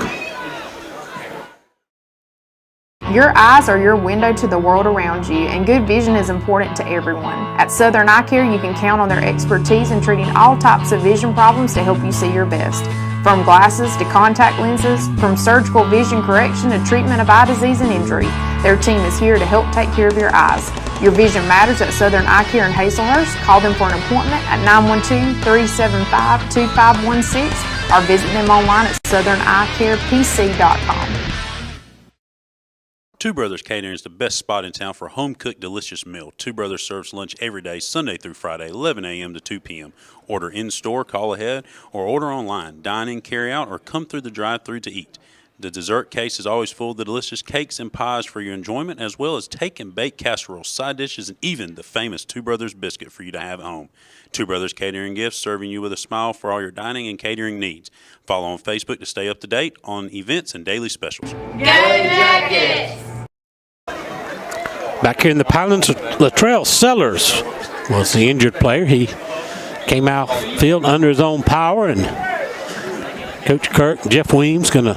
Your eyes are your window to the world around you, and good vision is important to everyone. At Southern Eye Care, you can count on their expertise in treating all types of vision problems to help you see your best. From glasses to contact lenses, from surgical vision correction to treatment of eye disease and injury, their team is here to help take care of your eyes. Your vision matters at Southern Eye Care in Hazelhurst. Call them for an appointment at 912-375-2516 or visit them online at southernEyeCarePC.com. Two Brothers Catering is the best spot in town for a home-cooked, delicious meal. Two Brothers serves lunch every day, Sunday through Friday, 11 a.m. to 2 p.m. Order in-store, call ahead, or order online. Dine in, carry out, or come through the drive-thru to eat. The dessert case is always full of the delicious cakes and pies for your enjoyment, as well as take and bake casseroles, side dishes, and even the famous Two Brothers biscuit for you to have at home. Two Brothers Catering Gifts, serving you with a smile for all your dining and catering needs. Follow on Facebook to stay up to date on events and daily specials. Go Jackets! Back here in the Pylons, Latrell Sellers was the injured player. He came out field under his own power, and Coach Kirk, Jeff Weems, going to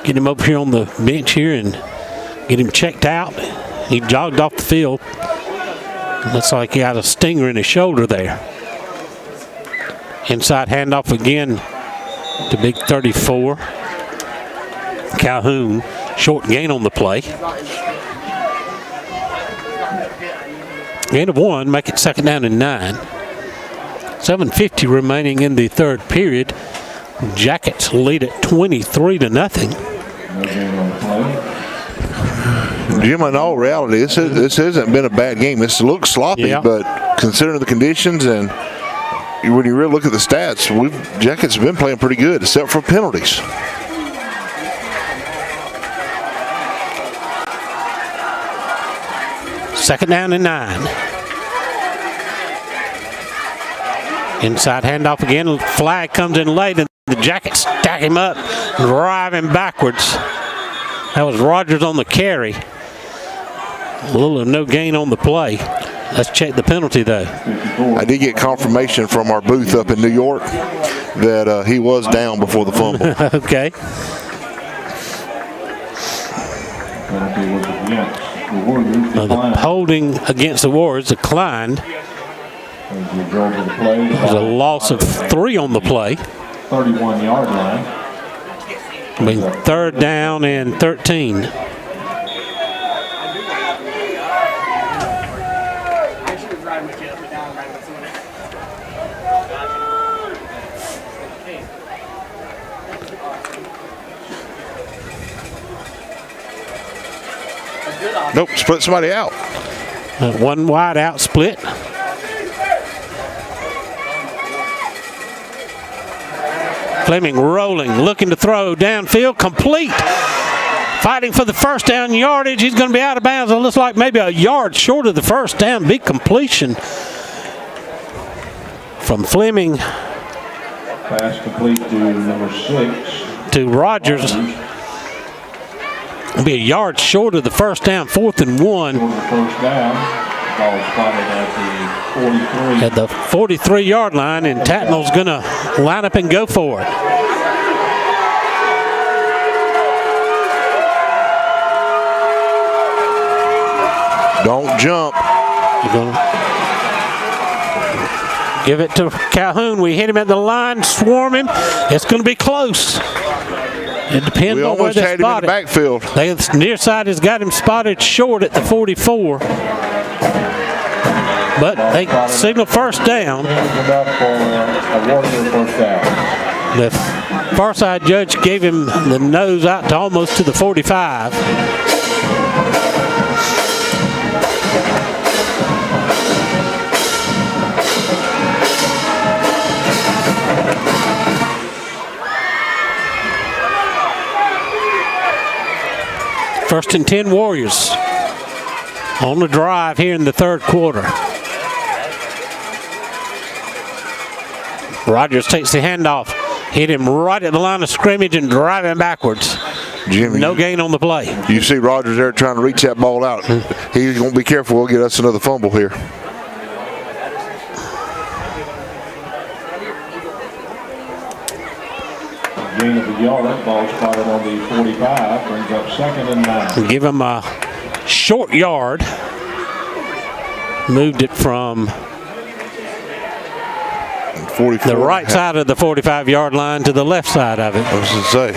get him over here on the bench here and get him checked out. He jogged off the field. Looks like he got a stinger in his shoulder there. Inside handoff again to big 34. Calhoun, short gain on the play. Gain of 1, make it 2nd down and 9. 7:50 remaining in the third period. Jackets lead at 23-0. Jim, in all reality, this hasn't been a bad game. This looks sloppy, but considering the conditions and when you really look at the stats, Jackets have been playing pretty good, except for penalties. Second down and 9. Inside handoff again. Flag comes in late, and the Jackets stack him up, driving backwards. That was Rogers on the carry. A little or no gain on the play. Let's check the penalty, though. I did get confirmation from our booth up in New York that he was down before the fumble. Okay. The holding against the Warriors declined. It was a loss of 3 on the play. 31-yard line. I mean, 3rd down and 13. Nope, split somebody out. One wide out split. Fleming rolling, looking to throw downfield, complete. Fighting for the first down yardage. He's going to be out of bounds. It looks like maybe a yard short of the first down. Big completion from Fleming. Pass complete to number 6. To Rogers. It'll be a yard short of the first down, 4th and 1. First down. Ball spotted at the 43. At the 43-yard line, and Tattnall's going to line up and go for it. Don't jump. You're going to give it to Calhoun. We hit him at the line, swarm him. It's going to be close. It depends on where they spot it. Backfield. The near side has got him spotted short at the 44. But they signal first down. The far side judge gave him the nose out to almost to the 45. First and 10 Warriors on the drive here in the third quarter. Rogers takes the handoff, hit him right at the line of scrimmage and drive him backwards. Jimmy, no gain on the play. You see Rogers there trying to reach that ball out. He's going to be careful. We'll get us another fumble here. Gain of the yard. Ball spotted on the 45. Brings up 2nd and 9. Give him a short yard. Moved it from the right side of the 45-yard line to the left side of it. I was going to say.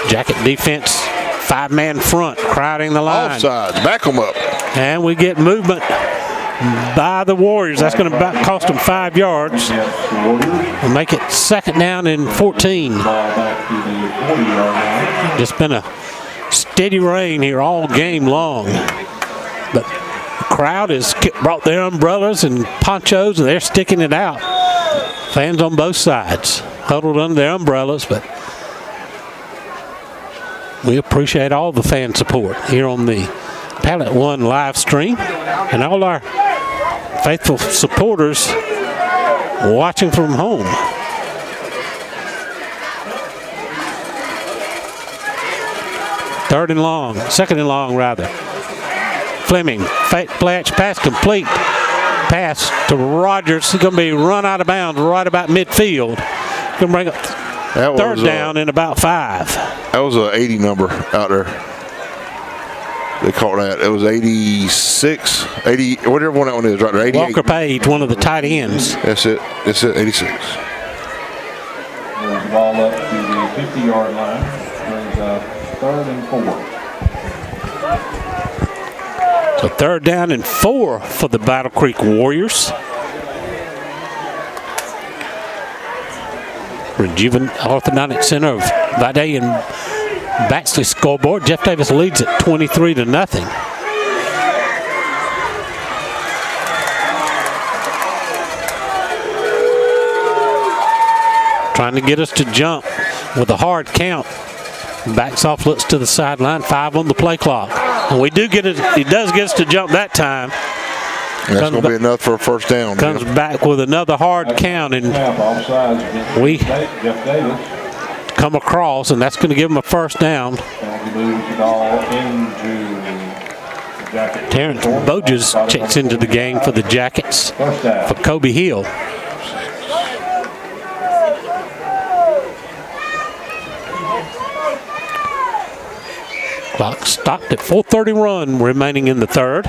Jacket defense, 5-man front, crowding the line. Offside, back them up. And we get movement by the Warriors. That's going to cost them 5 yards. We'll make it 2nd down and 14. Just been a steady rain here all game long. But the crowd has brought their umbrellas and ponchos, and they're sticking it out. Fans on both sides huddled under their umbrellas, but we appreciate all the fan support here on the Pallet One live stream and all our faithful supporters watching from home. Second and long rather. Fleming, flash pass complete. Pass to Rogers. He's going to be run out of bounds right about midfield. Going to bring up third down in about 5. That was an 80 number out there. They call that. It was 86, 80, whatever one that one is, right there. 88. Walker Page, one of the tight ends. That's it. That's it, 86. Moves the ball up to the 50-yard line. Brings up 3rd and 4. So 3rd down and 4 for the Battle Creek Warriors. Rejuvenate Orthodontic Center of Vidalia and Baxley scoreboard. Jeff Davis leads it 23-0. Trying to get us to jump with a hard count. Backs off, looks to the sideline. 5 on the play clock. And we do get it. He does get us to jump that time. That's going to be enough for a first down. Comes back with another hard count, and we come across, and that's going to give him a first down. Terrence Boges checks into the game for the Jackets for Kobe Hill. Clock stopped at 4:30 remaining in the 3rd.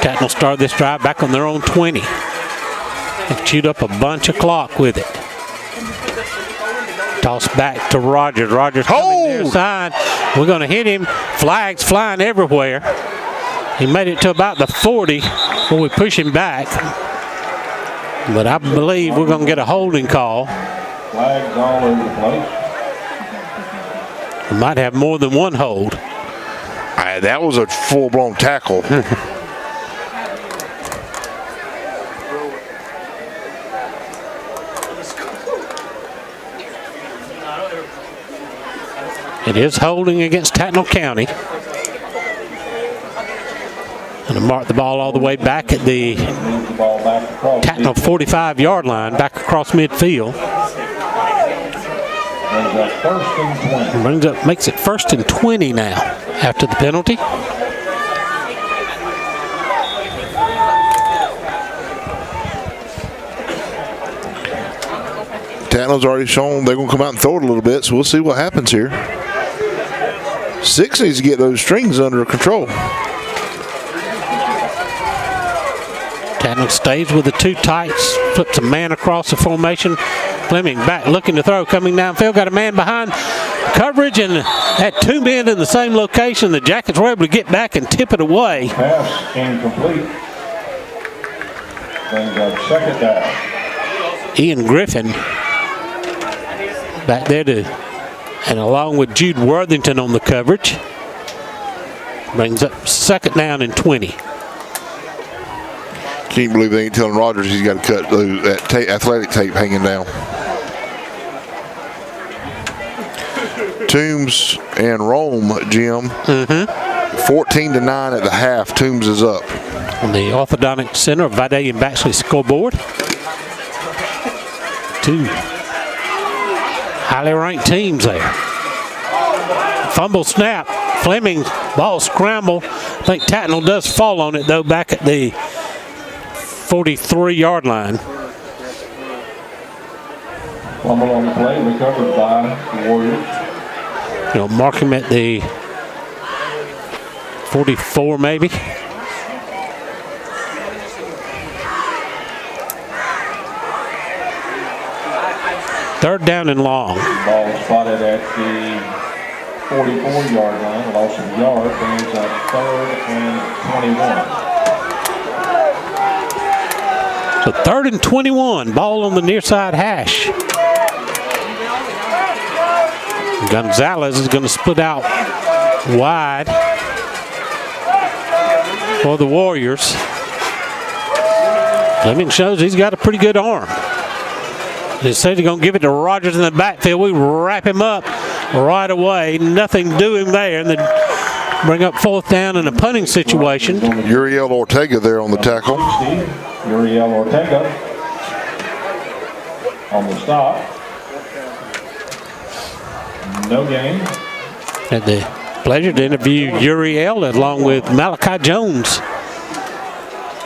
Tattnall started this drive back on their own 20. They chewed up a bunch of clock with it. Toss back to Rogers. Rogers coming near side. We're going to hit him. Flags flying everywhere. He made it to about the 40 before we push him back. But I believe we're going to get a holding call. Flags all over the place. We might have more than one hold. That was a full-blown tackle. It is holding against Tattnall County. And to mark the ball all the way back at the Tattnall 45-yard line, back across midfield. Makes it 1st and 20 now after the penalty. Tattnall's already shown they're going to come out and throw it a little bit, so we'll see what happens here. 6 needs to get those strings under control. Tattnall stays with the 2 tights, flips a man across the formation. Fleming back looking to throw, coming downfield, got a man behind coverage and had 2 men in the same location. The Jackets were able to get back and tip it away. Pass incomplete. Brings up 2nd down. Ian Griffin back there and along with Jude Worthington on the coverage. Brings up 2nd down and 20. Can't believe they ain't telling Rogers he's got to cut that athletic tape hanging down. Toombs and Rome, Jim. 14-9 at the half. Toombs is up. On the Orthodontic Center of Vidalia and Baxley scoreboard. 2 highly ranked teams there. Fumble snap. Fleming, ball scramble. I think Tattnall does fall on it though back at the 43-yard line. Fumble on the play, recovered by the Warriors. Mark him at the 44 maybe. Third down and long. Ball spotted at the 44-yard line, loss of a yard, brings up 3rd and 21. So 3rd and 21, ball on the near side hash. Gonzalez is going to split out wide for the Warriors. Fleming shows he's got a pretty good arm. They say they're going to give it to Rogers in the backfield. We wrap him up right away. Nothing doing there. And they bring up 4th down in a punting situation. Uriel Ortega there on the tackle. Uriel Ortega on the stop. No gain. Had the pleasure to interview Uriel along with Malachi Jones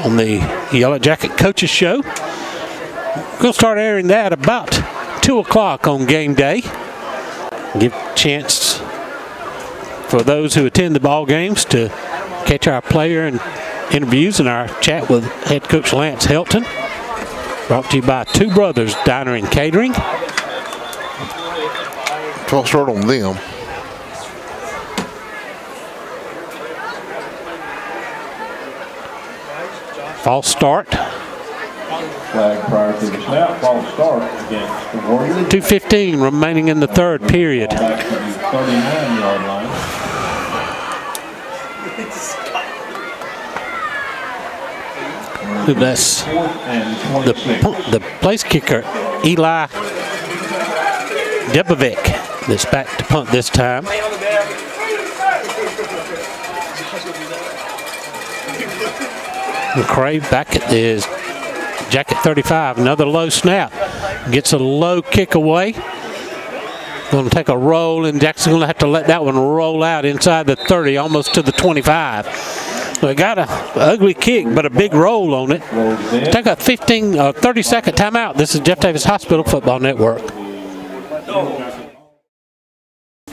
on the Yellow Jacket Coaches Show. We're going to start airing that about 2 o'clock on game day. Give a chance for those who attend the ball games to catch our player and interviews and our chat with head coach Lance Helton. Brought to you by Two Brothers Diner and Catering. False start on them. False start. Flag prior to the snap, false start against the Warriors. 2:15 remaining in the third period. Back to the 39-yard line. That's the place kicker, Eli Debovic, that's back to punt this time. McCray back at his jacket 35, another low snap. Gets a low kick away. Going to take a roll, and Jackson's going to have to let that one roll out inside the 30, almost to the 25. So he got an ugly kick, but a big roll on it. Take a 30-second timeout. This is Jeff Davis Hospital Football Network.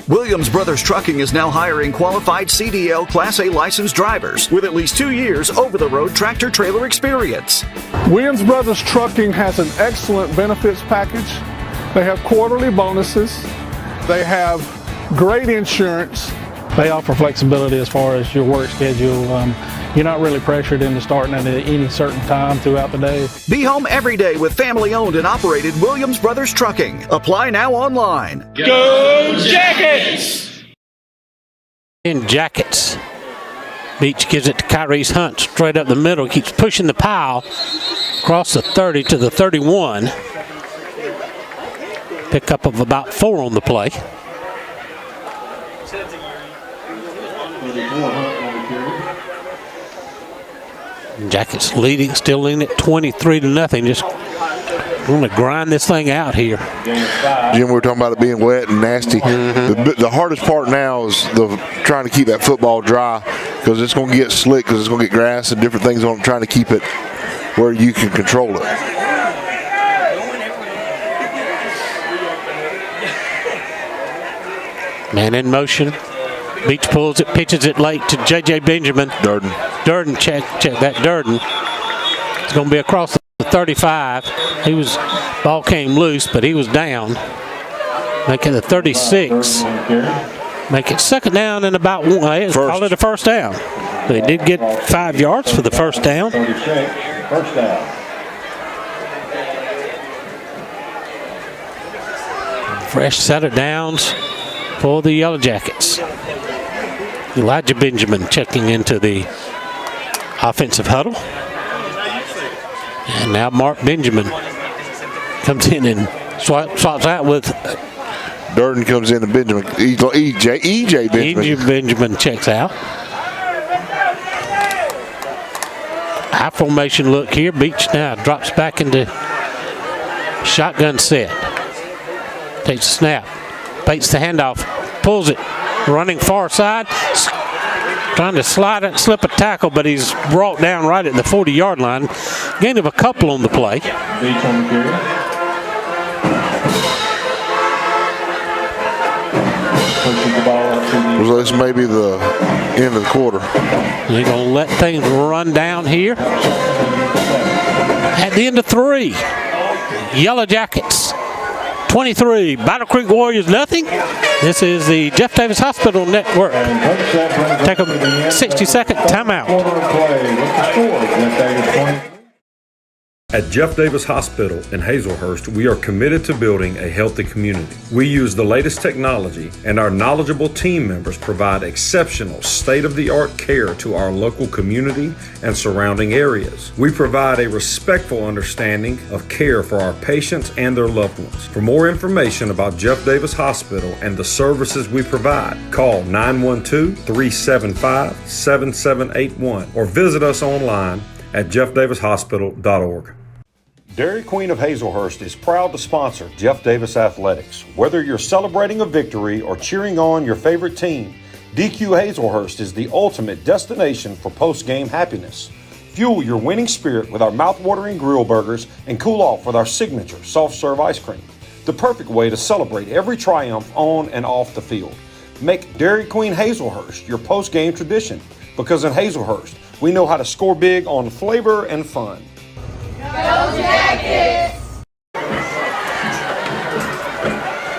Williams Brothers Trucking is now hiring qualified CDL Class A licensed drivers with at least 2 years over-the-road tractor-trailer experience. Williams Brothers Trucking has an excellent benefits package. They have quarterly bonuses. They have great insurance. They offer flexibility as far as your work schedule. You're not really pressured into starting at any certain time throughout the day. Be home every day with family-owned and operated Williams Brothers Trucking. Apply now online. Go Jackets! In Jackets. Beach gives it to Kyrese Hunt straight up the middle. Keeps pushing the pile across the 30 to the 31. Pickup of about 4 on the play. Jackets leading, still leading at 23-0. Just going to grind this thing out here. Jim, we were talking about it being wet and nasty. The hardest part now is trying to keep that football dry, because it's going to get slick, because it's going to get grass and different things on it, trying to keep it where you can control it. Man in motion. Beach pulls it, pitches it late to J.J. Benjamin. Durden, check that Durden. It's going to be across the 35. Ball came loose, but he was down. Make it the 36. Make it second down and about one. Call it a first down. They did get 5 yards for the first down. 36, first down. Fresh set of downs for the Yellow Jackets. Elijah Benjamin checking into the offensive huddle. And now Mark Benjamin comes in and swaps out with Durden comes in and Benjamin. EJ Benjamin. EJ Benjamin checks out. High formation look here. Beach now drops back into shotgun set. Takes a snap. Bates the handoff. Pulls it. Running far side. Trying to slide it, slip a tackle, but he's brought down right at the 40-yard line. Gain of a couple on the play. Beach on the carry. Pushes the ball up to the... So this may be the end of the quarter. They're going to let things run down here. At the end of 3, Yellow Jackets 23, Battle Creek Warriors nothing. This is the Jeff Davis Hospital Network. Take a 60-second timeout. At Jeff Davis Hospital in Hazelhurst, we are committed to building a healthy community. We use the latest technology, and our knowledgeable team members provide exceptional state-of-the-art care to our local community and surrounding areas. We provide a respectful understanding of care for our patients and their loved ones. For more information about Jeff Davis Hospital and the services we provide, call 912-375-7781 or visit us online at jeffdavishospital.org. Dairy Queen of Hazelhurst is proud to sponsor Jeff Davis Athletics. Whether you're celebrating a victory or cheering on your favorite team, DQ Hazelhurst is the ultimate destination for post-game happiness. Fuel your winning spirit with our mouth-watering grill burgers and cool off with our signature soft-serve ice cream. the perfect way to celebrate every triumph on and off the field. Make Dairy Queen Hazelhurst your post-game tradition, because in Hazelhurst, we know how to score big on flavor and fun. Go Jackets!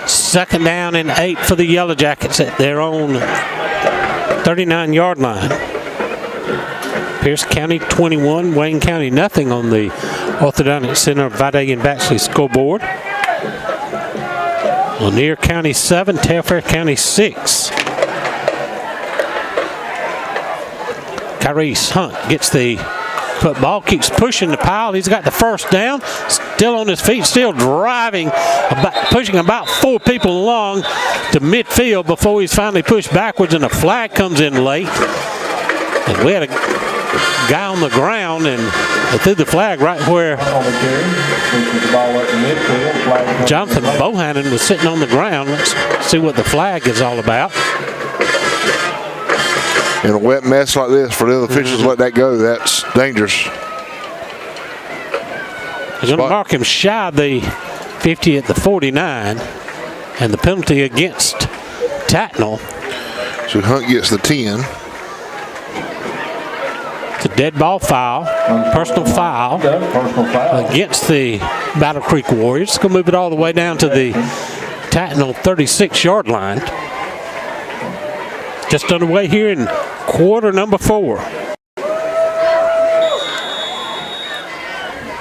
Second down and 8 for the Yellow Jackets at their own 39-yard line. Pierce County 21, Wayne County nothing on the Orthodontic Center Vidalia and Baxley scoreboard. Lanier County 7, Telfair County 6. Tyrese Hunt gets the football, keeps pushing the pile. He's got the first down, still on his feet, still driving, pushing about 4 people along to midfield before he's finally pushed backwards, and a flag comes in late. And we had a guy on the ground, and they threw the flag right where Jonathan Bohannon was sitting on the ground. Let's see what the flag is all about. In a wet mess like this, for the other officials to let that go, that's dangerous. They're going to mark him shy of the 50 at the 49, and the penalty against Tattnall. So Hunt gets the 10. It's a dead ball foul, personal foul against the Battle Creek Warriors. It's going to move it all the way down to the Tattnall 36-yard line. Just underway here in quarter number 4.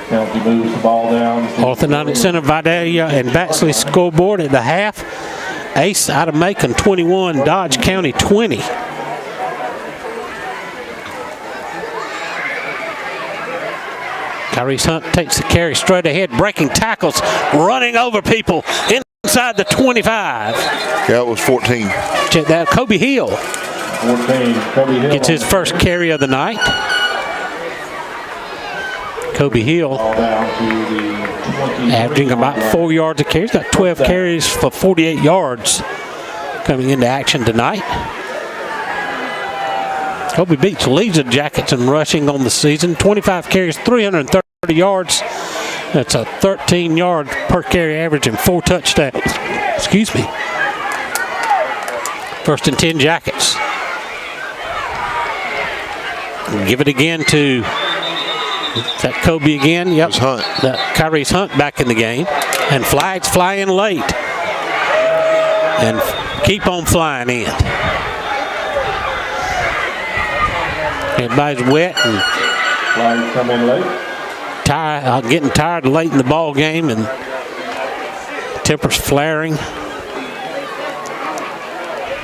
Penalty moves the ball down. Orthodontic Center Vidalia and Baxley scoreboard at the half. Ace out of Macon 21, Dodge County 20. Tyrese Hunt takes the carry straight ahead, breaking tackles, running over people inside the 25. That was 14. Check that. Kobe Hill. 14. Kobe Hill gets his first carry of the night. Kobe Hill averaging about 4 yards a carry. He's got 12 carries for 48 yards coming into action tonight. Kobe Beach leads the Jackets in rushing on the season. 25 carries, 330 yards. That's a 13-yard per carry average and 4 touchdowns. Excuse me. First and 10 Jackets. We'll give it again to that Kobe again. Yep. Hunt. Kyrie's Hunt back in the game. And flags fly in late. And keep on flying in. Everybody's wet and flags come in late. Getting tired late in the ball game, and tempers flaring.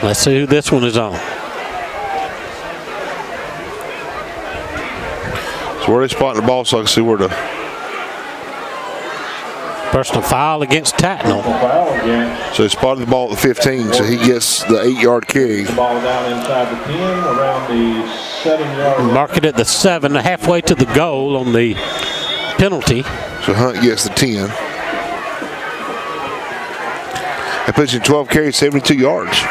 Let's see who this one is on. So where are they spotting the ball so I can see where the personal foul against Tattnall. So he spotted the ball at the 15, so he gets the 8-yard carry. The ball down inside the 10, around the 7-yard line. Mark it at the 7, halfway to the goal on the penalty. So Hunt gets the 10. That puts him 12 carries, 72 yards.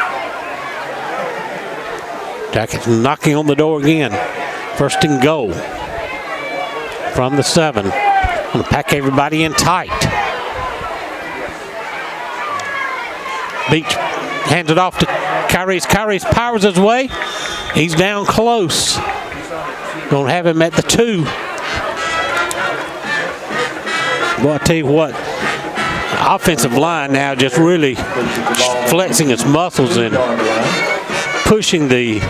Jackets knocking on the door again. First and goal from the 7. Going to pack everybody in tight. Beach hands it off to Kyrie's. Kyrie's powers his way. He's down close. Going to have him at the 2. Well, I tell you what, offensive line now just really flexing its muscles and pushing the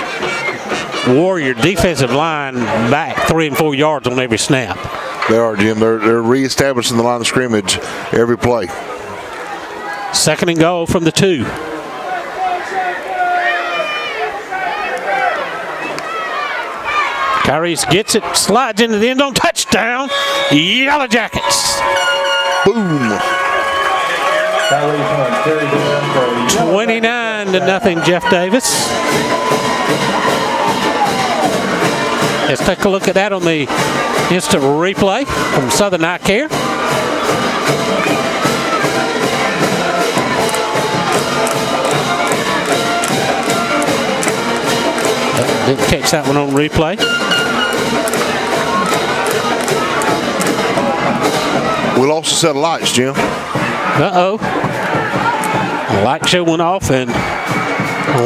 Warrior defensive line back 3 and 4 yards on every snap. They are, Jim. They're reestablishing the line of scrimmage every play. Second and goal from the 2. Kyrie's gets it, slides into the end zone, touchdown, Yellow Jackets. Boom. 29-0, Jeff Davis. Let's take a look at that on the instant replay from Southern Eye Care. Didn't catch that one on replay. We lost a set of lights, Jim. Uh-oh. The light show went off, and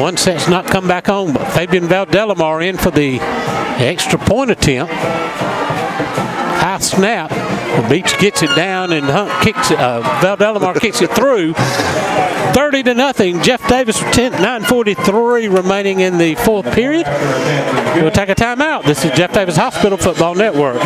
one set's not come back on, but Fabian Valdelamar in for the extra point attempt. High snap. The Beach gets it down, and Hunt kicks it. Valdelamar kicks it through. 30-0. Jeff Davis with 9:43 remaining in the fourth period. We'll take a timeout. This is Jeff Davis Hospital Football Network.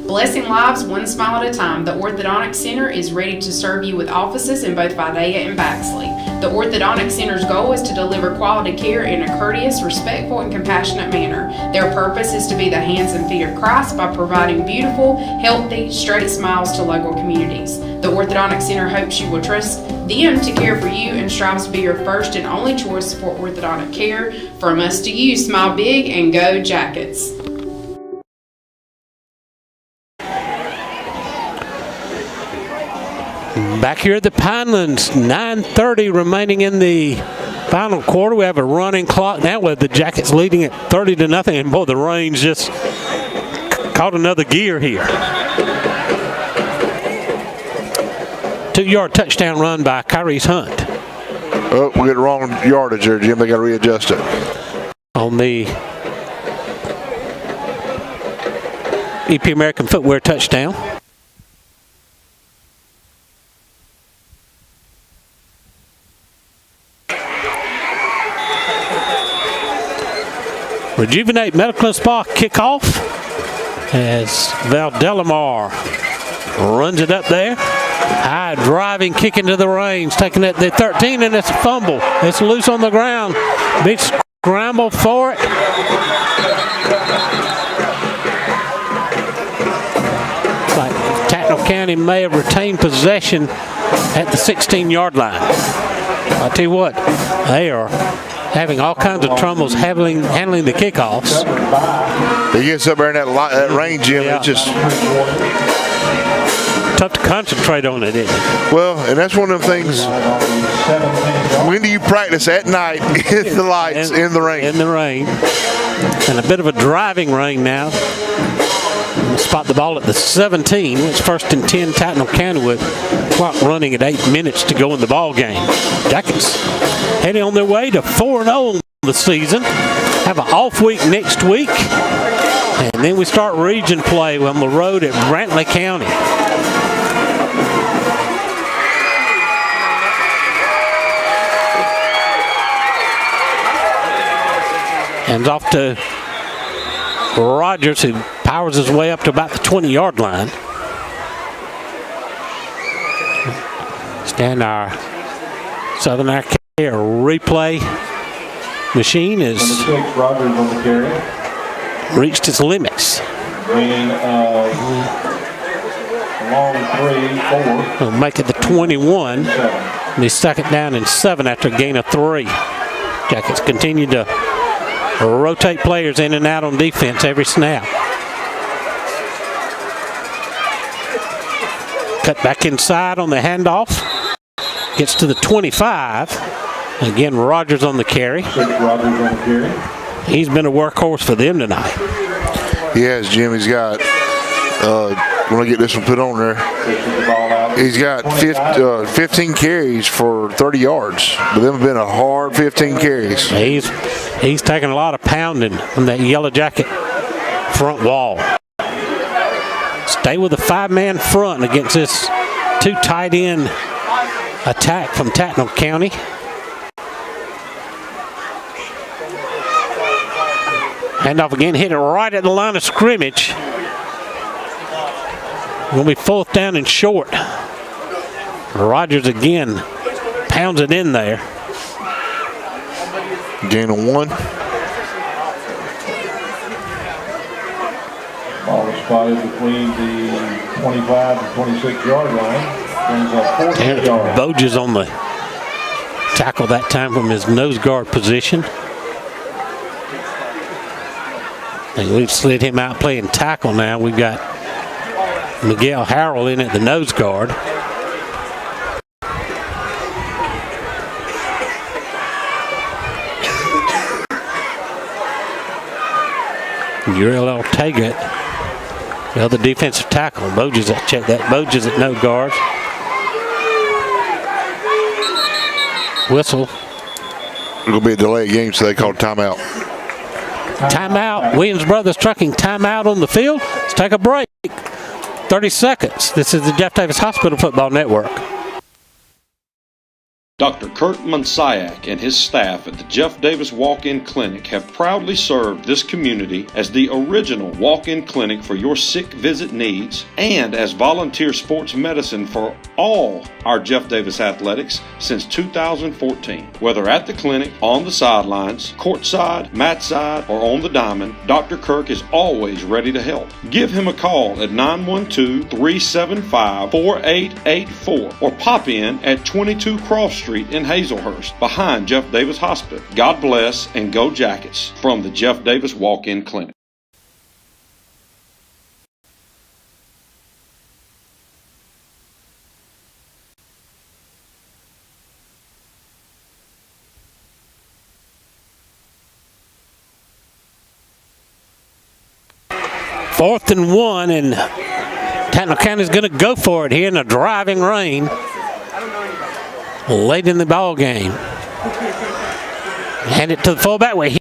Blessing lives one smile at a time, the Orthodontic Center is ready to serve you with offices in both Vidalia and Baxley. The Orthodontic Center's goal is to deliver quality care in a courteous, respectful, and compassionate manner. Their purpose is to be the hands and feet of Christ by providing beautiful, healthy, straight smiles to local communities. The Orthodontic Center hopes you will trust them to care for you and strives to be your first and only choice for orthodontic care. From us to you, smile big and go Jackets. Back here at the Pinelands, 9:30 remaining in the final quarter. We have a running clock now with the Jackets leading at 30-0, and boy, the rain's just caught another gear here. 2-yard touchdown run by Kyrie's Hunt. Oh, we get the wrong yardage there, Jim. They got to readjust it. On the EP American Footwear touchdown. Rejuvenate Medical and Spa kickoff as Valdelamar runs it up there. High driving kick into the range, taking it the 13, and it's a fumble. It's loose on the ground. Big scramble for it. Like Tattnall County may have retained possession at the 16-yard line. I'll tell you what, they are having all kinds of troubles handling the kickoffs. He gets up there in that range, Jim. Yeah. It's just tough to concentrate on it, isn't it? Well, and that's one of them things. When do you practice at night in the lights, in the rain? In the rain. And a bit of a driving rain now. We'll spot the ball at the 17. It's 1st and 10, Tattnall County with clock running at 8 minutes to go in the ball game. Jackets heading on their way to 4-0 the season. Have an off week next week. And then we start region play on the road at Brantley County. And off to Rogers, who powers his way up to about the 20-yard line. Stand our Southern Arcade replay machine has reached its limits. We'll make it the 21. Be second down and 7 after a gain of 3. Jackets continue to rotate players in and out on defense every snap. Cut back inside on the handoff. Gets to the 25. Again, Rogers on the carry. He's been a workhorse for them tonight. He has, Jim. He's got, when I get this one put on there, he's got 15 carries for 30 yards. But them have been a hard 15 carries. He's taking a lot of pounding from that Yellow Jacket front wall. Stay with a 5-man front against this 2 tight end attack from Tattnall County. Handoff again, hit it right at the line of scrimmage. Will be 4th down and short. Rogers again pounds it in there. Gain of 1. Ball is spotted between the 25 and 26-yard line. Brings up 14 yards. Boges on the tackle that time from his nose guard position. And we've slid him out playing tackle now. We've got Miguel Harrell in at the nose guard. Uriel Ortega, the other defensive tackle. Boges at no guard. Whistle. It'll be a delayed game, so they call timeout. Timeout. Williams Brothers Trucking timeout on the field. Let's take a break. 30 seconds. This is the Jeff Davis Hospital Football Network. Dr. Kurt Monsiak and his staff at the Jeff Davis Walk-In Clinic have proudly served this community as the original walk-in clinic for your sick visit needs and as volunteer sports medicine for all our Jeff Davis athletics since 2014. Whether at the clinic, on the sidelines, courtside, mat side, or on the diamond, Dr. Kirk is always ready to help. Give him a call at 912-375-4884 or pop in at 22 Cross Street in Hazelhurst, behind Jeff Davis Hospital. God bless and go Jackets from the Jeff Davis Walk-In Clinic. Fourth and 1, and Tattnall County is going to go for it here in a driving rain late in the ball game. Hand it to the fullback. We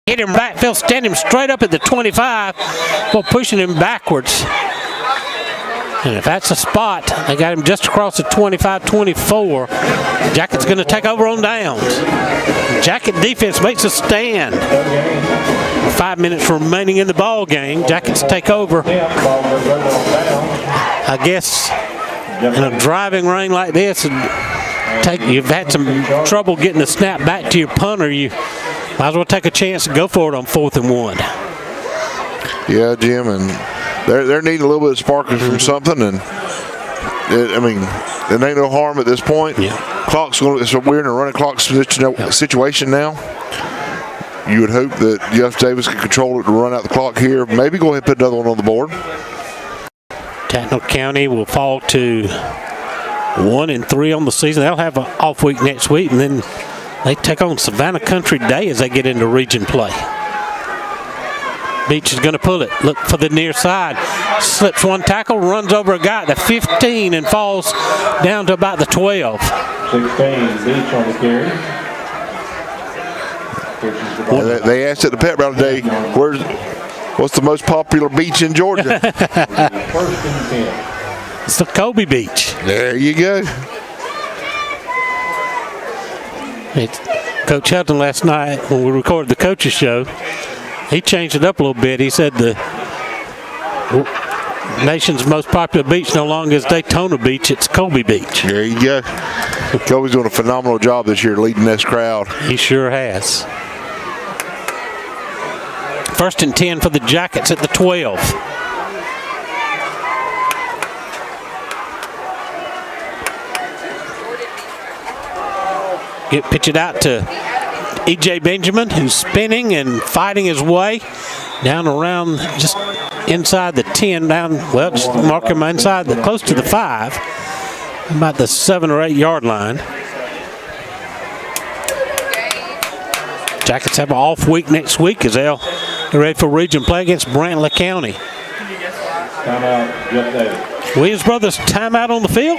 hit him backfield, stand him straight up at the 25 while pushing him backwards. And if that's a spot, they got him just across the 25-24. Jacket's going to take over on downs. Jacket defense makes a stand. 5 minutes remaining in the ball game. Jackets take over. I guess in a driving rain like this, you've had some trouble getting the snap back to your punter. You might as well take a chance and go for it on 4th and 1. Yeah, Jim, and they're needing a little bit of sparkles from something, and it ain't no harm at this point. Yeah. Clock's going. So we're in a running clock situation now. You would hope that Jeff Davis can control it to run out the clock here. Maybe go ahead and put another one on the board. Tattnall County will fall to 1-3 on the season. They'll have an off week next week, and then they take on Savannah Country Day as they get into region play. Beach is going to pull it. Look for the near side. Slips one tackle, runs over a guy at the 15 and falls down to about the 12. 16, Beach on the carry. They asked at the pep rally today, what's the most popular beach in Georgia? It's the Kobe Beach. There you go. Coach Helton last night, when we recorded the coaches show, he changed it up a little bit. He said the nation's most popular beach no longer is Daytona Beach, it's Kobe Beach. There you go. Kobe's doing a phenomenal job this year leading this crowd. He sure has. 1st and 10 for the Jackets at the 12. Pitch it out to E.J. Benjamin, who's spinning and fighting his way down around just inside the 10, just mark him inside, close to the 5, about the 7 or 8 yard line. Jackets have an off week next week as they're ready for region play against Brantley County. Timeout, Jeff Davis. Williams Brothers timeout on the field.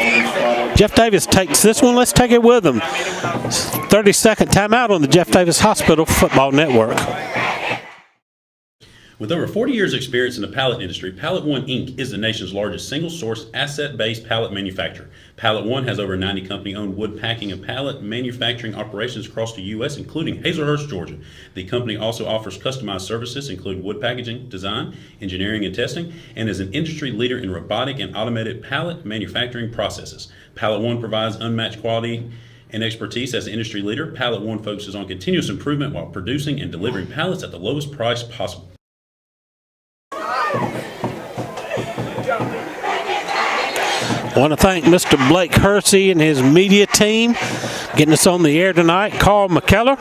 Jeff Davis takes this one. Let's take it with him. 30-second timeout on the Jeff Davis Hospital Football Network. With over 40 years' experience in the pallet industry, Pallet One Inc. is the nation's largest single-source, asset-based pallet manufacturer. Pallet One has over 90 company-owned wood packing and pallet manufacturing operations across the U.S., including Hazelhurst, Georgia. The company also offers customized services, including wood packaging, design, engineering, and testing, and is an industry leader in robotic and automated pallet manufacturing processes. Pallet One provides unmatched quality and expertise as an industry leader. Pallet One focuses on continuous improvement while producing and delivering pallets at the lowest price possible. I want to thank Mr. Blake Hersey and his media team getting us on the air tonight. Carl McKellar,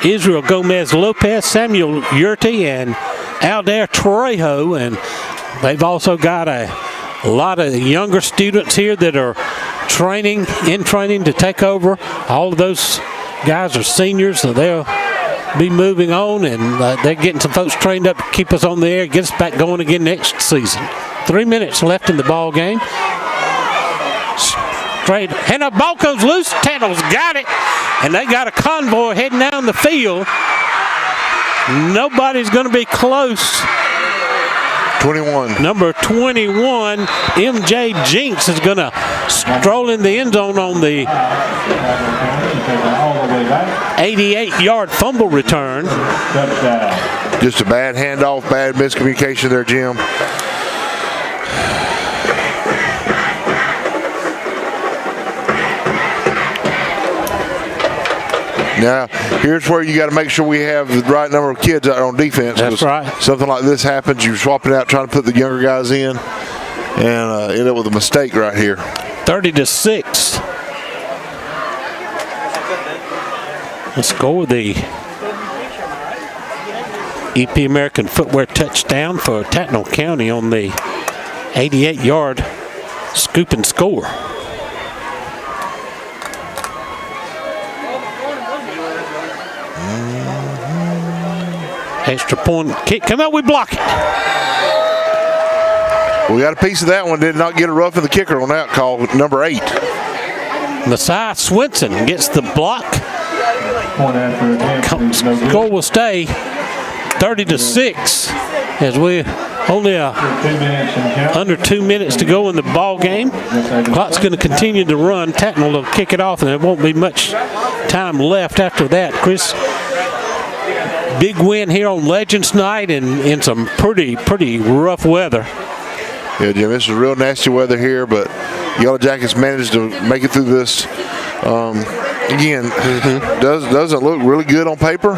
Israel Gomez Lopez, Samuel Yurty, and Aldair Trejo, and they've also got a lot of younger students here that are training to take over. All of those guys are seniors, so they'll be moving on, and they're getting some folks trained up to keep us on the air, get us back going again next season. 3 minutes left in the ball game. Straight, and the ball goes loose. Tattnall's got it, and they got a convoy heading down the field. Nobody's going to be close. 21. Number 21, MJ Jinks, is going to stroll in the end zone on the 88-yard fumble return. Just a bad handoff, bad miscommunication there, Jim. Now, here's where you got to make sure we have the right number of kids out on defense. That's right. Something like this happens, you're swapping out, trying to put the younger guys in, and end up with a mistake right here. 30-6. Let's score the EP American Footwear touchdown for Tattnall County on the 88-yard scoop and score. Extra point kick, come out, we block it. We got a piece of that one, did not get a rough in the kicker on that call, number 8. Messiah Swinson gets the block. Score will stay 30-6 as we only under 2 minutes to go in the ball game. Clock's going to continue to run. Tattnall will kick it off, and there won't be much time left after that. Chris, big win here on Legends Night and in some pretty rough weather. Yeah, Jim, this is real nasty weather here, but Yellow Jackets managed to make it through this. Again, doesn't look really good on paper,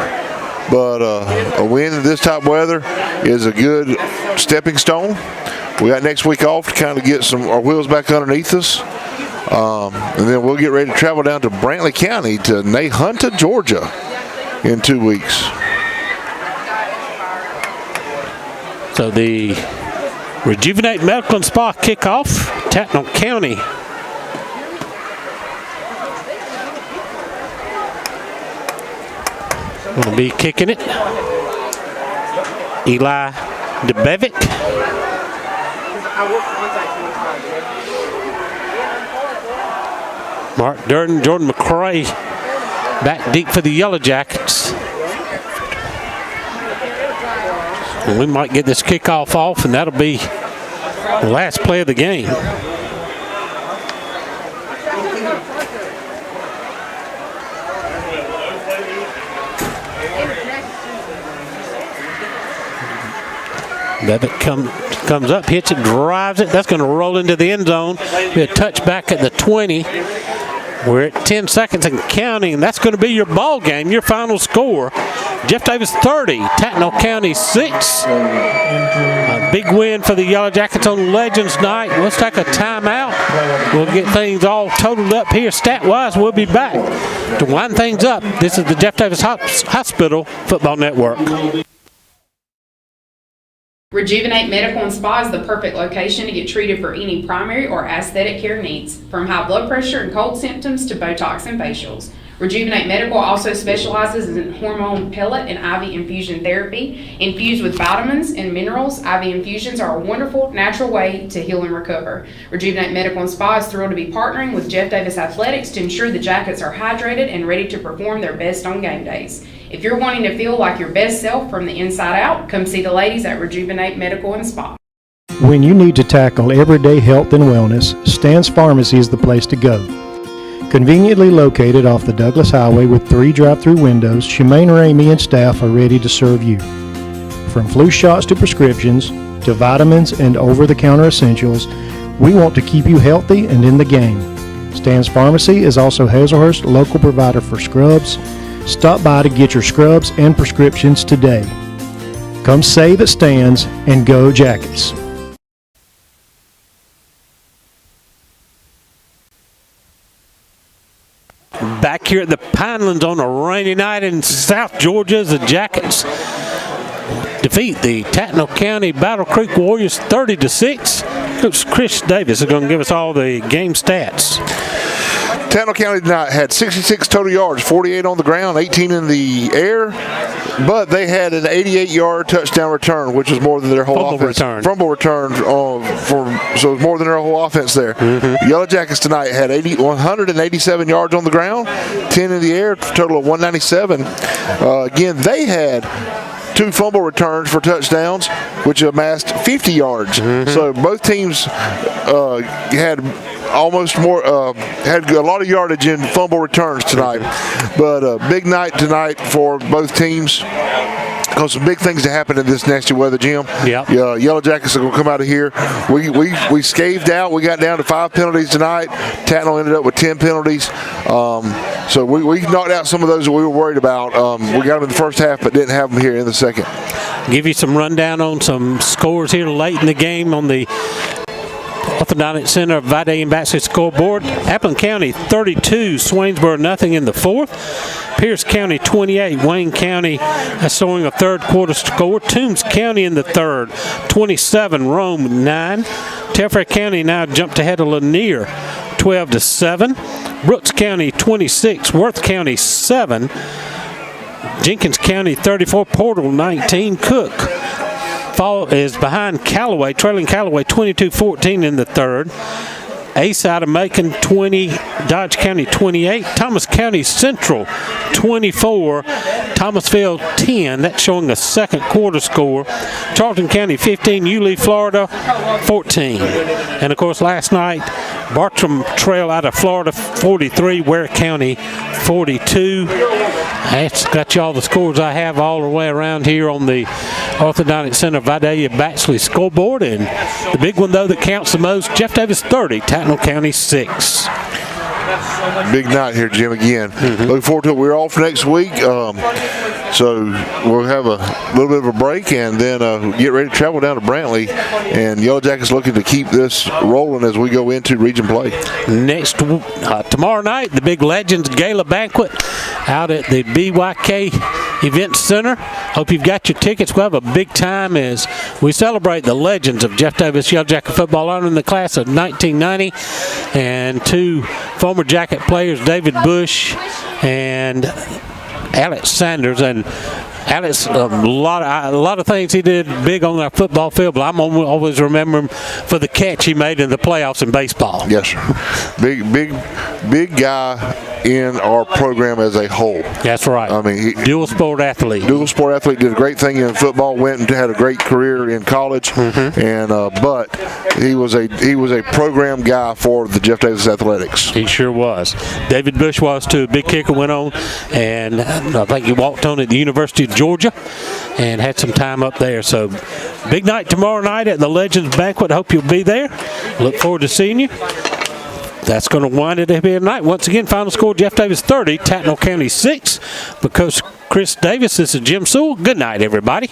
but a win in this type of weather is a good stepping stone. We got next week off to kind of get our wheels back underneath us. And then we'll get ready to travel down to Brantley County to Nahunta, Georgia in 2 weeks. So the Rejuvenate Medical and Spa kickoff, Tattnall County. Going to be kicking it. Eli DeBevic. Mark Durden, Jordan McCray back deep for the Yellow Jackets. And we might get this kickoff off, and that'll be the last play of the game. Bevitt comes up, hits it, drives it. That's going to roll into the end zone. Be a touchback at the 20. We're at 10 seconds and counting, and that's going to be your ball game, your final score. Jeff Davis 30, Tattnall County 6. A big win for the Yellow Jackets on Legends Night. Let's take a timeout. We'll get things all totaled up here stat-wise. We'll be back to wind things up. This is the Jeff Davis Hospital Football Network. Rejuvenate Medical and Spa is the perfect location to get treated for any primary or aesthetic care needs, from high blood pressure and cold symptoms to Botox and facials. Rejuvenate Medical also specializes in hormone pellet and IV infusion therapy. Infused with vitamins and minerals, IV infusions are a wonderful, natural way to heal and recover. Rejuvenate Medical and Spa is thrilled to be partnering with Jeff Davis Athletics to ensure the Jackets are hydrated and ready to perform their best on game days. If you're wanting to feel like your best self from the inside out, come see the ladies at Rejuvenate Medical and Spa. When you need to tackle everyday health and wellness, Stan's Pharmacy is the place to go. Conveniently located off the Douglas Highway with 3 drive-through windows, Shemaine Ramey and staff are ready to serve you. From flu shots to prescriptions, to vitamins and over-the-counter essentials, we want to keep you healthy and in the game. Stan's Pharmacy is also Hazelhurst's local provider for scrubs. Stop by to get your scrubs and prescriptions today. Come save at Stan's and go Jackets. Back here at the Pinelands on a rainy night in South Georgia, the Jackets defeat the Tattnall County Battle Creek Warriors 30-6. Coach Chris Davis is going to give us all the game stats. Tattnall County tonight had 66 total yards, 48 on the ground, 18 in the air, but they had an 88-yard touchdown return, which was more than their whole offense. Fumble return. So it was more than their whole offense there. Yellow Jackets tonight had 187 yards on the ground, 10 in the air, total of 197. Again, they had 2 fumble returns for touchdowns, which amassed 50 yards. So both teams had almost more, had a lot of yardage in fumble returns tonight. But big night tonight for both teams. Because some big things to happen in this nasty weather, Jim. Yellow Jackets are going to come out of here. We scathed out. We got down to 5 penalties tonight. Tattnall ended up with 10 penalties. So we knocked out some of those that we were worried about. We got them in the first half, but didn't have them here in the second. Give you some rundown on some scores here late in the game on the Orthodontic Center of Vidalia and Baxley scoreboard. Appleton County 32, Swainsboro nothing in the fourth. Pierce County 28, Wayne County showing a third quarter score. Toombs County in the third, 27, Rome 9. Telfair County now jumped ahead of Lanier, 12-7. Brooks County 26, Worth County 7. Jenkins County 34, Portal 19. Cook is behind Callaway, trailing Callaway 22-14 in the third. Ace out of Macon 20, Dodge County 28, Thomas County Central 24, Thomasville 10. That's showing a second quarter score. Charlton County 15, Yulee, Florida 14. And of course last night, Bartram Trail out of Florida 43, Ware County 42. That's got you all the scores I have all the way around here on the Orthodontic Center Vidalia Baxley scoreboard. And the big one, though, that counts the most, Jeff Davis 30, Tattnall County 6. Big night here, Jim, again. Looking forward to it. We're off next week. So we'll have a little bit of a break and then get ready to travel down to Brantley. And Yellow Jackets looking to keep this rolling as we go into region play. Next, tomorrow night, the big Legends Gala Banquet out at the BYK Event Center. Hope you've got your tickets. We'll have a big time as we celebrate the legends of Jeff Davis Yellow Jacket football, honoring the class of 1990 and 2 former Jacket players, David Bush and Alex Sanders. And Alex, a lot of things he did big on our football field, but I'm always remember him for the catch he made in the playoffs in baseball. Yes, sir. Big guy in our program as a whole. That's right. I mean, dual sport athlete. Did a great thing in football. Went and had a great career in college, and but he was a program guy for the Jeff Davis Athletics. He sure was. David Bush was too. Big kicker went on, and I think he walked on at the University of Georgia, and had some time up there. So, big night tomorrow night at the Legends Banquet. Hope you'll be there. Look forward to seeing you. That's going to wind it up here tonight. Once again, final score, Jeff Davis 30, Tattnall County 6. For Coach Chris Davis, this is Jim Sewell. Good night, everybody.